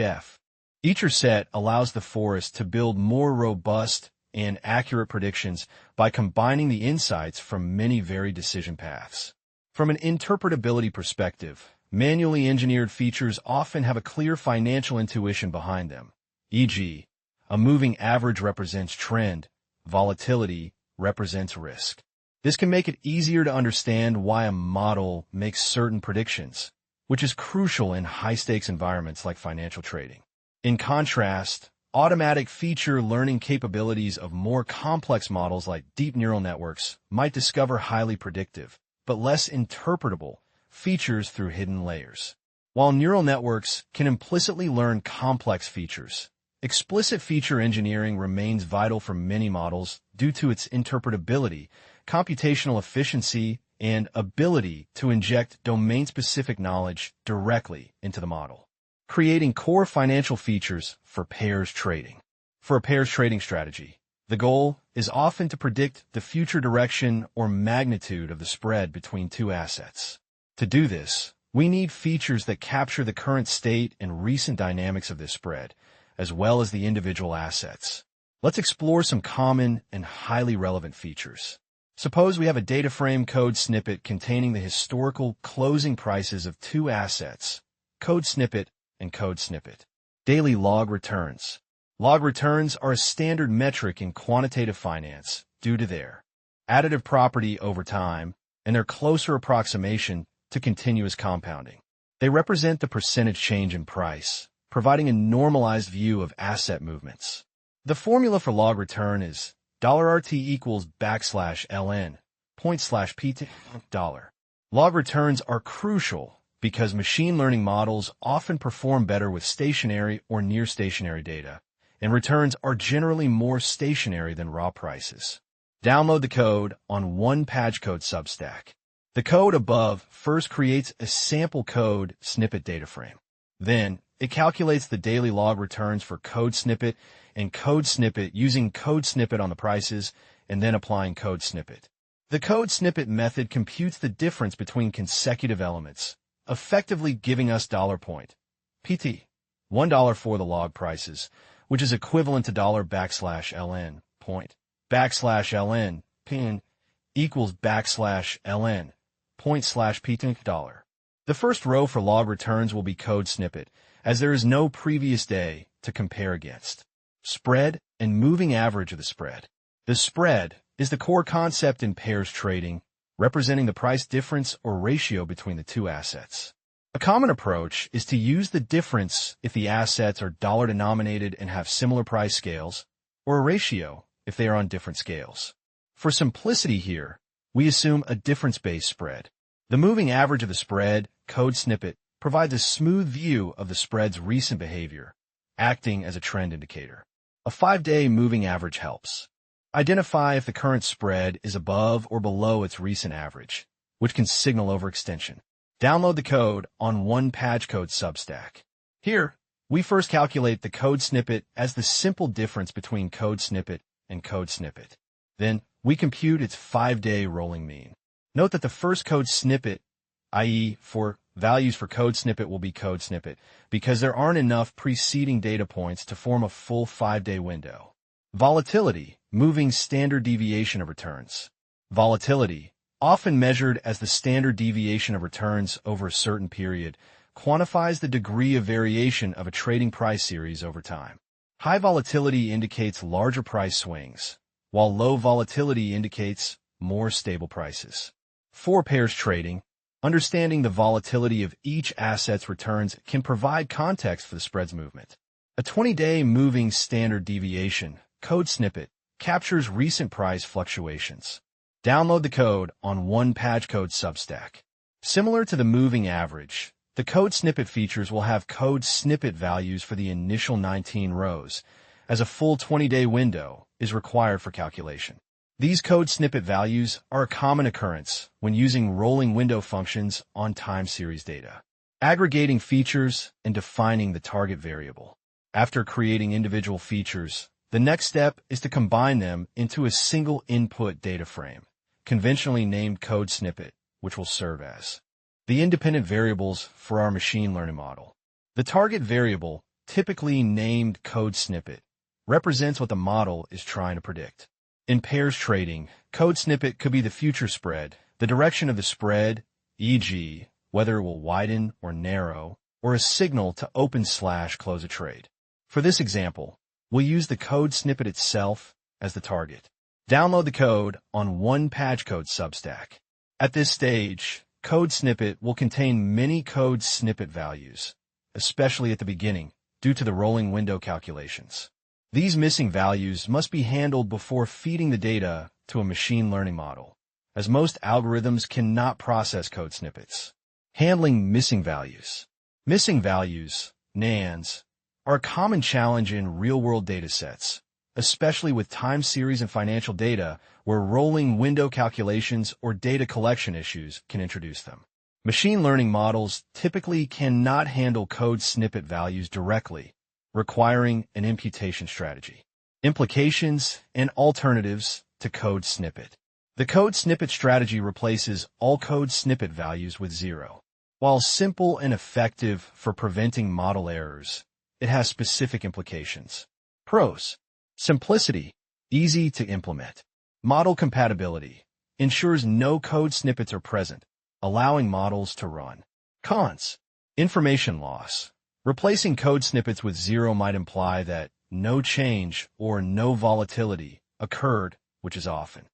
Feature set allows the forest to build more robust and accurate predictions by combining the insights from many varied decision paths. From an interpretability perspective, manually engineered features often have a clear financial intuition behind them, e.g., a moving average represents trend, volatility represents risk. This can make it easier to understand why a model makes certain predictions, which is crucial in high-stakes environments like financial trading. In contrast, automatic feature learning capabilities of more complex models like deep neural networks might discover highly predictive, but less interpretable, features through hidden layers. While neural networks can implicitly learn complex features, explicit feature engineering remains vital for many models due to its interpretability, computational efficiency, and ability to inject domain-specific knowledge directly into the model. Creating core financial features for pairs trading. For a pairs trading strategy, the goal is often to predict the future direction or magnitude of the spread between two assets. To do this, we need features that capture the current state and recent dynamics of this spread, as well as the individual assets. Let's explore some common and highly relevant features. Suppose we have a data frame code snippet containing the historical closing prices of two assets, code snippet and code snippet. Daily log returns. Log returns are a standard metric in quantitative finance due to their additive property over time and their closer approximation to continuous compounding. They represent the percentage change in price, providing a normalized view of asset movements. The formula for log return is $RT equals \ln $.pt $. Log returns are crucial because machine learning models often perform better with stationary or near stationary data, and returns are generally more stationary than raw prices. Download the code on OnePageCode Substack. The code above first creates a sample code snippet data frame. Then, it calculates the daily log returns for code snippet and code snippet using code snippet on the prices and then applying code snippet. The code snippet method computes the difference between consecutive elements, effectively giving us $.pt, $1 for the log prices, which is equivalent to $\ln $.ln pin equals $\ln $.pt The first row for log returns will be code snippet, as there is no previous day to compare against. Spread and moving average of the spread. The spread is the core concept in pairs trading, representing the price difference or ratio between the two assets. A common approach is to use the difference if the assets are dollar-denominated and have similar price scales, or a ratio if they are on different scales. For simplicity here, we assume a difference-based spread. The moving average of the spread, code snippet, provides a smooth view of the spread's recent behavior, acting as a trend indicator. A 5-day moving average helps identify if the current spread is above or below its recent average, which can signal overextension. Download the code on OnePageCode Substack. Here, we first calculate the code snippet as the simple difference between code snippet and code snippet. Then, we compute its 5-day rolling mean. Note that the first code snippet, i.e., for values for code snippet will be code snippet, because there aren't enough preceding data points to form a full 5-day window. Volatility, moving standard deviation of returns. Volatility, often measured as the standard deviation of returns over a certain period, quantifies the degree of variation of a trading price series over time. High volatility indicates larger price swings, while low volatility indicates more stable prices. For pairs trading, understanding the volatility of each asset's returns can provide context for the spread's movement. A 20-day moving standard deviation, code snippet, captures recent price fluctuations. Download the code on OnePageCode Substack. Similar to the moving average, the code snippet features will have code snippet values for the initial 19 rows, as a full 20-day window is required for calculation. These code snippet values are a common occurrence when using rolling window functions on time series data. Aggregating features and defining the target variable. After creating individual features, the next step is to combine them into a single input data frame, conventionally named code snippet, which will serve as the independent variables for our machine learning model. The target variable typically named code snippet, represents what the model is trying to predict. In pairs trading, code snippet could be the future spread, the direction of the spread, e.g., whether it will widen or narrow, or a signal to open/close a trade. For this example, we'll use the code snippet itself as the target. Download the code on one PyTorch Substack. At this stage, code snippet will contain many code snippet values, especially at the beginning, due to the rolling window calculations. These missing values must be handled before feeding the data to a machine learning model, as most algorithms cannot process code snippets. Handling missing values. Missing values, NaNs, are a common challenge in real-world datasets, especially with time series and financial data where rolling window calculations or data collection issues can introduce them. Machine learning models typically cannot handle code snippet values directly, requiring an imputation strategy. Implications and alternatives to code snippet. The code snippet strategy replaces all code snippet values with 0. While simple and effective for preventing model errors, it has specific implications. Pros: simplicity, easy to implement. Model compatibility ensures no code snippets are present, allowing models to run. Cons: information loss. Replacing code snippets with 0 might imply that no change or no volatility occurred, which is often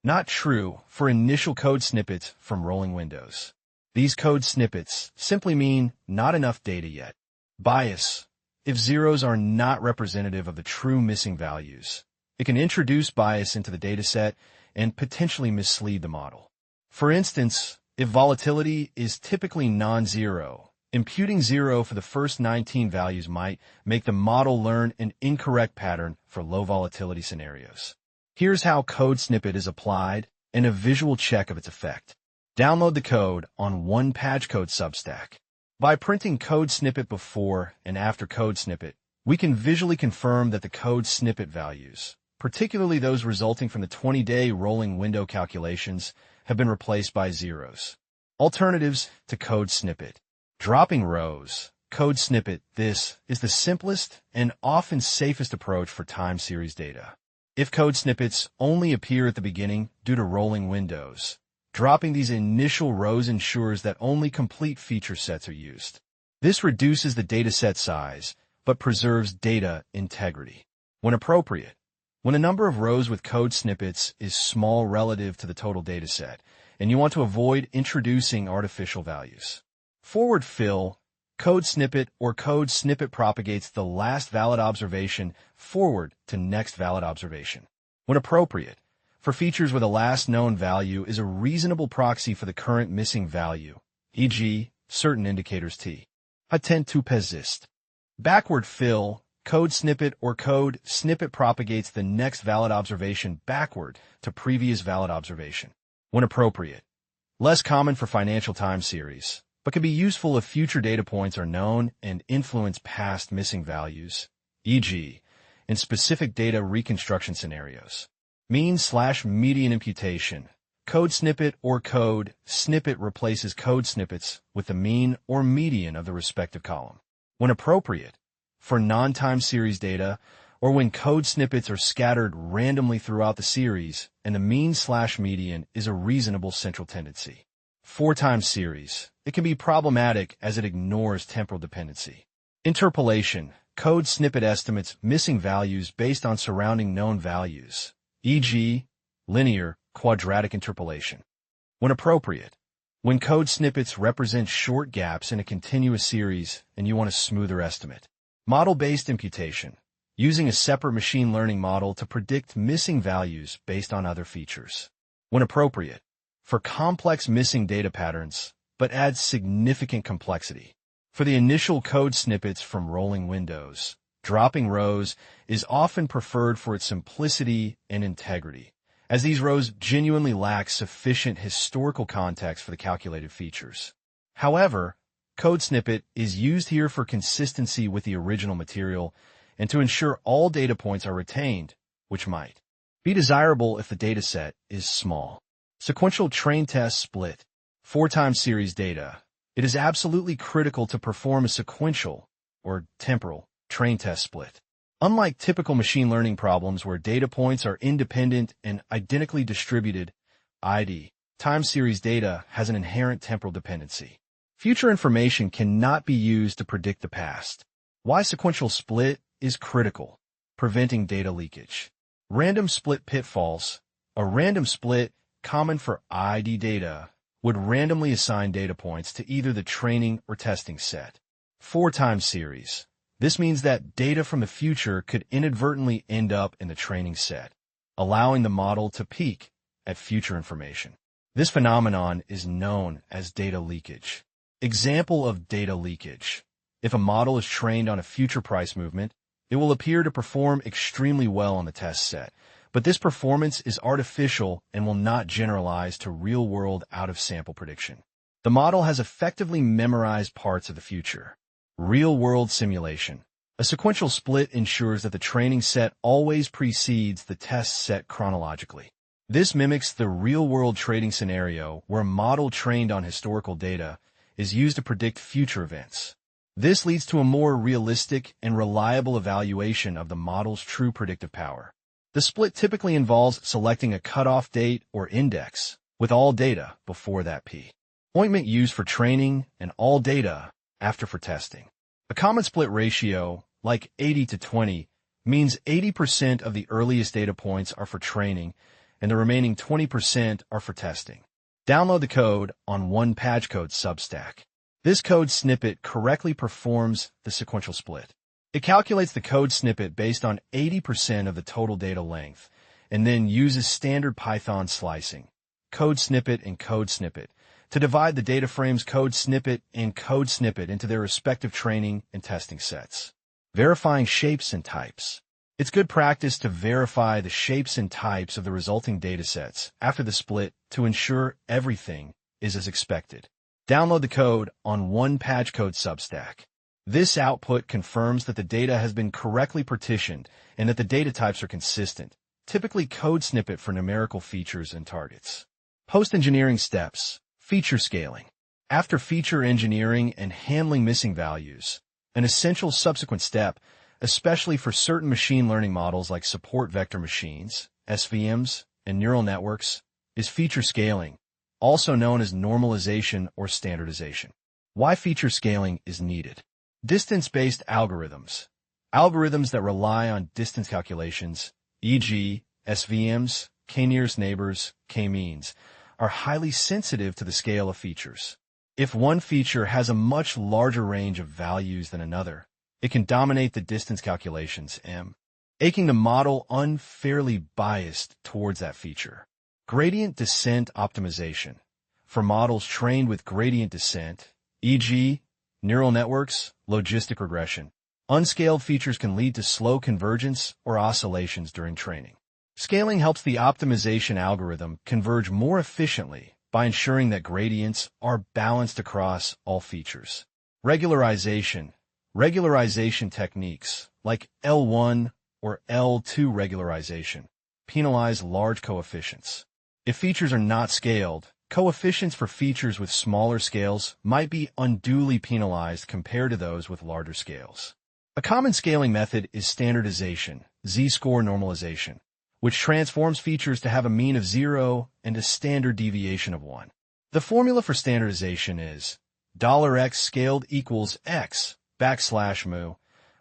not true for initial code snippets from rolling windows. These code snippets simply mean not enough data yet. Bias: if zeros are not representative of the true missing values, it can introduce bias into the dataset and potentially mislead the model. For instance, if volatility is typically non-zero, imputing 0 for the first 19 values might make the model learn an incorrect pattern for low volatility scenarios. Here's how code snippet is applied and a visual check of its effect. Download the code on one PyTorch Substack. By printing code snippet before and after code snippet, we can visually confirm that the code snippet values, particularly those resulting from the 20-day rolling window calculations, have been replaced by zeros. Alternatives to code snippet. Dropping rows. Code snippet. This is the simplest and often safest approach for time series data. If code snippets only appear at the beginning due to rolling windows, dropping these initial rows ensures that only complete feature sets are used. This reduces the dataset size, but preserves data integrity. When appropriate, when a number of rows with code snippets is small relative to the total dataset, and you want to avoid introducing artificial values. Forward fill. Code snippet or code snippet propagates the last valid observation forward to next valid observation. When appropriate, for features where the last known value is a reasonable proxy for the current missing value, e.g., certain indicators t. Attend to persist. Backward fill. Code snippet or code snippet propagates the next valid observation backward to previous valid observation. When appropriate. Less common for financial time series, but can be useful if future data points are known and influence past missing values, e.g., in specific data reconstruction scenarios. Mean/median imputation. Code snippet or code snippet replaces code snippets with the mean or median of the respective column. When appropriate, for non-time series data, or when code snippets are scattered randomly throughout the series and the mean/median is a reasonable central tendency. For time series, it can be problematic as it ignores temporal dependency. Interpolation. Code snippet estimates missing values based on surrounding known values, e.g., linear quadratic interpolation. When appropriate, when code snippets represent short gaps in a continuous series and you want a smoother estimate. Model-based imputation. Using a separate machine learning model to predict missing values based on other features. When appropriate, for complex missing data patterns, but adds significant complexity. For the initial code snippets from rolling windows, dropping rows is often preferred for its simplicity and integrity, as these rows genuinely lack sufficient historical context for the calculated features. However, code snippet is used here for consistency with the original material and to ensure all data points are retained, which might be desirable if the dataset is small. Sequential train test split. For time series data, it is absolutely critical to perform a sequential, or temporal, train-test split. Unlike typical machine learning problems where data points are independent and identically distributed, ID, time series data has an inherent temporal dependency. Future information cannot be used to predict the past. Why sequential split is critical, preventing data leakage. Random split pitfalls. A random split, common for ID data, would randomly assign data points to either the training or testing set. 4-time series. This means that data from the future could inadvertently end up in the training set, allowing the model to peek at future information. This phenomenon is known as data leakage. Example of data leakage. If a model is trained on a future price movement, it will appear to perform extremely well on the test set, but this performance is artificial and will not generalize to real-world out-of-sample prediction. The model has effectively memorized parts of the future. Real-world simulation. A sequential split ensures that the training set always precedes the test set chronologically. This mimics the real-world trading scenario where a model trained on historical data is used to predict future events. This leads to a more realistic and reliable evaluation of the model's true predictive power. The split typically involves selecting a cutoff date or index, with all data before that point used for training and all data after for testing. A common split ratio, like 80-20, means 80% of the earliest data points are for training and the remaining 20% are for testing. Download the code on OnePageCode Substack. This code snippet correctly performs the sequential split. It calculates the code snippet based on 80% of the total data length and then uses standard Python slicing, code snippet and code snippet, to divide the data frame's code snippet and code snippet into their respective training and testing sets. Verifying shapes and types. It's good practice to verify the shapes and types of the resulting datasets after the split to ensure everything is as expected. Download the code on OnePageCode Substack. This output confirms that the data has been correctly partitioned and that the data types are consistent, typically code snippet for numerical features and targets. Post-engineering steps. Feature scaling. After feature engineering and handling missing values, an essential subsequent step, especially for certain machine learning models like support vector machines, SVMs, and neural networks, is feature scaling, also known as normalization or standardization. Why feature scaling is needed. Distance-based algorithms. Algorithms that rely on distance calculations, e.g., SVMs, k-nearest neighbors, k-means, are highly sensitive to the scale of features. If one feature has a much larger range of values than another, it can dominate the distance calculations, making the model unfairly biased towards that feature. Gradient descent optimization. For models trained with gradient descent, e.g., neural networks, logistic regression, unscaled features can lead to slow convergence or oscillations during training. Scaling helps the optimization algorithm converge more efficiently by ensuring that gradients are balanced across all features. Regularization. Regularization techniques, like L1 or L2 regularization, penalize large coefficients. If features are not scaled, coefficients for features with smaller scales might be unduly penalized compared to those with larger scales. A common scaling method is standardization, z-score normalization, which transforms features to have a mean of 0 and a standard deviation of 1. The formula for standardization is $x scaled equals x \mu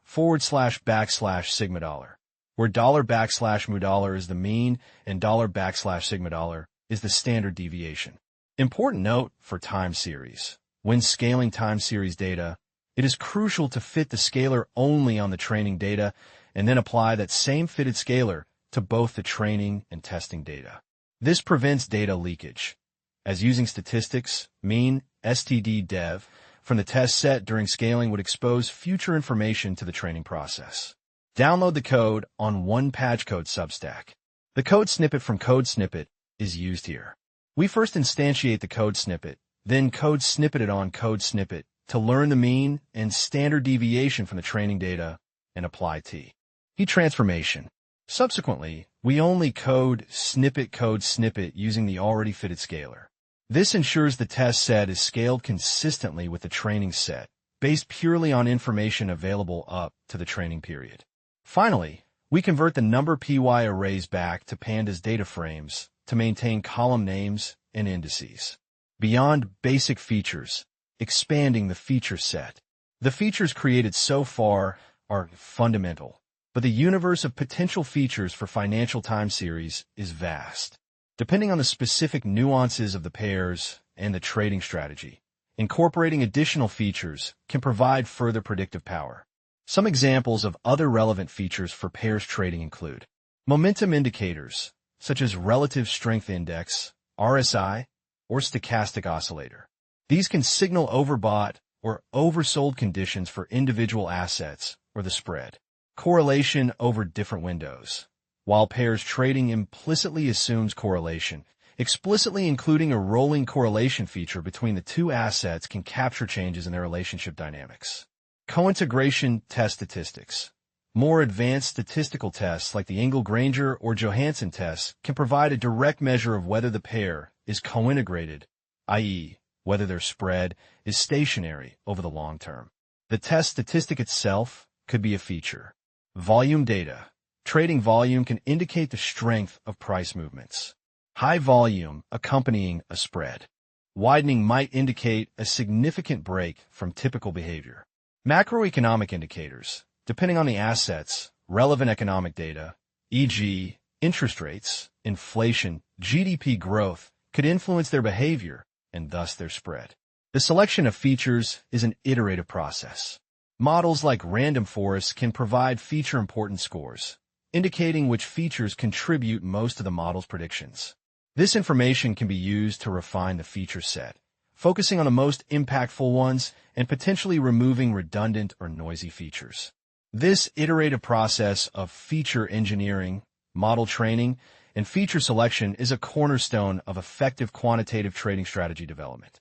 /sigma dollar, where $mu is the mean and $sigma dollar is the standard deviation. Important note for time series. When scaling time series data, it is crucial to fit the scalar only on the training data and then apply that same fitted scalar to both the training and testing data. This prevents data leakage, as using statistics, mean, std_dev, from the test set during scaling would expose future information to the training process. Download the code on OnePageCode Substack. The code snippet from code snippet is used here. We first instantiate the code snippet, then code snippet it on code snippet to learn the mean and standard deviation from the training data and apply t. Heat transformation. Subsequently, we only code snippet using the already fitted scalar. This ensures the test set is scaled consistently with the training set, based purely on information available up to the training period. Finally, we convert the number py arrays back to pandas data frames to maintain column names and indices. Beyond basic features, expanding the feature set. The features created so far are fundamental, but the universe of potential features for financial time series is vast. Depending on the specific nuances of the pairs and the trading strategy, incorporating additional features can provide further predictive power. Some examples of other relevant features for pairs trading include momentum indicators, such as relative strength index, RSI, or stochastic oscillator. These can signal overbought or oversold conditions for individual assets or the spread. Correlation over different windows. While pairs trading implicitly assumes correlation, explicitly including a rolling correlation feature between the two assets can capture changes in their relationship dynamics. Co-integration test statistics. More advanced statistical tests like the Engel-Granger or Johansen tests can provide a direct measure of whether the pair is co-integrated, i.e., whether their spread is stationary over the long term. The test statistic itself could be a feature. Volume data. Trading volume can indicate the strength of price movements. High volume accompanying a spread. Widening might indicate a significant break from typical behavior. Macroeconomic indicators. Depending on the assets, relevant economic data, e.g., interest rates, inflation, GDP growth, could influence their behavior and thus their spread. The selection of features is an iterative process. Models like random forests can provide feature-important scores, indicating which features contribute most to the model's predictions. This information can be used to refine the feature set, focusing on the most impactful ones and potentially removing redundant or noisy features. This iterative process of feature engineering, model training, and feature selection is a cornerstone of effective quantitative trading strategy development.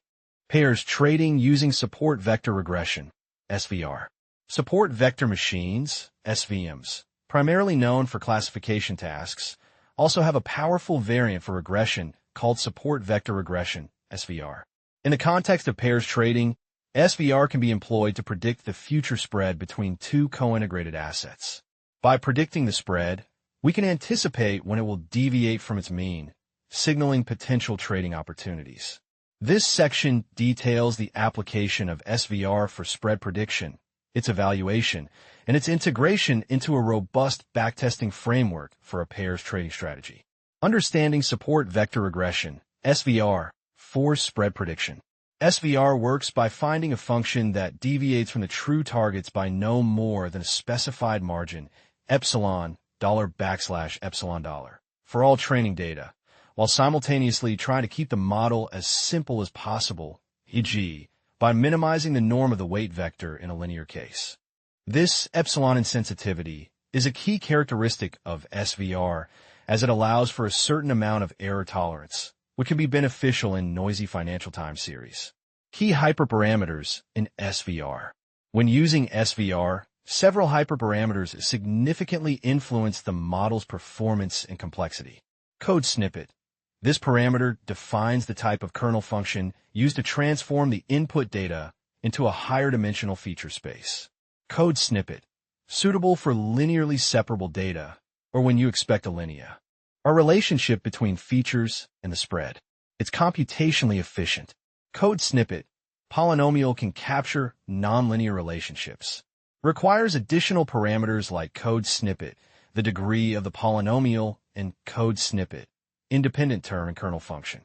Pairs trading using support vector regression, SVR. Support vector machines, SVMs, primarily known for classification tasks, also have a powerful variant for regression called support vector regression, SVR. In the context of pairs trading, SVR can be employed to predict the future spread between two co-integrated assets. By predicting the spread, we can anticipate when it will deviate from its mean, signaling potential trading opportunities. This section details the application of SVR for spread prediction, its evaluation, and its integration into a robust backtesting framework for a pairs trading strategy. Understanding support vector regression, SVR, for spread prediction. SVR works by finding a function that deviates from the true targets by no more than a specified margin, epsilon, $\epsilon $, for all training data, while simultaneously trying to keep the model as simple as possible, e.g., by minimizing the norm of the weight vector in a linear case. This epsilon insensitivity is a key characteristic of SVR as it allows for a certain amount of error tolerance, which can be beneficial in noisy financial time series. Key hyperparameters in SVR. When using SVR, several hyperparameters significantly influence the model's performance and complexity. Code snippet. This parameter defines the type of kernel function used to transform the input data into a higher dimensional feature space. Code snippet. Suitable for linearly separable data, or when you expect a linea. Our relationship between features and the spread. It's computationally efficient. Code snippet. Polynomial can capture nonlinear relationships. Requires additional parameters like code snippet, the degree of the polynomial, and code snippet, independent term and kernel function.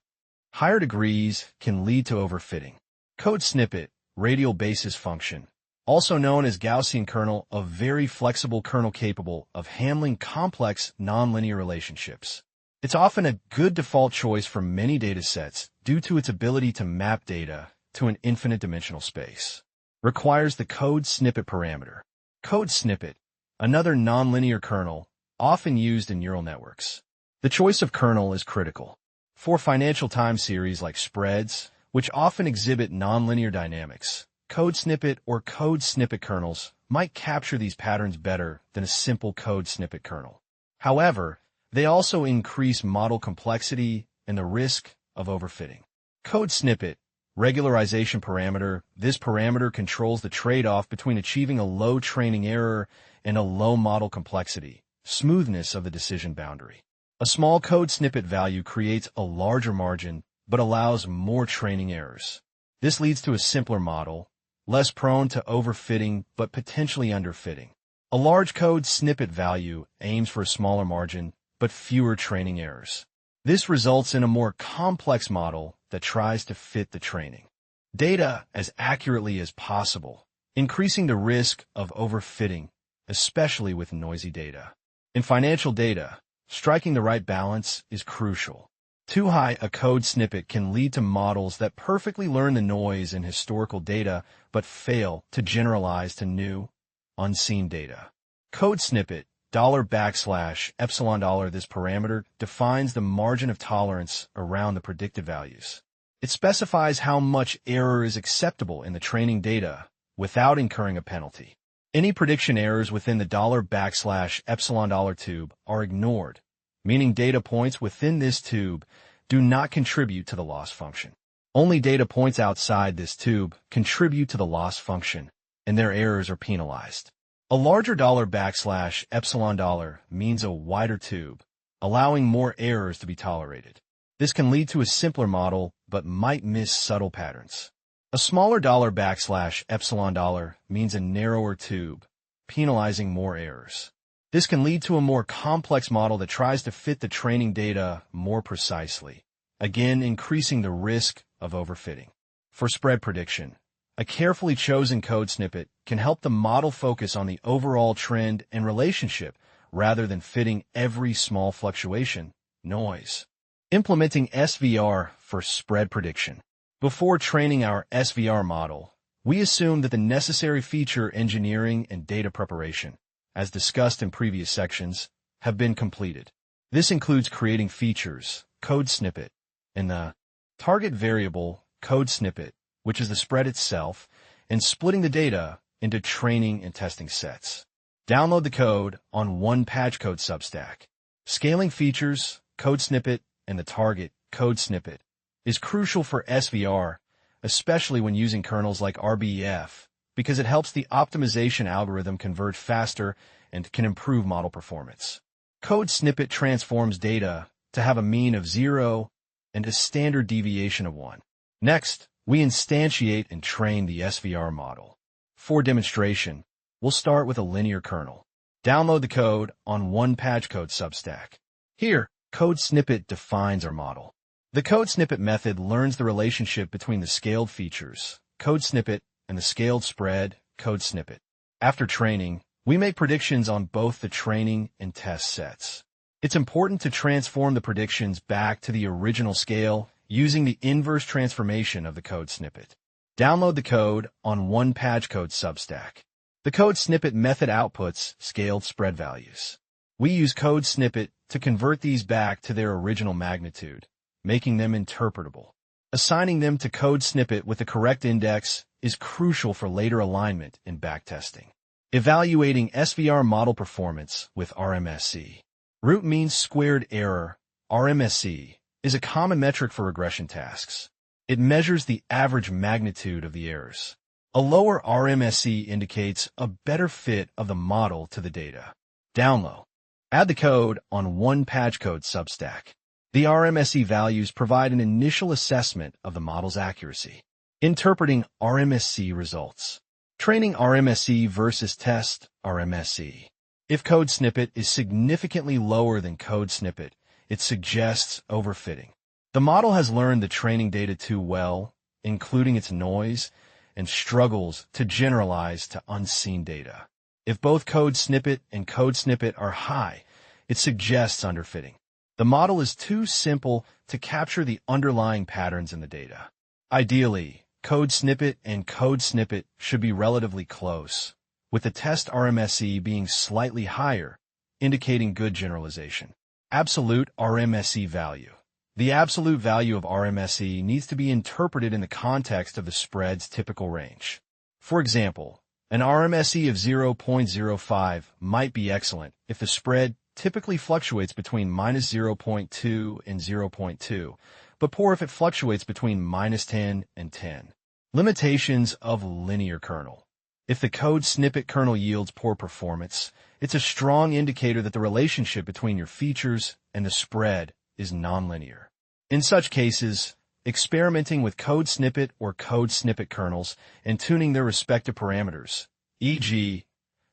Higher degrees can lead to overfitting. Code snippet, radial basis function, also known as Gaussian kernel, a very flexible kernel capable of handling complex nonlinear relationships. It's often a good default choice for many datasets due to its ability to map data to an infinite dimensional space. Requires the code snippet parameter. Code snippet, another nonlinear kernel, often used in neural networks. The choice of kernel is critical. For financial time series like spreads, which often exhibit nonlinear dynamics, code snippet or code snippet kernels might capture these patterns better than a simple code snippet kernel. However, they also increase model complexity and the risk of overfitting. Code snippet, Regularization parameter. This parameter controls the trade-off between achieving a low training error and a low model complexity, smoothness of the decision boundary. A small code snippet value creates a larger margin, but allows more training errors. This leads to a simpler model, less prone to overfitting but potentially underfitting. A large code snippet value aims for a smaller margin, but fewer training errors. This results in a more complex model that tries to fit the training data as accurately as possible, increasing the risk of overfitting, especially with noisy data. In financial data, striking the right balance is crucial. Too high a code snippet can lead to models that perfectly learn the noise in historical data but fail to generalize to new, unseen data. Code snippet $\epsilon$. This parameter defines the margin of tolerance around the predictive values. It specifies how much error is acceptable in the training data without incurring a penalty. Any prediction errors within the $\epsilon$ tube are ignored, meaning data points within this tube do not contribute to the loss function. Only data points outside this tube contribute to the loss function, and their errors are penalized. A larger $\epsilon$ means a wider tube, allowing more errors to be tolerated. This can lead to a simpler model, but might miss subtle patterns. A smaller $\epsilon$ means a narrower tube, penalizing more errors. This can lead to a more complex model that tries to fit the training data more precisely, again increasing the risk of overfitting. For spread prediction, a carefully chosen code snippet can help the model focus on the overall trend and relationship rather than fitting every small fluctuation, noise. Implementing SVR for spread prediction. Before training our SVR model, we assume that the necessary feature engineering and data preparation, as discussed in previous sections, have been completed. This includes creating features, code snippet, and the target variable, code snippet, which is the spread itself, and splitting the data into training and testing sets. Download the code on one patch code Substack. Scaling features, code snippet, and the target, code snippet, is crucial for SVR, especially when using kernels like RBF, because it helps the optimization algorithm converge faster and can improve model performance. Code snippet transforms data to have a mean of 0 and a standard deviation of 1. Next, we instantiate and train the SVR model. For demonstration, we'll start with a linear kernel. Download the code on one patch code Substack. Here, code snippet defines our model. The code snippet method learns the relationship between the scaled features, code snippet, and the scaled spread, code snippet. After training, we make predictions on both the training and test sets. It's important to transform the predictions back to the original scale using the inverse transformation of the code snippet. Download the code on one patch code Substack. The code snippet method outputs scaled spread values. We use code snippet to convert these back to their original magnitude, making them interpretable. Assigning them to code snippet with the correct index is crucial for later alignment and backtesting. Evaluating SVR model performance with RMSE. Root mean squared error, RMSE, is a common metric for regression tasks. It measures the average magnitude of the errors. A lower RMSE indicates a better fit of the model to the data. Download. Add the code on one patch code Substack. The RMSE values provide an initial assessment of the model's accuracy. Interpreting RMSE results. Training RMSE versus test RMSE. If code snippet is significantly lower than code snippet, it suggests overfitting. The model has learned the training data too well, including its noise, and struggles to generalize to unseen data. If both code snippet and code snippet are high, it suggests underfitting. The model is too simple to capture the underlying patterns in the data. Ideally, code snippet and code snippet should be relatively close, with the test RMSE being slightly higher, indicating good generalization. Absolute RMSE value. The absolute value of RMSE needs to be interpreted in the context of the spread's typical range. For example, an RMSE of 0.05 might be excellent if the spread typically fluctuates between -0.2 and 0.2, but poor if it fluctuates between -10 and 10. Limitations of linear kernel. If the code snippet kernel yields poor performance, it's a strong indicator that the relationship between your features and the spread is nonlinear. In such cases, experimenting with code snippet or code snippet kernels and tuning their respective parameters, e.g.,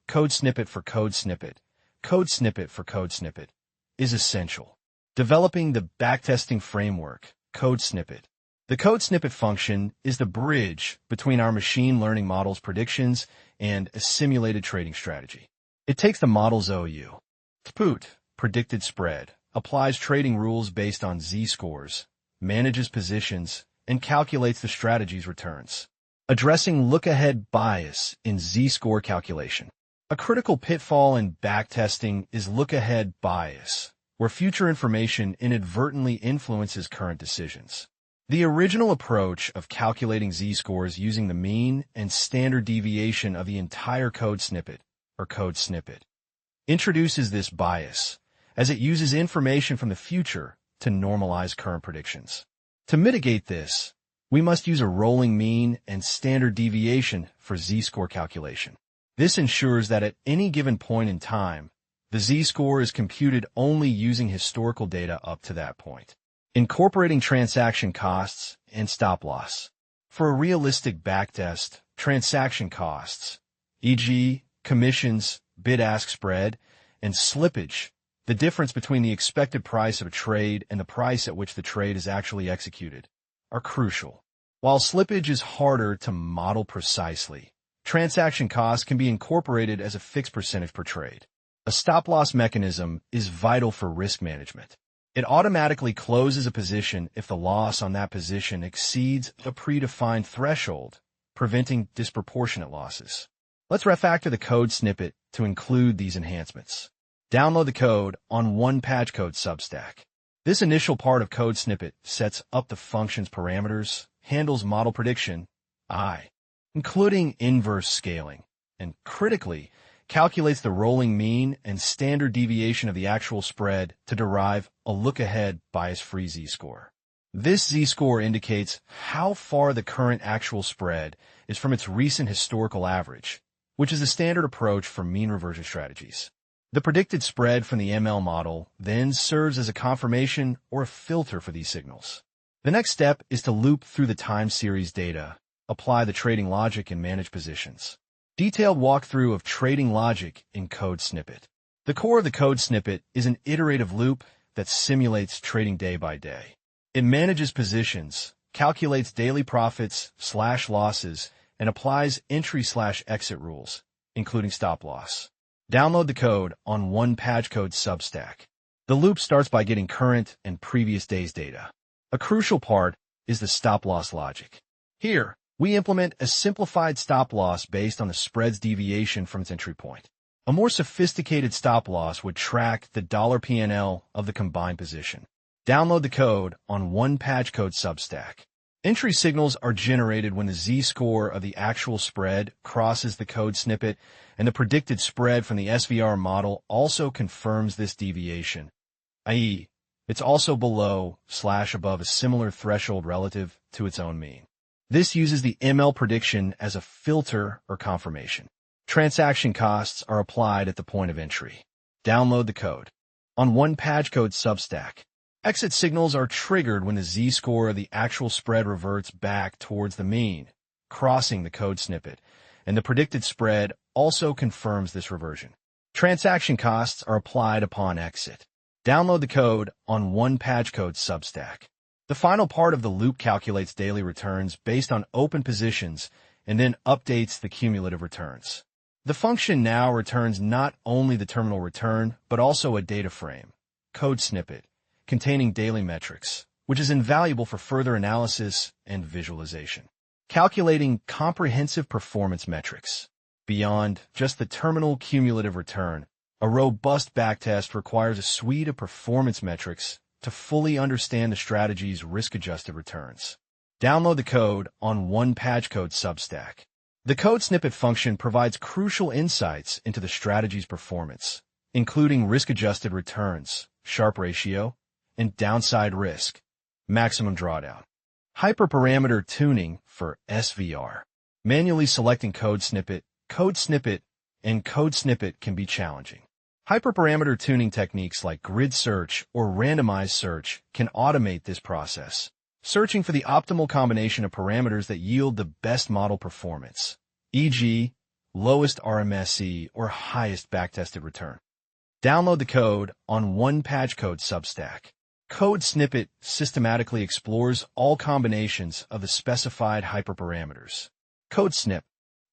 code snippet for code snippet, code snippet for code snippet, is essential. Developing the backtesting framework, code snippet. The code snippet function is the bridge between our machine learning model's predictions and a simulated trading strategy. It takes the model's OU, throughput, predicted spread, applies trading rules based on z-scores, manages positions, and calculates the strategy's returns. Addressing look-ahead bias in z-score calculation. A critical pitfall in backtesting is look-ahead bias, where future information inadvertently influences current decisions. The original approach of calculating z-scores using the mean and standard deviation of the entire code snippet, or code snippet, introduces this bias, as it uses information from the future to normalize current predictions. To mitigate this, we must use a rolling mean and standard deviation for z-score calculation. This ensures that at any given point in time, the z-score is computed only using historical data up to that point. Incorporating transaction costs and stop-loss. For a realistic backtest, transaction costs, e.g., commissions, bid-ask spread, and slippage, the difference between the expected price of a trade and the price at which the trade is actually executed, are crucial. While slippage is harder to model precisely, transaction costs can be incorporated as a fixed percentage per trade. A stop-loss mechanism is vital for risk management. It automatically closes a position if the loss on that position exceeds a predefined threshold, preventing disproportionate losses. Let's refactor the code snippet to include these enhancements. Download the code on OnePageCode Substack. This initial part of code snippet sets up the function's parameters, handles model prediction, including inverse scaling, and critically, calculates the rolling mean and standard deviation of the actual spread to derive a look-ahead bias-free z-score. This z-score indicates how far the current actual spread is from its recent historical average, which is the standard approach for mean reversion strategies. The predicted spread from the ML model then serves as a confirmation or a filter for these signals. The next step is to loop through the time series data, apply the trading logic, and manage positions. Detailed walkthrough of trading logic in code snippet. The core of the code snippet is an iterative loop that simulates trading day by day. It manages positions, calculates daily profits/losses, and applies entry/exit rules, including stop-loss. Download the code on OnePageCode Substack. The loop starts by getting current and previous day's data. A crucial part is the stop-loss logic. Here, we implement a simplified stop-loss based on the spread's deviation from its entry point. A more sophisticated stop-loss would track the $P&L of the combined position. Download the code on OnePageCode Substack. Entry signals are generated when the z-score of the actual spread crosses the code snippet, and the predicted spread from the SVR model also confirms this deviation, i.e., it's also below/above a similar threshold relative to its own mean. This uses the ML prediction as a filter or confirmation. Transaction costs are applied at the point of entry. Download the code on OnePageCode Substack. Exit signals are triggered when the z-score of the actual spread reverts back towards the mean, crossing the code snippet, and the predicted spread also confirms this reversion. Transaction costs are applied upon exit. Download the code on OnePageCode Substack. The final part of the loop calculates daily returns based on open positions and then updates the cumulative returns. The function now returns not only the terminal return, but also a data frame, code snippet, containing daily metrics, which is invaluable for further analysis and visualization. Calculating comprehensive performance metrics. Beyond just the terminal cumulative return, a robust backtest requires a suite of performance metrics to fully understand the strategy's risk-adjusted returns. Download the code on OnePageCode Substack. The code snippet function provides crucial insights into the strategy's performance, including risk-adjusted returns, Sharpe ratio, and downside risk, maximum drawdown. Hyperparameter tuning for SVR. Manually selecting code snippet, and code snippet can be challenging. Hyperparameter tuning techniques like grid search or randomized search can automate this process, searching for the optimal combination of parameters that yield the best model performance, e.g., lowest RMSE or highest backtested return. Download the code on OnePatchCode Substack. Code snippet systematically explores all combinations of the specified hyperparameters. Code snip.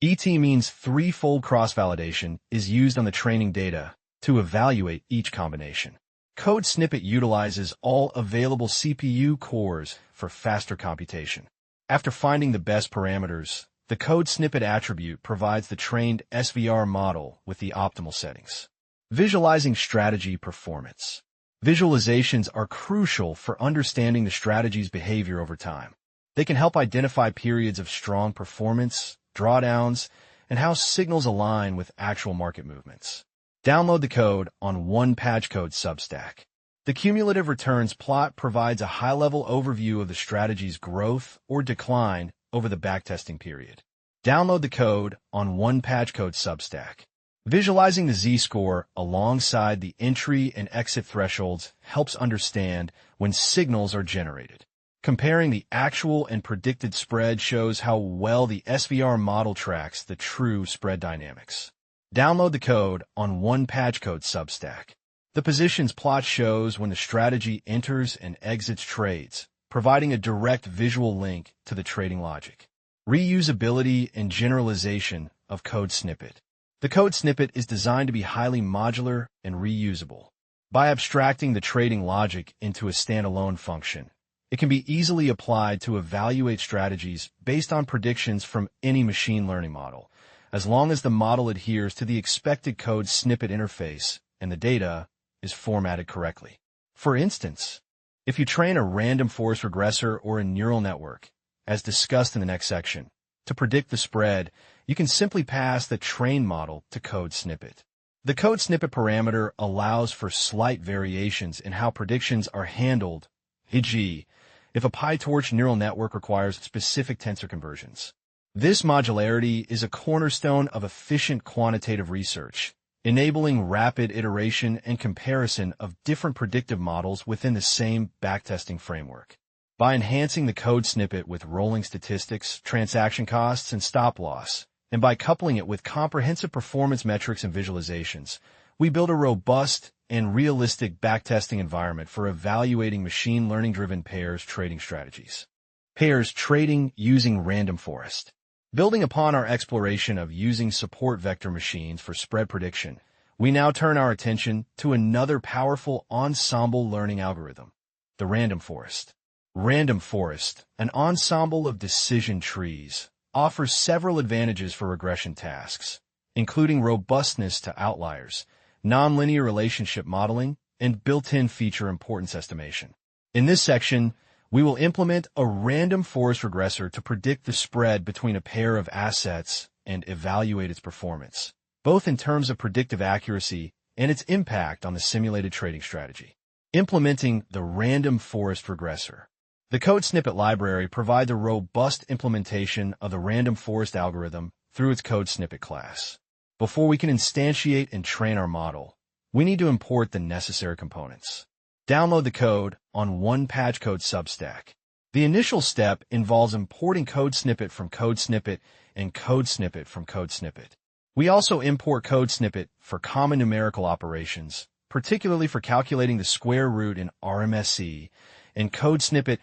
ET means threefold cross-validation is used on the training data to evaluate each combination. Code snippet utilizes all available CPU cores for faster computation. After finding the best parameters, the code snippet attribute provides the trained SVR model with the optimal settings. Visualizing strategy performance. Visualizations are crucial for understanding the strategy's behavior over time. They can help identify periods of strong performance, drawdowns, and how signals align with actual market movements. Download the code on OnePatchCode Substack. The cumulative returns plot provides a high-level overview of the strategy's growth or decline over the backtesting period. Download the code on OnePatchCode Substack. Visualizing the z-score alongside the entry and exit thresholds helps understand when signals are generated. Comparing the actual and predicted spread shows how well the SVR model tracks the true spread dynamics. Download the code on OnePatchCode Substack. The positions plot shows when the strategy enters and exits trades, providing a direct visual link to the trading logic. Reusability and generalization of code snippet. The code snippet is designed to be highly modular and reusable. By abstracting the trading logic into a standalone function, it can be easily applied to evaluate strategies based on predictions from any machine learning model, as long as the model adheres to the expected code snippet interface and the data is formatted correctly. For instance, if you train a random forest regressor or a neural network, as discussed in the next section, to predict the spread, you can simply pass the trained model to code snippet. The code snippet parameter allows for slight variations in how predictions are handled, e.g., if a PyTorch neural network requires specific tensor conversions. This modularity is a cornerstone of efficient quantitative research, enabling rapid iteration and comparison of different predictive models within the same backtesting framework. By enhancing the code snippet with rolling statistics, transaction costs, and stop loss, and by coupling it with comprehensive performance metrics and visualizations, we build a robust and realistic backtesting environment for evaluating machine learning-driven pairs trading strategies. Pairs trading using random forest. Building upon our exploration of using support vector machines for spread prediction, we now turn our attention to another powerful ensemble learning algorithm, the random forest. Random forest, an ensemble of decision trees, offers several advantages for regression tasks, including robustness to outliers, nonlinear relationship modeling, and built-in feature importance estimation. In this section, we will implement a random forest regressor to predict the spread between a pair of assets and evaluate its performance, both in terms of predictive accuracy and its impact on the simulated trading strategy. Implementing the random forest regressor. The code snippet library provides a robust implementation of the random forest algorithm through its code snippet class. Before we can instantiate and train our model, we need to import the necessary components. Download the code on OnePatchCode Substack. The initial step involves importing code snippet from code snippet and code snippet from code snippet. We also import code snippet for common numerical operations, particularly for calculating the square root in RMSE, and code snippet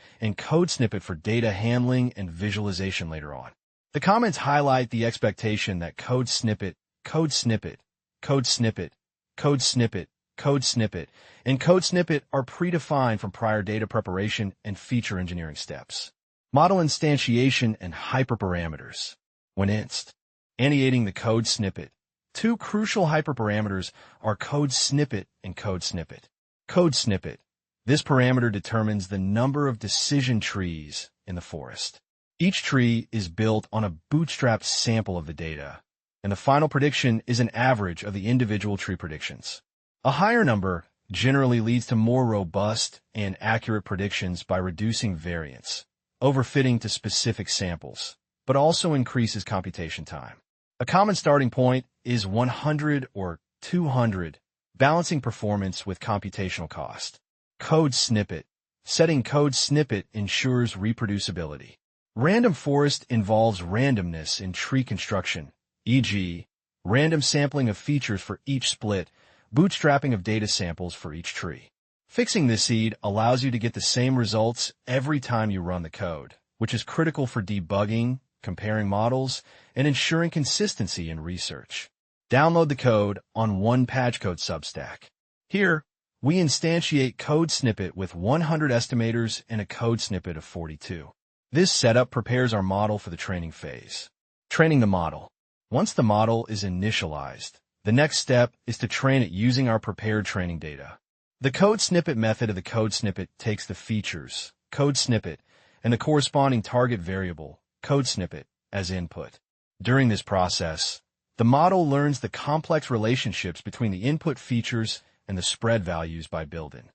for data handling and visualization later on. The comments highlight the expectation that code snippet, and code snippet are predefined from prior data preparation and feature engineering steps. Model instantiation and hyperparameters. When instantiating the code snippet, two crucial hyperparameters are code snippet and code snippet. Code snippet. This parameter determines the number of decision trees in the forest. Each tree is built on a bootstrapped sample of the data, and the final prediction is an average of the individual tree predictions. A higher number, generally leads to more robust and accurate predictions by reducing variance, overfitting to specific samples, but also increases computation time. A common starting point is 100 or 200, balancing performance with computational cost. Code snippet. Setting code snippet ensures reproducibility. Random forest involves randomness in tree construction, e.g., random sampling of features for each split, bootstrapping of data samples for each tree. Fixing this seed allows you to get the same results every time you run the code, which is critical for debugging, comparing models, and ensuring consistency in research. Download the code on OnePageCode Substack. Here, we instantiate code snippet with 100 estimators and a code snippet of 42. This setup prepares our model for the training phase. Training the model. Once the model is initialized, the next step is to train it using our prepared training data. The code snippet method of the code snippet takes the features, code snippet, and the corresponding target variable, code snippet, as input. During this process, the model learns the complex relationships between the input features and the spread values by building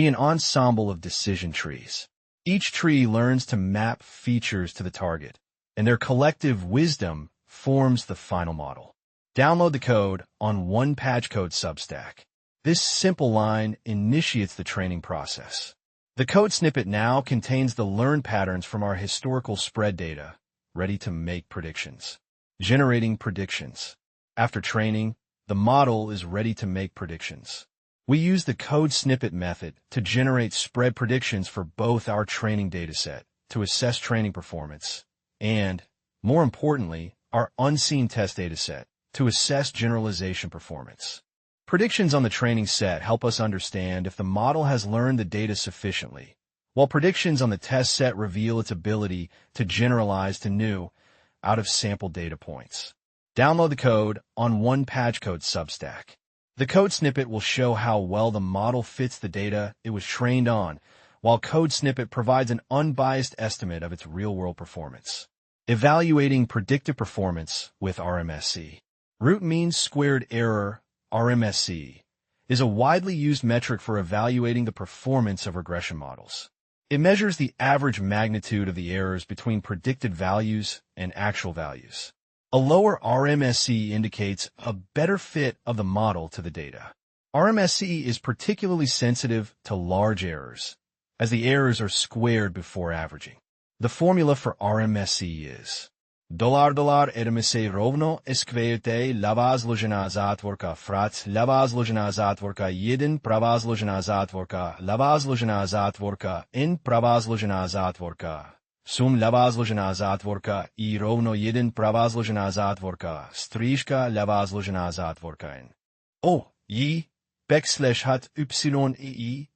an ensemble of decision trees. Each tree learns to map features to the target, and their collective wisdom forms the final model. Download the code on OnePageCode Substack. This simple line initiates the training process. The code snippet now contains the learned patterns from our historical spread data, ready to make predictions. Generating predictions. After training, the model is ready to make predictions. We use the code snippet method to generate spread predictions for both our training dataset to assess training performance and, more importantly, our unseen test dataset to assess generalization performance. Predictions on the training set help us understand if the model has learned the data sufficiently, while predictions on the test set reveal its ability to generalize to new, out-of-sample data points. Download the code on OnePageCode Substack. The code snippet will show how well the model fits the data it was trained on, while code snippet provides an unbiased estimate of its real-world performance. Evaluating predictive performance with RMSE. Root mean squared error, RMSE, is a widely used metric for evaluating the performance of regression models. It measures the average magnitude of the errors between predicted values and actual values. A lower RMSE indicates a better fit of the model to the data. RMSE is particularly sensitive to large errors, as the errors are squared before averaging. The formula for RMSE is $RMSE rovno SQT lavazložena zatvorka frat lavazložena zatvorka 1 pravazložena zatvorka lavazložena zatvorka n pravazložena zatvorka sum lavazložena zatvorka I rovno 1 pravazložena zatvorka strižka lavazložena zatvorka n. O, y, backslash hat y, 2 I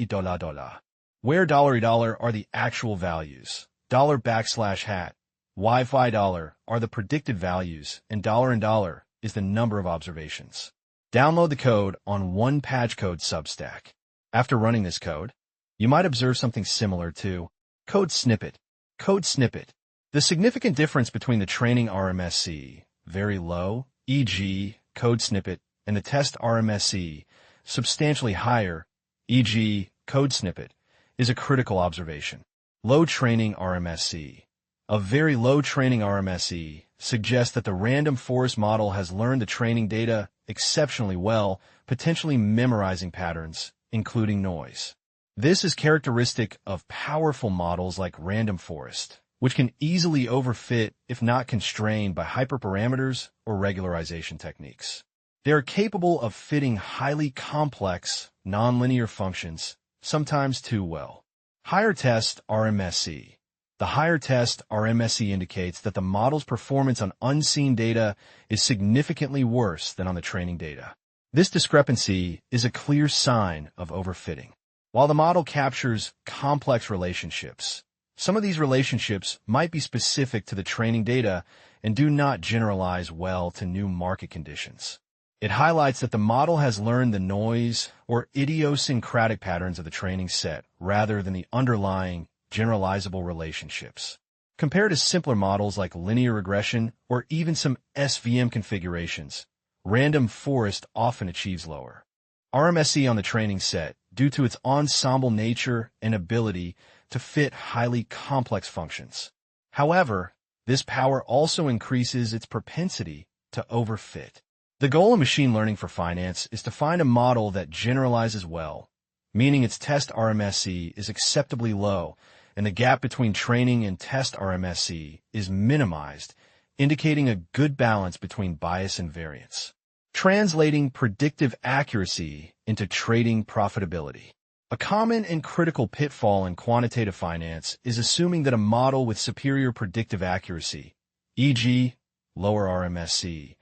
$. Where $, are the actual values, $hat, Wi-Fi $ are the predicted values, and $, is the number of observations. Download the code on OnePageCode Substack. After running this code, you might observe something similar to code snippet. Code snippet. The significant difference between the training RMSE, very low, e.g., code snippet, and the test RMSE, substantially higher, e.g., code snippet, is a critical observation. Low training RMSE. A very low training RMSE suggests that the random forest model has learned the training data exceptionally well, potentially memorizing patterns, including noise. This is characteristic of powerful models like random forest, which can easily overfit if not constrained by hyperparameters or regularization techniques. They are capable of fitting highly complex, nonlinear functions, sometimes too well. Higher test RMSE. The higher test RMSE indicates that the model's performance on unseen data is significantly worse than on the training data. This discrepancy is a clear sign of overfitting. While the model captures complex relationships, some of these relationships might be specific to the training data and do not generalize well to new market conditions. It highlights that the model has learned the noise or idiosyncratic patterns of the training set rather than the underlying generalizable relationships. Compared to simpler models like linear regression or even some SVM configurations, random forest often achieves lower RMSE on the training set due to its ensemble nature and ability to fit highly complex functions. However, this power also increases its propensity to overfit. The goal of machine learning for finance is to find a model that generalizes well, meaning its test RMSE is acceptably low, and the gap between training and test RMSE is minimized, indicating a good balance between bias and variance. Translating predictive accuracy into trading profitability. A common and critical pitfall in quantitative finance is assuming that a model with superior predictive accuracy, e.g., lower RMSE,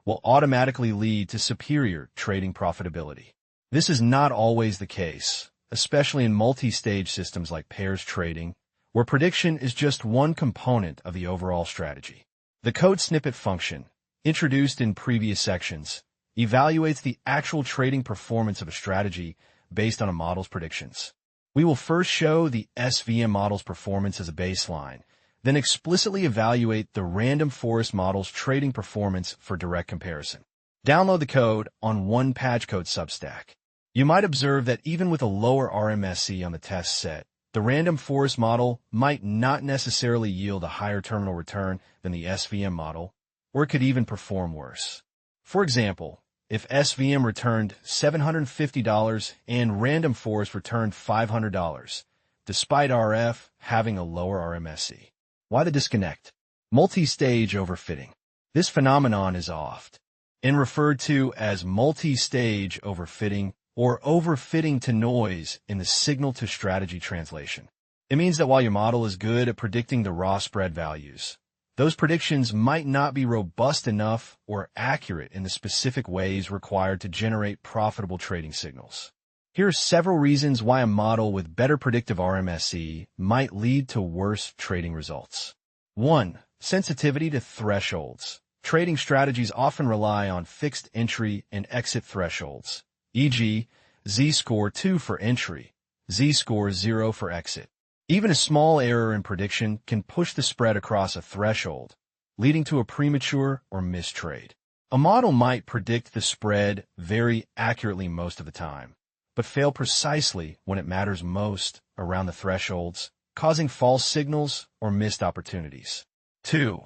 will automatically lead to superior trading profitability. This is not always the case, especially in multi-stage systems like pairs trading, where prediction is just one component of the overall strategy. The code snippet function, introduced in previous sections, evaluates the actual trading performance of a strategy based on a model's predictions. We will first show the SVM model's performance as a baseline, then explicitly evaluate the random forest model's trading performance for direct comparison. Download the code on one PageCode Substack. You might observe that even with a lower RMSE on the test set, the random forest model might not necessarily yield a higher terminal return than the SVM model, or it could even perform worse. For example, if SVM returned $750 and random forest returned $500, despite RF having a lower RMSE. Why the disconnect? Multi-stage overfitting. This phenomenon is oft referred to as multi-stage overfitting or overfitting to noise in the signal-to-strategy translation. It means that while your model is good at predicting the raw spread values, those predictions might not be robust enough or accurate in the specific ways required to generate profitable trading signals. Here are several reasons why a model with better predictive RMSE might lead to worse trading results. 1. Sensitivity to thresholds. Trading strategies often rely on fixed entry and exit thresholds, e.g., z-score 2 for entry, z-score 0 for exit. Even a small error in prediction can push the spread across a threshold, leading to a premature or missed trade. A model might predict the spread very accurately most of the time, but fail precisely when it matters most around the thresholds, causing false signals or missed opportunities. 2.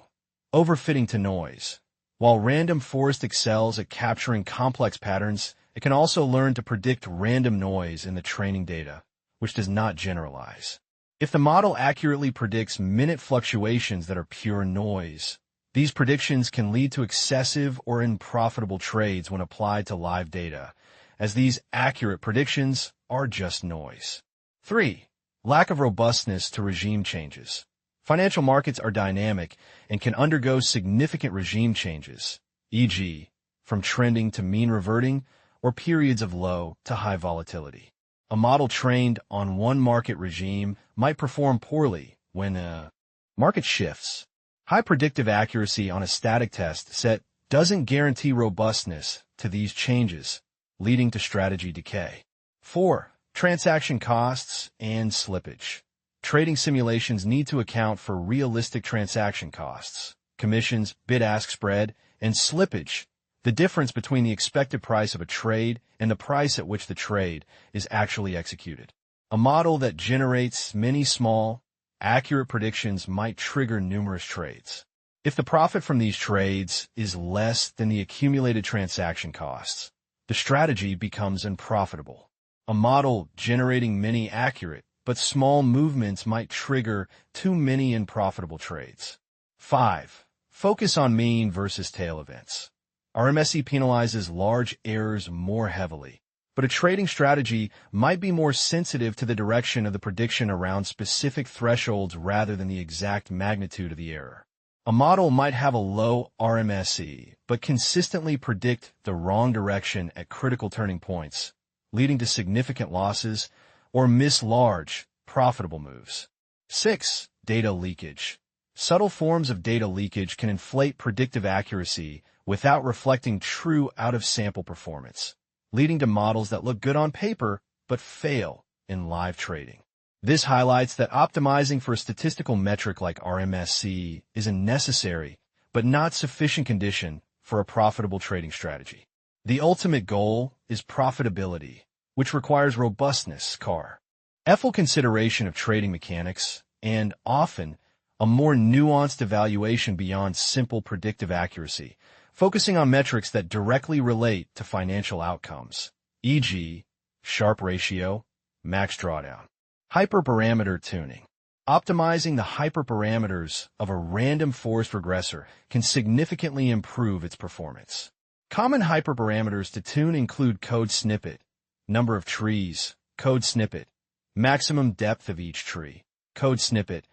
Overfitting to noise. While random forest excels at capturing complex patterns, it can also learn to predict random noise in the training data, which does not generalize. If the model accurately predicts minute fluctuations that are pure noise, these predictions can lead to excessive or unprofitable trades when applied to live data, as these accurate predictions are just noise. 3. Lack of robustness to regime changes. Financial markets are dynamic and can undergo significant regime changes, e.g., from trending to mean reverting or periods of low to high volatility. A model trained on one market regime might perform poorly when market shifts. High predictive accuracy on a static test set doesn't guarantee robustness to these changes, leading to strategy decay. 4. Transaction costs and slippage. Trading simulations need to account for realistic transaction costs, commissions, bid-ask spread, and slippage, the difference between the expected price of a trade and the price at which the trade is actually executed. A model that generates many small, accurate predictions might trigger numerous trades. If the profit from these trades is less than the accumulated transaction costs, the strategy becomes unprofitable. A model generating many accurate but small movements might trigger too many unprofitable trades. 5. Focus on mean versus tail events. RMSE penalizes large errors more heavily, but a trading strategy might be more sensitive to the direction of the prediction around specific thresholds rather than the exact magnitude of the error. A model might have a low RMSE, but consistently predict the wrong direction at critical turning points, leading to significant losses or miss large, profitable moves. 6. Data leakage. Subtle forms of data leakage can inflate predictive accuracy without reflecting true out-of-sample performance, leading to models that look good on paper but fail in live trading. This highlights that optimizing for a statistical metric like RMSE is a necessary but not sufficient condition for a profitable trading strategy. The ultimate goal is profitability, which requires robustness, careful consideration of trading mechanics, and often a more nuanced evaluation beyond simple predictive accuracy, focusing on metrics that directly relate to financial outcomes, e.g., Sharpe ratio, max drawdown. Hyperparameter tuning. Optimizing the hyperparameters of a random forest regressor can significantly improve its performance. Common hyperparameters to tune include code snippet, number of trees, code snippet, maximum depth of each tree, code snippet,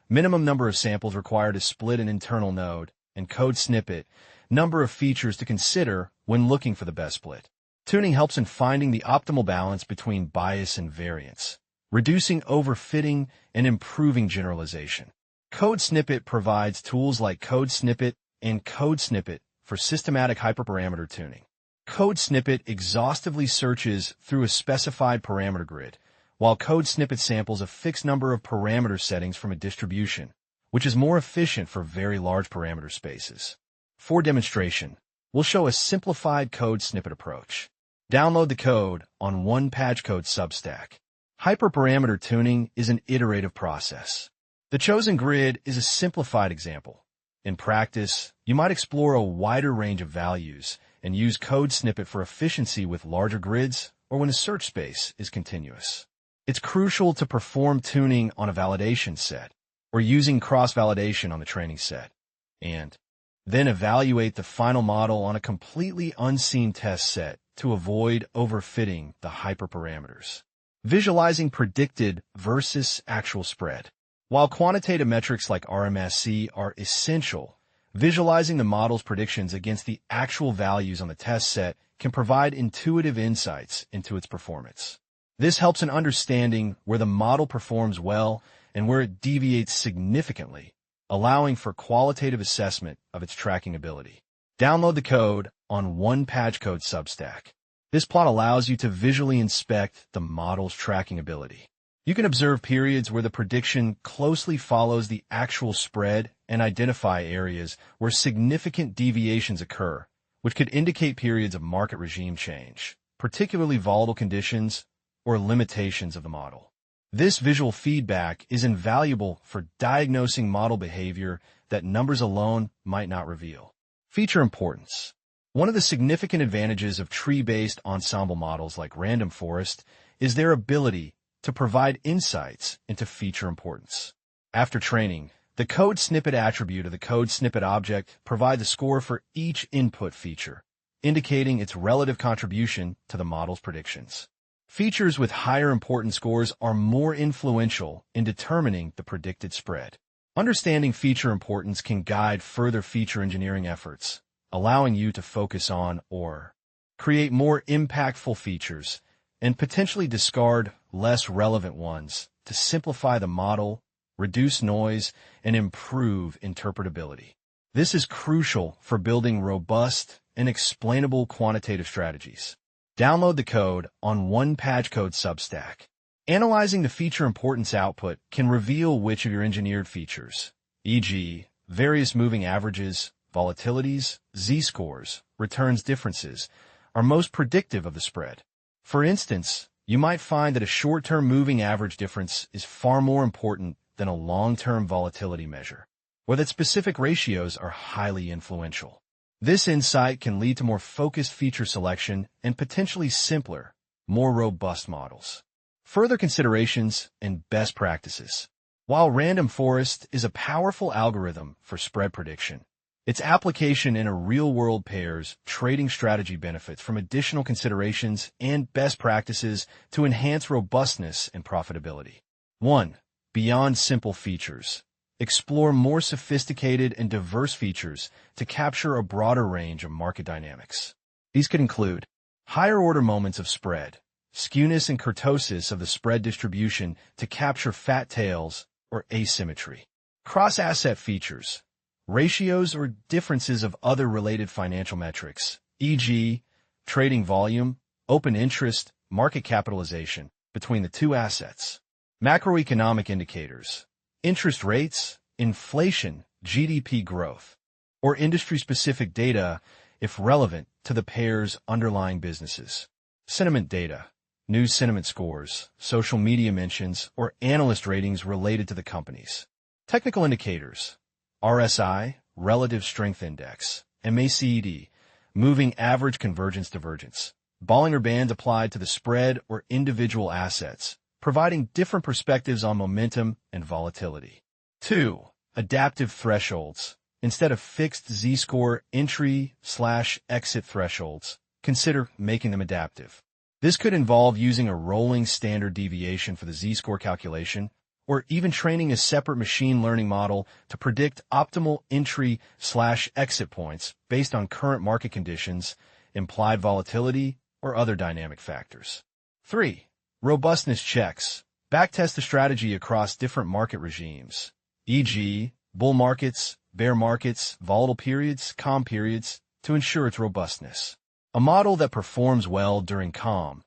minimum number of samples required to split an internal node, and code snippet, number of features to consider when looking for the best split. Tuning helps in finding the optimal balance between bias and variance, reducing overfitting and improving generalization. Code snippet provides tools like code snippet and code snippet for systematic hyperparameter tuning. Code snippet exhaustively searches through a specified parameter grid, while code snippet samples a fixed number of parameter settings from a distribution, which is more efficient for very large parameter spaces. For demonstration, we'll show a simplified code snippet approach. Download the code on PyTorch Substack. Hyperparameter tuning is an iterative process. The chosen grid is a simplified example. In practice, you might explore a wider range of values and use code snippet for efficiency with larger grids or when a search space is continuous. It's crucial to perform tuning on a validation set or using cross-validation on the training set, and then evaluate the final model on a completely unseen test set to avoid overfitting the hyperparameters. Visualizing predicted versus actual spread. While quantitative metrics like RMSE are essential, visualizing the model's predictions against the actual values on the test set can provide intuitive insights into its performance. This helps in understanding where the model performs well and where it deviates significantly, allowing for qualitative assessment of its tracking ability. Download the code on PyTorch Substack. This plot allows you to visually inspect the model's tracking ability. You can observe periods where the prediction closely follows the actual spread and identify areas where significant deviations occur, which could indicate periods of market regime change, particularly volatile conditions or limitations of the model. This visual feedback is invaluable for diagnosing model behavior that numbers alone might not reveal. Feature importance. One of the significant advantages of tree-based ensemble models like random forest is their ability to provide insights into feature importance. After training, the code snippet attribute of the code snippet object provides a score for each input feature, indicating its relative contribution to the model's predictions. Features with higher importance scores are more influential in determining the predicted spread. Understanding feature importance can guide further feature engineering efforts, allowing you to focus on or create more impactful features and potentially discard less relevant ones to simplify the model, reduce noise, and improve interpretability. This is crucial for building robust and explainable quantitative strategies. Download the code on PyTorch Substack. Analyzing the feature importance output can reveal which of your engineered features, e.g., various moving averages, volatilities, z-scores, returns differences, are most predictive of the spread. For instance, you might find that a short-term moving average difference is far more important than a long-term volatility measure, or that specific ratios are highly influential. This insight can lead to more focused feature selection and potentially simpler, more robust models. Further considerations and best practices. While random forest is a powerful algorithm for spread prediction, its application in a real-world pairs trading strategy benefits from additional considerations and best practices to enhance robustness and profitability. 1. Beyond simple features. Explore more sophisticated and diverse features to capture a broader range of market dynamics. These could include higher-order moments of spread, skewness and kurtosis of the spread distribution to capture fat tails or asymmetry, cross-asset features, ratios or differences of other related financial metrics, e.g., trading volume, open interest, market capitalization between the two assets, macroeconomic indicators, interest rates, inflation, GDP growth, or industry-specific data, if relevant to the pair's underlying businesses. Sentiment data, news sentiment scores, social media mentions, or analyst ratings related to the companies. Technical indicators, RSI, Relative Strength Index, MACD, Moving Average Convergence Divergence. Bollinger Bands applied to the spread or individual assets, providing different perspectives on momentum and volatility. 2. Adaptive thresholds. Instead of fixed z-score entry/exit thresholds, consider making them adaptive. This could involve using a rolling standard deviation for the z-score calculation, or even training a separate machine learning model to predict optimal entry/exit points based on current market conditions, implied volatility, or other dynamic factors. 3. Robustness checks. Backtest the strategy across different market regimes, e.g., bull markets, bear markets, volatile periods, calm periods, to ensure its robustness. A model that performs well during calm,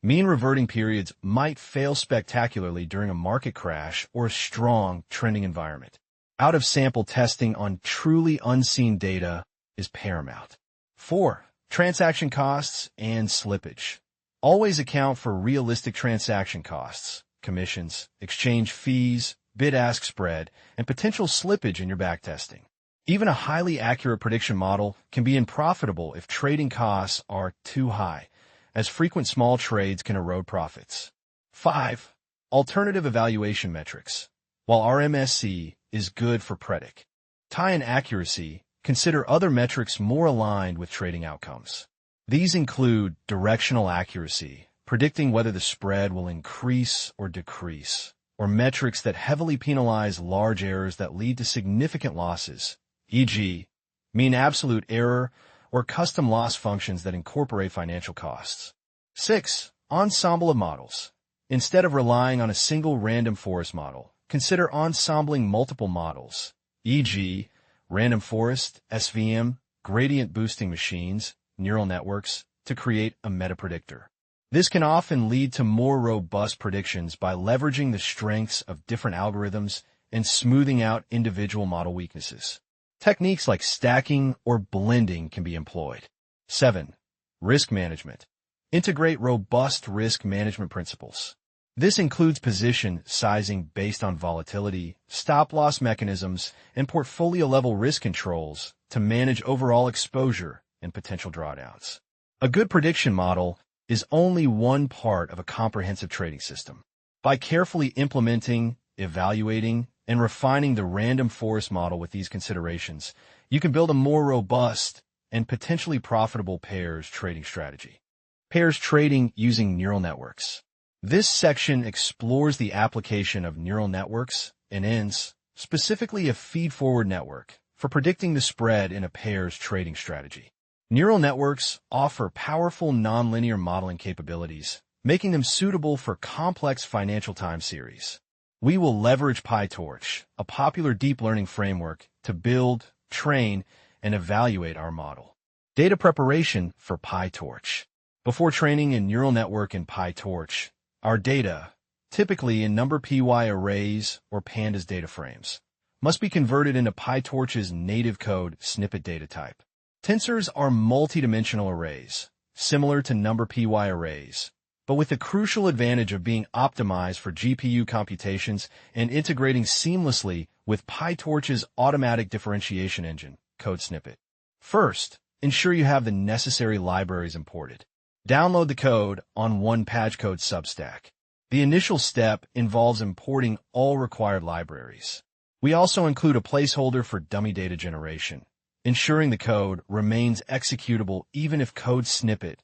mean reverting periods might fail spectacularly during a market crash or a strong trending environment. Out-of-sample testing on truly unseen data is paramount. 4. Transaction costs and slippage. Always account for realistic transaction costs, commissions, exchange fees, bid-ask spread, and potential slippage in your backtesting. Even a highly accurate prediction model can be unprofitable if trading costs are too high, as frequent small trades can erode profits. 5. Alternative evaluation metrics. While RMSE is good for predict tie-in accuracy, consider other metrics more aligned with trading outcomes. These include directional accuracy, predicting whether the spread will increase or decrease, or metrics that heavily penalize large errors that lead to significant losses, e.g., mean absolute error or custom loss functions that incorporate financial costs. 6. Ensemble of models. Instead of relying on a single random forest model, consider ensembling multiple models, e.g., random forest, SVM, gradient boosting machines, neural networks, to create a meta-predictor. This can often lead to more robust predictions by leveraging the strengths of different algorithms and smoothing out individual model weaknesses. Techniques like stacking or blending can be employed. 7. Risk management. Integrate robust risk management principles. This includes position sizing based on volatility, stop-loss mechanisms, and portfolio-level risk controls to manage overall exposure and potential drawdowns. A good prediction model is only one part of a comprehensive trading system. By carefully implementing, evaluating, and refining the random forest model with these considerations, you can build a more robust and potentially profitable pairs trading strategy. Pairs trading using neural networks. This section explores the application of neural networks and ends, specifically a feed-forward network, for predicting the spread in a pairs trading strategy. Neural networks offer powerful nonlinear modeling capabilities, making them suitable for complex financial time series. We will leverage PyTorch, a popular deep learning framework, to build, train, and evaluate our model. Data preparation for PyTorch. Before training a neural network in PyTorch, our data, typically in NumPy arrays or pandas data frames, must be converted into PyTorch's native code snippet data type. Tensors are multidimensional arrays, similar to NumPy arrays, but with the crucial advantage of being optimized for GPU computations and integrating seamlessly with PyTorch's automatic differentiation engine, code snippet. First, ensure you have the necessary libraries imported. Download the code on OnePageCode Substack. The initial step involves importing all required libraries. We also include a placeholder for dummy data generation, ensuring the code remains executable even if code snippet,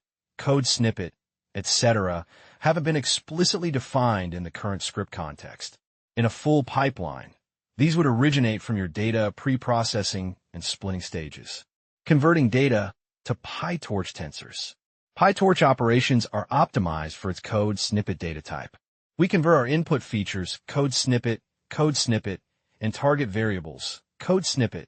etc., haven't been explicitly defined in the current script context. In a full pipeline, these would originate from your data pre-processing and splitting stages. Converting data to PyTorch tensors. PyTorch operations are optimized for its code snippet data type. We convert our input features, code snippet, and target variables, code snip,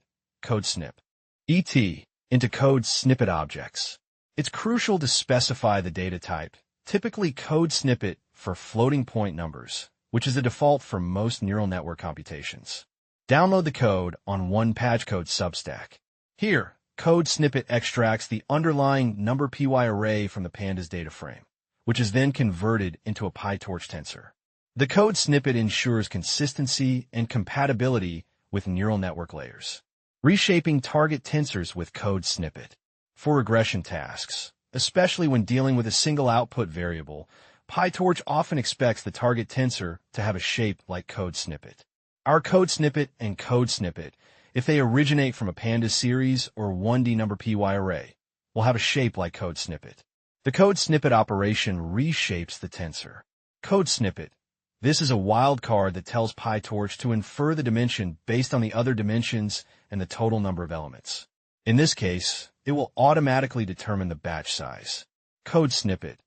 into code snippet objects. It's crucial to specify the data type, typically code snippet for floating point numbers, which is the default for most neural network computations. Download the code on OnePageCode Substack. Here, code snippet extracts the underlying number py array from the pandas data frame, which is then converted into a PyTorch tensor. The code snippet ensures consistency and compatibility with neural network layers. Reshaping target tensors with code snippet. For regression tasks, especially when dealing with a single output variable, PyTorch often expects the target tensor to have a shape like code snippet. Our code snippet and code snippet, if they originate from a pandas series or 1D number py array, will have a shape like code snippet. The code snippet operation reshapes the tensor. Code snippet. This is a wildcard that tells PyTorch to infer the dimension based on the other dimensions and the total number of elements. In this case, it will automatically determine the batch size. Code snippet.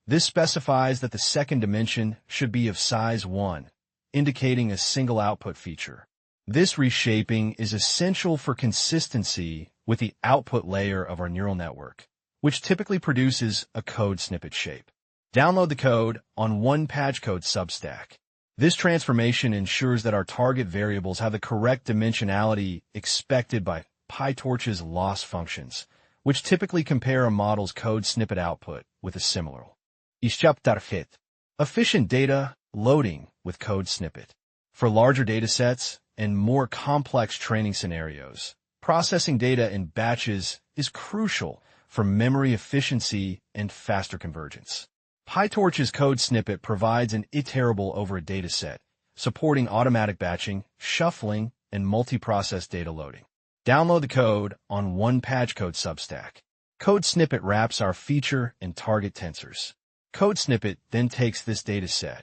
This specifies that the second dimension should be of size 1, indicating a single output feature. This reshaping is essential for consistency with the output layer of our neural network, which typically produces a code snippet shape. Download the code on OnePageCode Substack. This transformation ensures that our target variables have the correct dimensionality expected by PyTorch's loss functions, which typically compare a model's code snippet output with a similar. Efficient data loading with code snippet. For larger datasets and more complex training scenarios, processing data in batches is crucial for memory efficiency and faster convergence. PyTorch's code snippet provides an iterable over a dataset, supporting automatic batching, shuffling, and multi-process data loading. Download the code on OnePageCode Substack. Code snippet wraps our feature and target tensors. Code snippet then takes this dataset,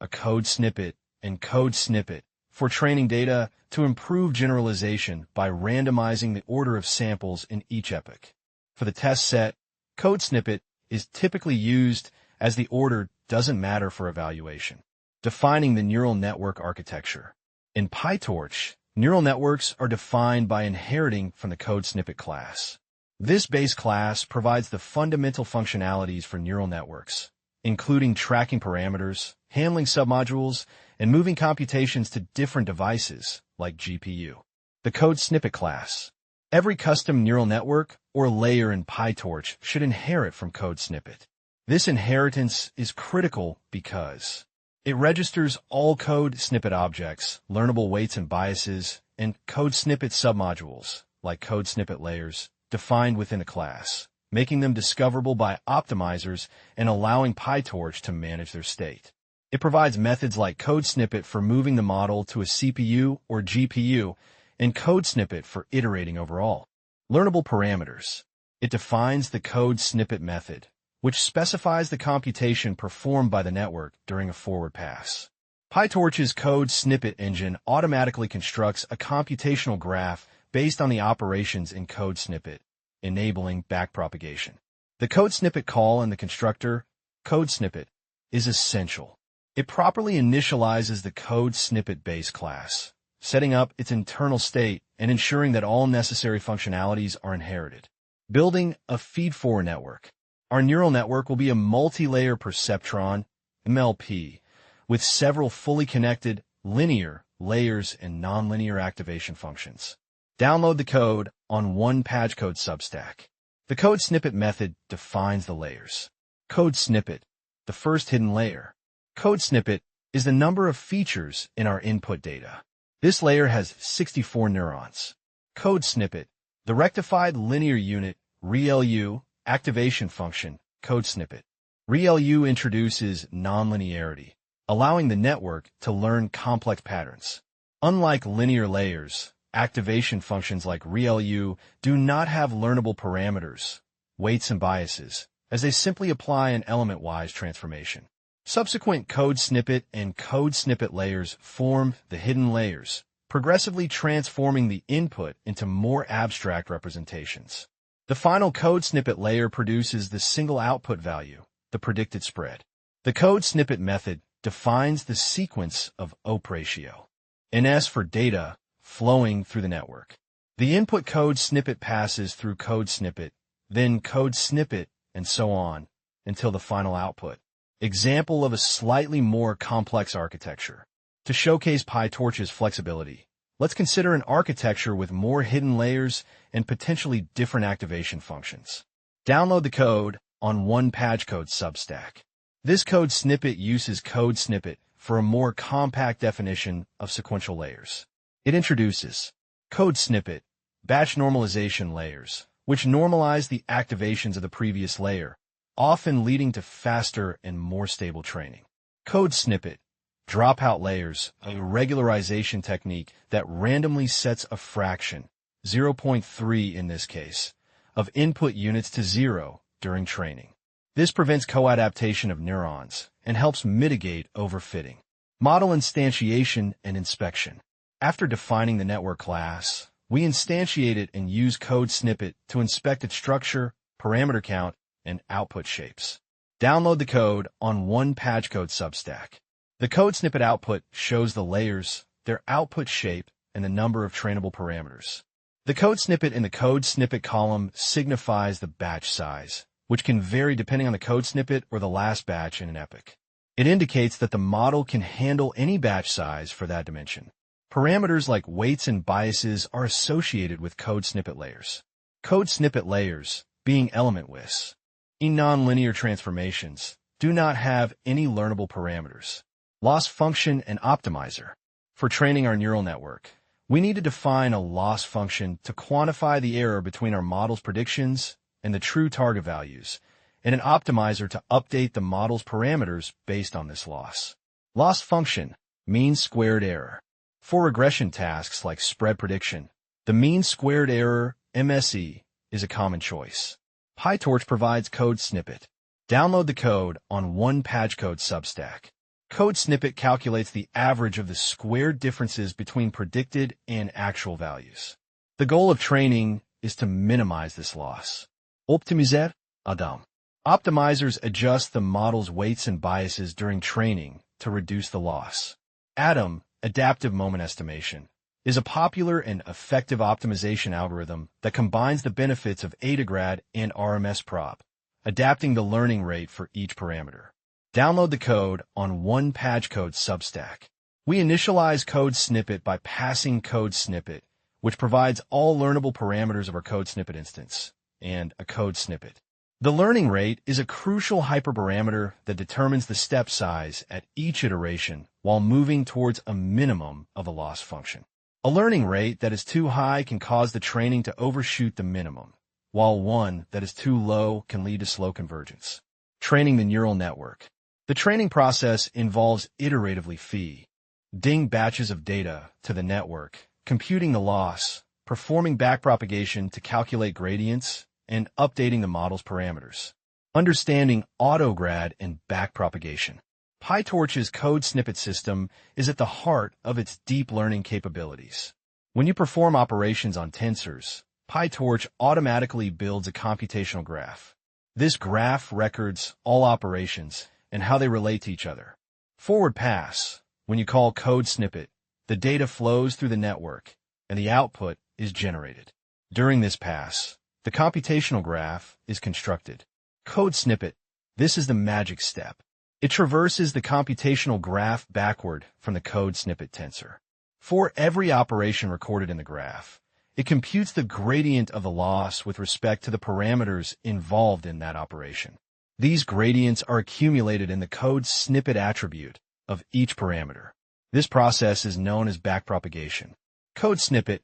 a code snippet and code snippet, for training data to improve generalization by randomizing the order of samples in each epoch. For the test set, code snippet is typically used as the order doesn't matter for evaluation. Defining the neural network architecture. In PyTorch, neural networks are defined by inheriting from the code snippet class. This base class provides the fundamental functionalities for neural networks, including tracking parameters, handling submodules, and moving computations to different devices, like GPU. The code snippet class. Every custom neural network or layer in PyTorch should inherit from code snippet. This inheritance is critical because it registers all code snippet objects, learnable weights and biases, and code snippet submodules, like code snippet layers, defined within a class, making them discoverable by optimizers and allowing PyTorch to manage their state. It provides methods like code snippet for moving the model to a CPU or GPU, and code snippet for iterating overall. Learnable parameters. It defines the code snippet method, which specifies the computation performed by the network during a forward pass. PyTorch's code snippet engine automatically constructs a computational graph based on the operations in code snippet, enabling backpropagation. The code snippet call in the constructor, code snippet, is essential. It properly initializes the code snippet base class, setting up its internal state and ensuring that all necessary functionalities are inherited. Building a feed-forward network. Our neural network will be a multi-layer perceptron, MLP, with several fully connected linear layers and nonlinear activation functions. Download the code on OnePageCode Substack. The code snippet method defines the layers. Code snippet, the first hidden layer. Code snippet is the number of features in our input data. This layer has 64 neurons. Code snippet, the rectified linear unit, ReLU, activation function, code snippet. ReLU introduces nonlinearity, allowing the network to learn complex patterns. Unlike linear layers, activation functions like ReLU do not have learnable parameters, weights and biases, as they simply apply an element-wise transformation. Subsequent code snippet and code snippet layers form the hidden layers, progressively transforming the input into more abstract representations. The final code snippet layer produces the single output value, the predicted spread. The code snippet method defines the sequence of op ratio, NS for data flowing through the network. The input code snippet passes through code snippet, then code snippet, and so on, until the final output. Example of a slightly more complex architecture. To showcase PyTorch's flexibility, Let's consider an architecture with more hidden layers and potentially different activation functions. Download the code on one PyTorch Substack. This code snippet uses code snippet for a more compact definition of sequential layers. It introduces code snippet, batch normalization layers, which normalize the activations of the previous layer, often leading to faster and more stable training. Code snippet, dropout layers, a regularization technique that randomly sets a fraction, 0.3 in this case, of input units to 0 during training. This prevents co-adaptation of neurons and helps mitigate overfitting. Model instantiation and inspection. After defining the network class, we instantiate it and use code snippet to inspect its structure, parameter count, and output shapes. Download the code on one PyTorch Substack. The code snippet output shows the layers, their output shape, and the number of trainable parameters. The code snippet in the code snippet column signifies the batch size, which can vary depending on the code snippet or the last batch in an epoch. It indicates that the model can handle any batch size for that dimension. Parameters like weights and biases are associated with code snippet layers. Code snippet layers, being element widths, in nonlinear transformations, do not have any learnable parameters. Loss function and optimizer. For training our neural network, we need to define a loss function to quantify the error between our model's predictions and the true target values, and an optimizer to update the model's parameters based on this loss. Loss function, mean squared error. For regression tasks like spread prediction, the mean squared error, MSE, is a common choice. PyTorch provides code snippet. Download the code on one PyTorch Substack. Code snippet calculates the average of the squared differences between predicted and actual values. The goal of training is to minimize this loss. Optimizer, Adam. Optimizers adjust the model's weights and biases during training to reduce the loss. Adam, adaptive moment estimation, is a popular and effective optimization algorithm that combines the benefits of AdaGrad and RMS-prop, adapting the learning rate for each parameter. Download the code on one PyTorch Substack. We initialize code snippet by passing code snippet, which provides all learnable parameters of our code snippet instance, and a code snippet. The learning rate is a crucial hyperparameter that determines the step size at each iteration while moving towards a minimum of a loss function. A learning rate that is too high can cause the training to overshoot the minimum, while one that is too low can lead to slow convergence. Training the neural network. The training process involves iteratively feeding batches of data to the network, computing the loss, performing backpropagation to calculate gradients, and updating the model's parameters. Understanding autograd and backpropagation. PyTorch's code snippet system is at the heart of its deep learning capabilities. When you perform operations on tensors, PyTorch automatically builds a computational graph. This graph records all operations and how they relate to each other. Forward pass. When you call code snippet, the data flows through the network, and the output is generated. During this pass, the computational graph is constructed. Code snippet. This is the magic step. It traverses the computational graph backward from the code snippet tensor. For every operation recorded in the graph, it computes the gradient of the loss with respect to the parameters involved in that operation. These gradients are accumulated in the code snippet attribute of each parameter. This process is known as backpropagation. Code snippet.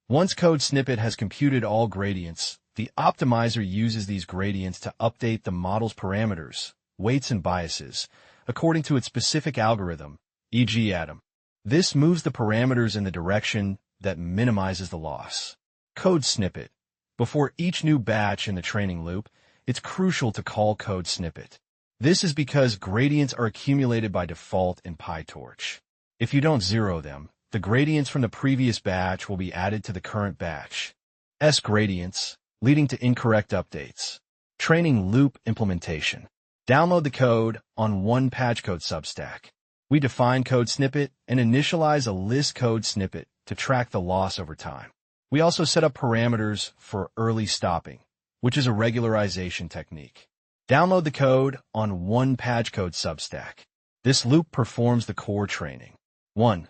Once code snippet has computed all gradients, the optimizer uses these gradients to update the model's parameters, weights and biases, according to its specific algorithm, e.g. Adam. This moves the parameters in the direction that minimizes the loss. Code snippet. Before each new batch in the training loop, it's crucial to call code snippet. This is because gradients are accumulated by default in PyTorch. If you don't zero them, the gradients from the previous batch will be added to the current batch. Gradients, leading to incorrect updates. Training loop implementation. Download the code on one PyTorch Substack. We define code snippet and initialize a list code snippet to track the loss over time. We also set up parameters for early stopping, which is a regularization technique. Download the code on one PyTorch Substack. This loop performs the core training. 1.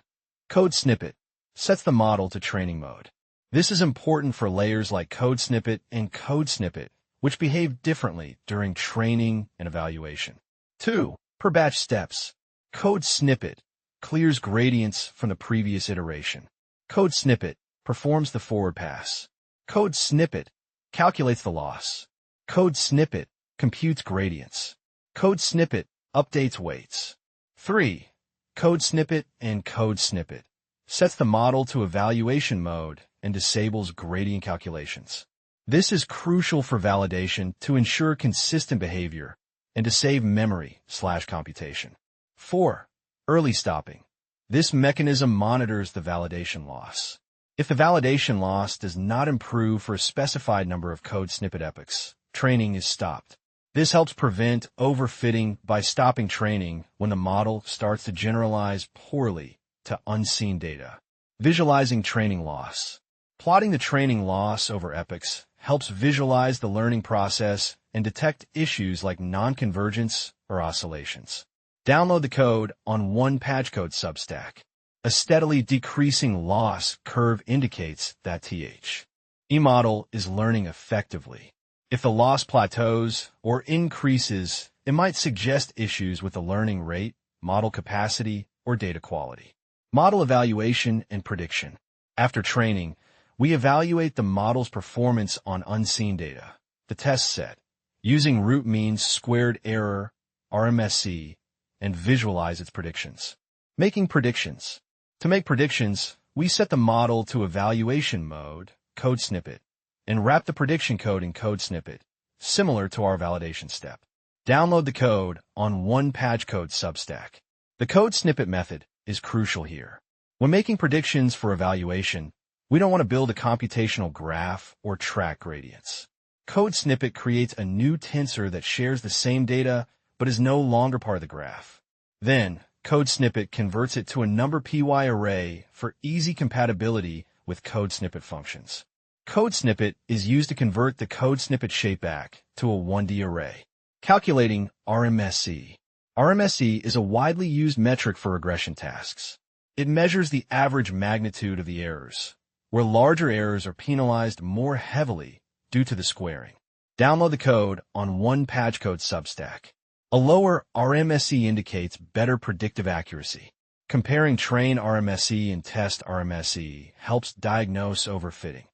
Code snippet. sets the model to training mode. This is important for layers like code snippet and code snippet, which behave differently during training and evaluation. 2. Per batch steps. Code snippet clears gradients from the previous iteration. Code snippet performs the forward pass. Code snippet calculates the loss. Code snippet computes gradients. Code snippet updates weights. 3. Code snippet and code snippet sets the model to evaluation mode and disables gradient calculations. This is crucial for validation to ensure consistent behavior and to save memory/computation. 4. Early stopping. This mechanism monitors the validation loss. If the validation loss does not improve for a specified number of code snippet epochs, training is stopped. This helps prevent overfitting by stopping training when the model starts to generalize poorly to unseen data. Visualizing training loss. Plotting the training loss over epochs helps visualize the learning process and detect issues like non-convergence or oscillations. Download the code on one patchcode Substack. A steadily decreasing loss curve indicates that eModel is learning effectively. If the loss plateaus or increases, it might suggest issues with the learning rate, model capacity, or data quality. Model evaluation and prediction. After training, we evaluate the model's performance on unseen data, the test set, using root mean squared error, RMSE, and visualize its predictions. Making predictions. To make predictions, we set the model to evaluation mode, code snippet, and wrap the prediction code in code snippet, similar to our validation step. Download the code on one patchcode Substack. The code snippet method is crucial here. When making predictions for evaluation, we don't want to build a computational graph or track gradients. Code snippet creates a new tensor that shares the same data but is no longer part of the graph. Then, code snippet converts it to a number py array for easy compatibility with code snippet functions. Code snippet is used to convert the code snippet shape back to a 1D array. Calculating RMSE. RMSE is a widely used metric for regression tasks. It measures the average magnitude of the errors, where larger errors are penalized more heavily due to the squaring. Download the code on one patchcode Substack. A lower RMSE indicates better predictive accuracy. Comparing train RMSE and test RMSE helps diagnose overfitting.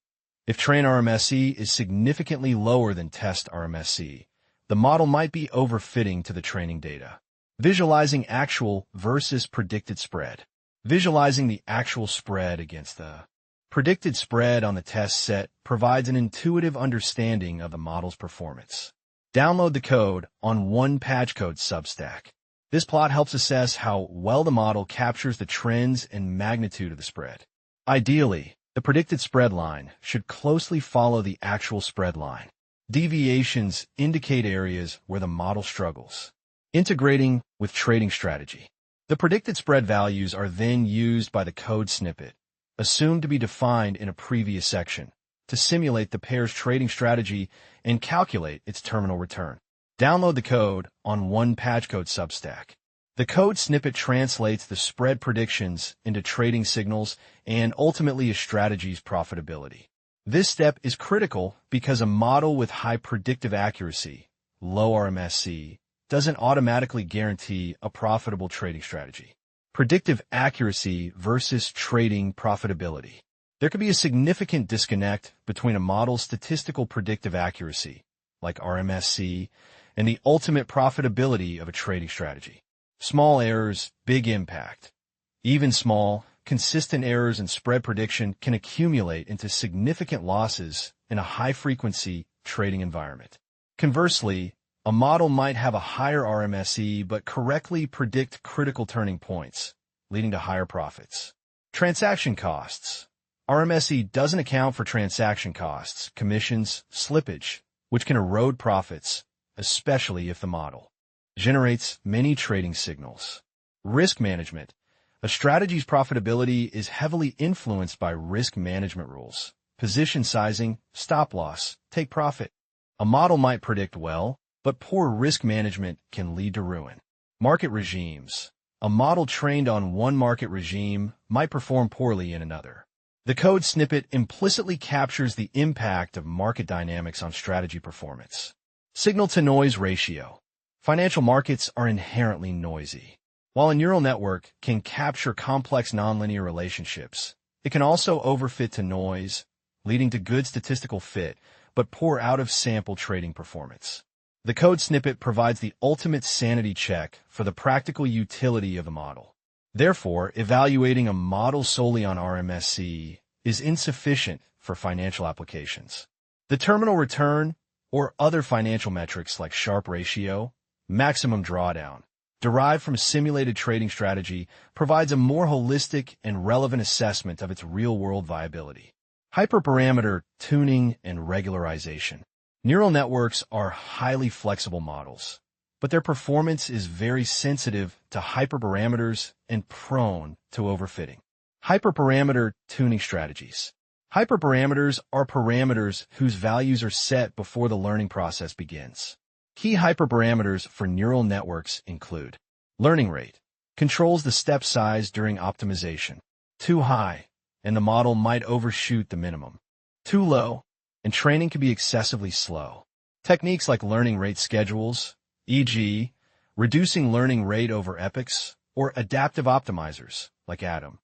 If train RMSE is significantly lower than test RMSE, the model might be overfitting to the training data. Visualizing actual versus predicted spread. Visualizing the actual spread against the predicted spread on the test set provides an intuitive understanding of the model's performance. Download the code on one patchcode Substack. This plot helps assess how well the model captures the trends and magnitude of the spread. Ideally, the predicted spread line should closely follow the actual spread line. Deviations indicate areas where the model struggles. Integrating with trading strategy. The predicted spread values are then used by the code snippet, assumed to be defined in a previous section, to simulate the pair's trading strategy and calculate its terminal return. Download the code on one patchcode Substack. The code snippet translates the spread predictions into trading signals and ultimately a strategy's profitability. This step is critical because a model with high predictive accuracy, low RMSE, doesn't automatically guarantee a profitable trading strategy. Predictive accuracy versus trading profitability. There could be a significant disconnect between a model's statistical predictive accuracy, like RMSE, and the ultimate profitability of a trading strategy. Small errors, big impact. Even small, consistent errors in spread prediction can accumulate into significant losses in a high-frequency trading environment. Conversely, a model might have a higher RMSE but correctly predict critical turning points, leading to higher profits. Transaction costs. RMSE doesn't account for transaction costs, commissions, slippage, which can erode profits, especially if the model generates many trading signals. Risk management. A strategy's profitability is heavily influenced by risk management rules. Position sizing, stop loss, take profit. A model might predict well, but poor risk management can lead to ruin. Market regimes. A model trained on one market regime might perform poorly in another. The code snippet implicitly captures the impact of market dynamics on strategy performance. Signal-to-noise ratio. Financial markets are inherently noisy. While a neural network can capture complex nonlinear relationships, it can also overfit to noise, leading to good statistical fit, but poor out-of-sample trading performance. The code snippet provides the ultimate sanity check for the practical utility of the model. Therefore, evaluating a model solely on RMSE is insufficient for financial applications. The terminal return, or other financial metrics like Sharpe ratio, maximum drawdown, derived from a simulated trading strategy, provides a more holistic and relevant assessment of its real-world viability. Hyperparameter tuning and regularization. Neural networks are highly flexible models, but their performance is very sensitive to hyperparameters and prone to overfitting. Hyperparameter tuning strategies. Hyperparameters are parameters whose values are set before the learning process begins. Key hyperparameters for neural networks include learning rate, controls the step size during optimization. Too high, and the model might overshoot the minimum. Too low, and training can be excessively slow. Techniques like learning rate schedules, e.g., reducing learning rate over epochs, or adaptive optimizers, like Atom,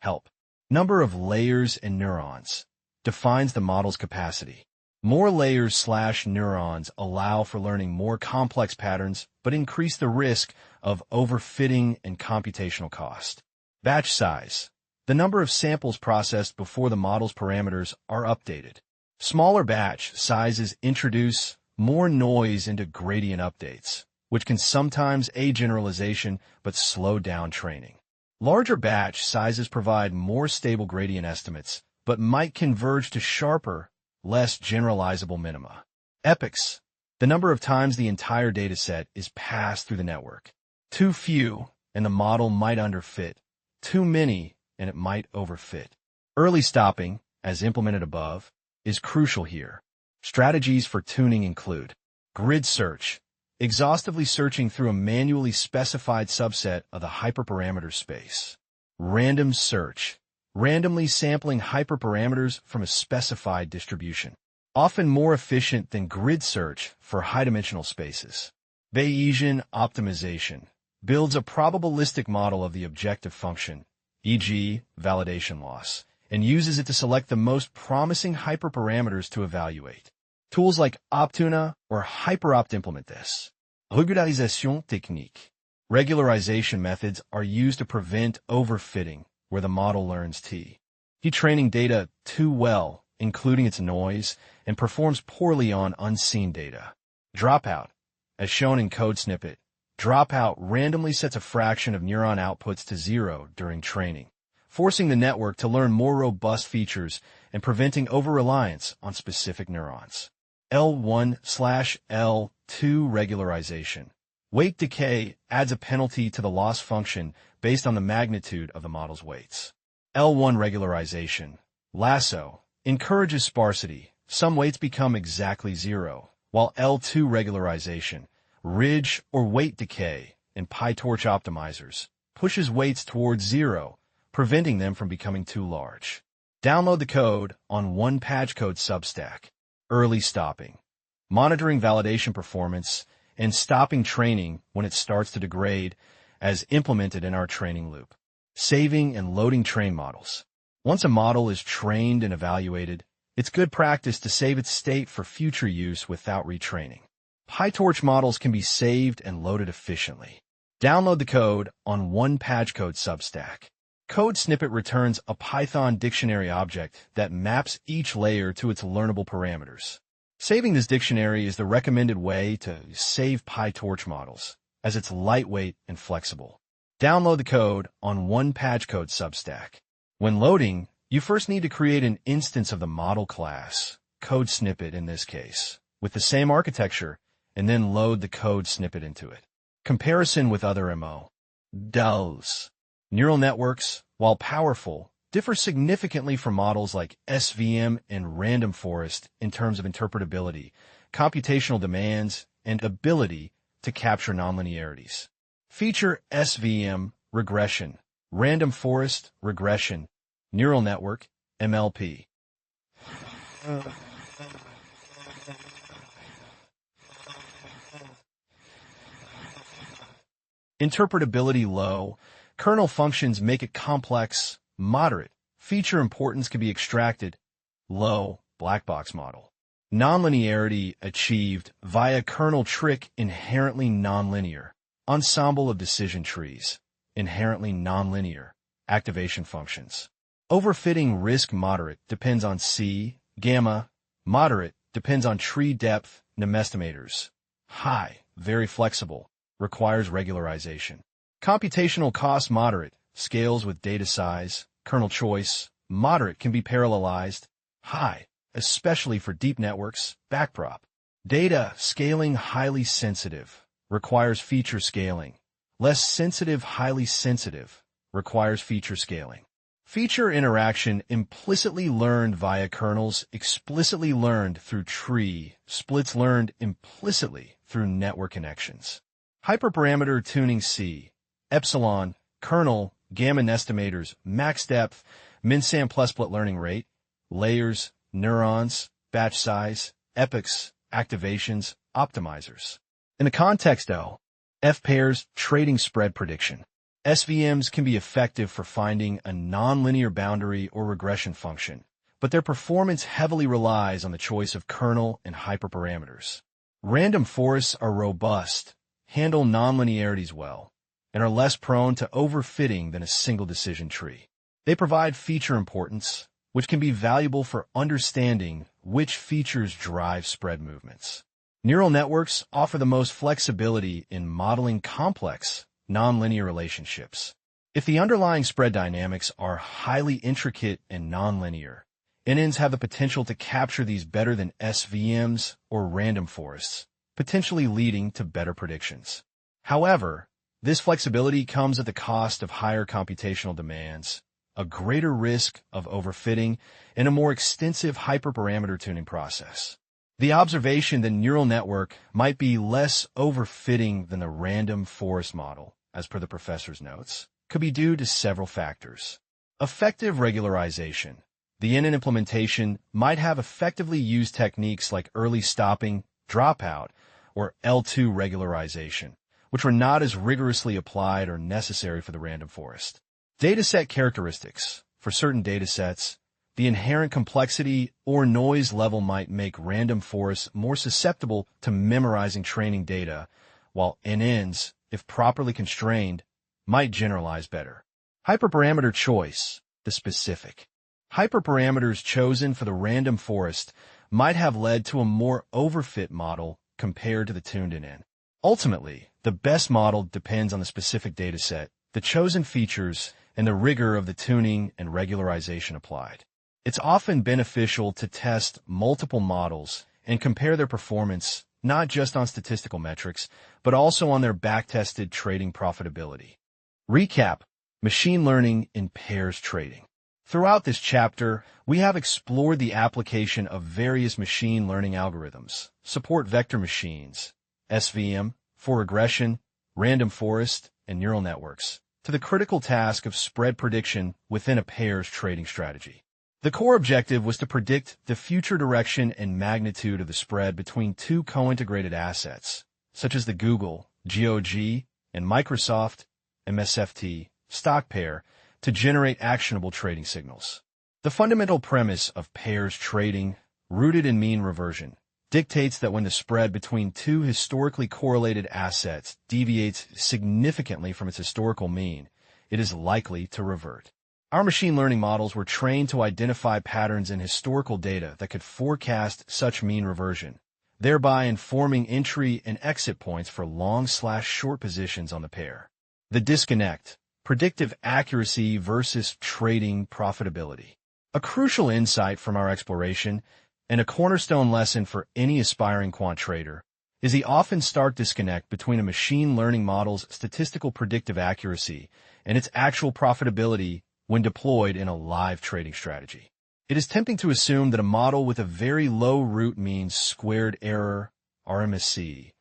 help. Number of layers and neurons defines the model's capacity. More layers/neurons allow for learning more complex patterns, but increase the risk of overfitting and computational cost. Batch size. The number of samples processed before the model's parameters are updated. Smaller batch sizes introduce more noise into gradient updates, which can sometimes aid generalization but slow down training. Larger batch sizes provide more stable gradient estimates, but might converge to sharper, less generalizable minima. Epochs. The number of times the entire dataset is passed through the network. Too few, and the model might underfit. Too many, and it might overfit. Early stopping, as implemented above, is crucial here. Strategies for tuning include grid search, exhaustively searching through a manually specified subset of the hyperparameter space. Random search, randomly sampling hyperparameters from a specified distribution, often more efficient than grid search for high-dimensional spaces. Bayesian optimization builds a probabilistic model of the objective function, e.g., validation loss, and uses it to select the most promising hyperparameters to evaluate. Tools like Optuna or HyperOpt implement this. Regularisation technique. Regularization methods are used to prevent overfitting, where the model learns training data too well, including its noise, and performs poorly on unseen data. Dropout. As shown in code snippet, dropout randomly sets a fraction of neuron outputs to 0 during training, forcing the network to learn more robust features and preventing over-reliance on specific neurons. L1/L2 regularization. Weight decay adds a penalty to the loss function based on the magnitude of the model's weights. L1 regularization. Lasso encourages sparsity. Some weights become exactly 0, while L2 regularization, ridge or weight decay in PyTorch optimizers, pushes weights towards 0, preventing them from becoming too large. Download the code on one PageCode Substack. Early stopping. Monitoring validation performance and stopping training when it starts to degrade, as implemented in our training loop. Saving and loading train models. Once a model is trained and evaluated, it's good practice to save its state for future use without retraining. PyTorch models can be saved and loaded efficiently. Download the code on one PageCode Substack. Code snippet returns a Python dictionary object that maps each layer to its learnable parameters. Saving this dictionary is the recommended way to save PyTorch models, as it's lightweight and flexible. Download the code on one PageCode Substack. When loading, you first need to create an instance of the model class, code snippet in this case, with the same architecture, and then load the code snippet into it. Comparison with other ML. Neural networks, while powerful, differ significantly from models like SVM and random forest in terms of interpretability, computational demands, and ability to capture nonlinearities. Feature SVM, regression, random forest, regression, neural network, MLP. Interpretability low. Kernel functions make it complex. Moderate. Feature importance can be extracted. Low. Black box model. Nonlinearity achieved via kernel trick inherently nonlinear. Ensemble of decision trees. Inherently nonlinear. Activation functions. Overfitting risk moderate depends on C. Gamma. Moderate depends on tree depth. Estimators. High. Very flexible. Requires regularization. Computational cost moderate. Scales with data size. Kernel choice. Moderate can be parallelized. High. Especially for deep networks. Backprop. Data scaling highly sensitive. Requires feature scaling. Less sensitive, highly sensitive. Requires feature scaling. Feature interaction implicitly learned via kernels, explicitly learned through tree, splits learned implicitly through network connections. Hyperparameter tuning C, epsilon, kernel, gamma estimators, max depth, min-sam plus split learning rate, layers, neurons, batch size, epochs, activations, optimizers. In the context O, F-pairs, trading spread prediction. SVMs can be effective for finding a nonlinear boundary or regression function, but their performance heavily relies on the choice of kernel and hyperparameters. Random forests are robust, handle nonlinearities well, and are less prone to overfitting than a single decision tree. They provide feature importance, which can be valuable for understanding which features drive spread movements. Neural networks offer the most flexibility in modeling complex, nonlinear relationships. If the underlying spread dynamics are highly intricate and nonlinear, NNs have the potential to capture these better than SVMs or random forests, potentially leading to better predictions. However, this flexibility comes at the cost of higher computational demands, a greater risk of overfitting, and a more extensive hyperparameter tuning process. The observation that neural network might be less overfitting than the random forest model, as per the professor's notes, could be due to several factors. Effective regularization. The NN implementation might have effectively used techniques like early stopping, dropout, or L2 regularization, which were not as rigorously applied or necessary for the random forest. Dataset characteristics. For certain datasets, the inherent complexity or noise level might make random forests more susceptible to memorizing training data, while NNs, if properly constrained, might generalize better. Hyperparameter choice, the specific. Hyperparameters chosen for the random forest might have led to a more overfit model compared to the tuned NN. Ultimately, the best model depends on the specific dataset, the chosen features, and the rigor of the tuning and regularization applied. It's often beneficial to test multiple models and compare their performance not just on statistical metrics, but also on their back-tested trading profitability. Recap: machine learning in pairs trading. Throughout this chapter, we have explored the application of various machine learning algorithms, support vector machines, SVM, for regression, random forest, and neural networks, to the critical task of spread prediction within a pairs trading strategy. The core objective was to predict the future direction and magnitude of the spread between two co-integrated assets, such as the Google, GOG, and Microsoft, MSFT, stock pair, to generate actionable trading signals. The fundamental premise of pairs trading, rooted in mean reversion, dictates that when the spread between two historically correlated assets deviates significantly from its historical mean, it is likely to revert. Our machine learning models were trained to identify patterns in historical data that could forecast such mean reversion, thereby informing entry and exit points for long/short positions on the pair. The disconnect: predictive accuracy versus trading profitability. A crucial insight from our exploration, and a cornerstone lesson for any aspiring quant trader, is the often stark disconnect between a machine learning model's statistical predictive accuracy and its actual profitability when deployed in a live trading strategy. It is tempting to assume that a model with a very low root mean squared error, RMSE,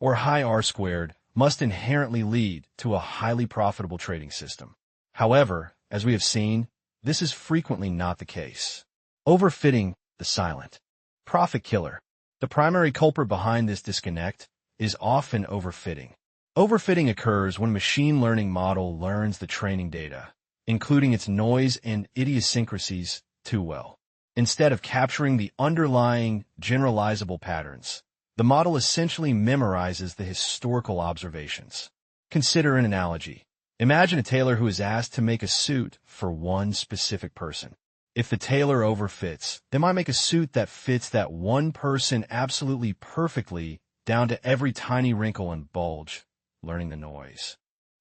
or high R-squared, must inherently lead to a highly profitable trading system. However, as we have seen, this is frequently not the case. Overfitting, the silent profit killer. The primary culprit behind this disconnect is often overfitting. Overfitting occurs when a machine learning model learns the training data, including its noise and idiosyncrasies, too well. Instead of capturing the underlying generalizable patterns, the model essentially memorizes the historical observations. Consider an analogy. Imagine a tailor who is asked to make a suit for one specific person. If the tailor overfits, they might make a suit that fits that one person absolutely perfectly, down to every tiny wrinkle and bulge, learning the noise.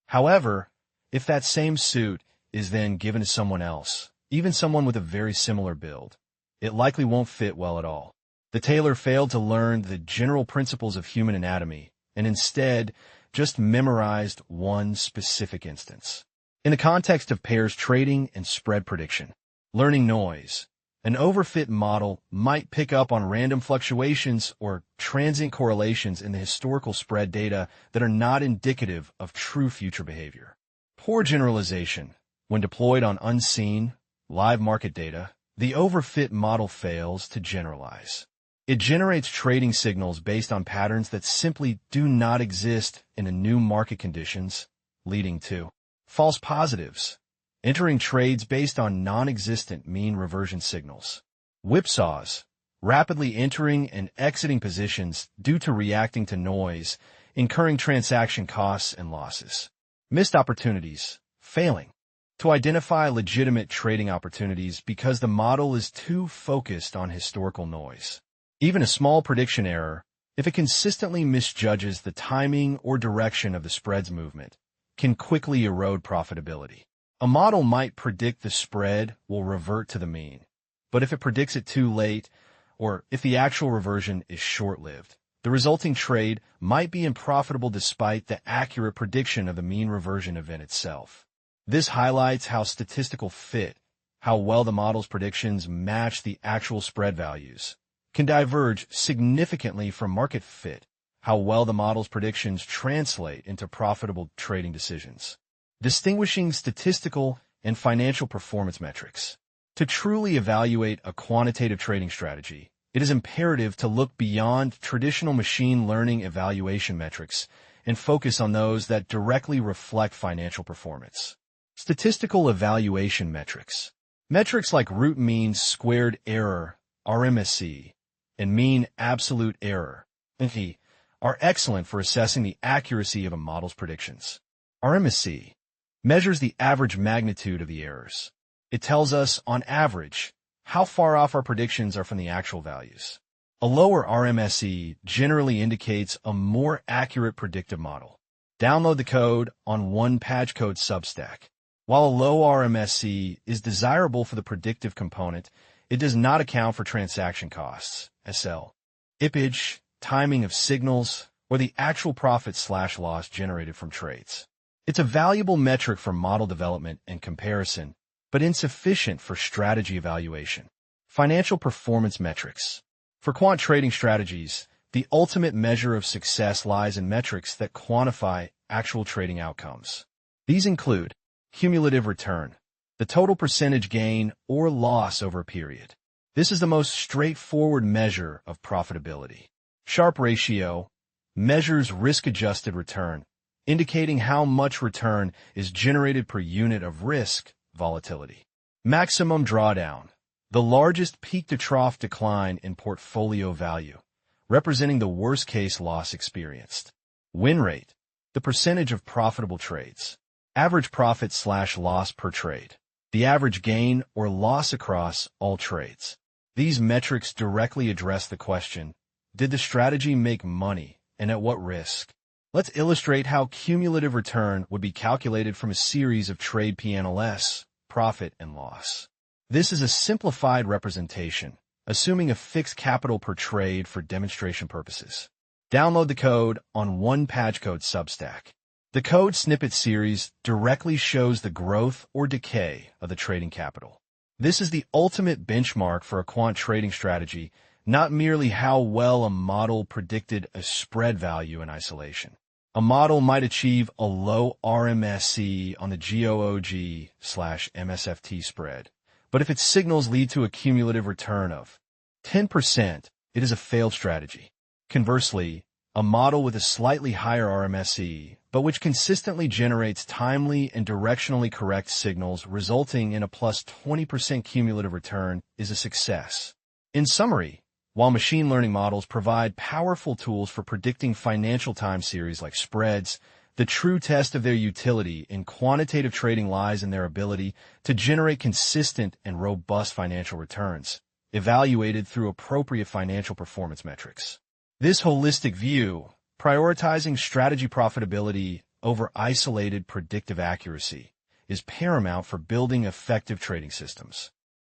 However, if that same suit is then given to someone else, even someone with a very similar build, it likely won't fit well at all. The tailor failed to learn the general principles of human anatomy, and instead just memorized one specific instance. In the context of pairs trading and spread prediction, learning noise, an overfit model might pick up on random fluctuations or transient correlations in the historical spread data that are not indicative of true future behavior. Poor generalization. When deployed on unseen, live market data, the overfit model fails to generalize. It generates trading signals based on patterns that simply do not exist in the new market conditions, leading to false positives, entering trades based on non-existent mean reversion signals, whipsaws, rapidly entering and exiting positions due to reacting to noise, incurring transaction costs and losses, missed opportunities, failing to identify legitimate trading opportunities because the model is too focused on historical noise. Even a small prediction error, if it consistently misjudges the timing or direction of the spread's movement, can quickly erode profitability. A model might predict the spread will revert to the mean, but if it predicts it too late, or if the actual reversion is short-lived, the resulting trade might be unprofitable despite the accurate prediction of the mean reversion event itself. This highlights how statistical fit, how well the model's predictions match the actual spread values, can diverge significantly from market fit, how well the model's predictions translate into profitable trading decisions. Distinguishing statistical and financial performance metrics. To truly evaluate a quantitative trading strategy, it is imperative to look beyond traditional machine learning evaluation metrics and focus on those that directly reflect financial performance. Statistical evaluation metrics. Metrics like root mean squared error, RMSE, and mean absolute error, ME, are excellent for assessing the accuracy of a model's predictions. RMSE measures the average magnitude of the errors. It tells us, on average, how far off our predictions are from the actual values. A lower RMSE generally indicates a more accurate predictive model. Download the code on OnePageCode Substack. While a low RMSE is desirable for the predictive component, it does not account for transaction costs, SL, IPage, timing of signals, or the actual profit/loss generated from trades. It's a valuable metric for model development and comparison, but insufficient for strategy evaluation. Financial performance metrics. For quant trading strategies, the ultimate measure of success lies in metrics that quantify actual trading outcomes. These include cumulative return, the total percentage gain or loss over a period. This is the most straightforward measure of profitability. Sharpe ratio measures risk-adjusted return, indicating how much return is generated per unit of risk volatility. Maximum drawdown, the largest peak-to-trough decline in portfolio value, representing the worst-case loss experienced. Win rate, the percentage of profitable trades. Average profit/loss per trade, the average gain or loss across all trades. These metrics directly address the question, did the strategy make money and at what risk? Let's illustrate how cumulative return would be calculated from a series of trade P&Ls, profit and loss. This is a simplified representation, assuming a fixed capital per trade for demonstration purposes. Download the code on OnePageCode Substack. The code snippet series directly shows the growth or decay of the trading capital. This is the ultimate benchmark for a quant trading strategy, not merely how well a model predicted a spread value in isolation. A model might achieve a low RMSE on the GOOG/MSFT spread, but if its signals lead to a cumulative return of 10%, it is a failed strategy. Conversely, a model with a slightly higher RMSE, but which consistently generates timely and directionally correct signals resulting in a plus 20% cumulative return, is a success. In summary, while machine learning models provide powerful tools for predicting financial time series like spreads, the true test of their utility in quantitative trading lies in their ability to generate consistent and robust financial returns, evaluated through appropriate financial performance metrics. This holistic view, prioritizing strategy profitability over isolated predictive accuracy, is paramount for building effective trading systems.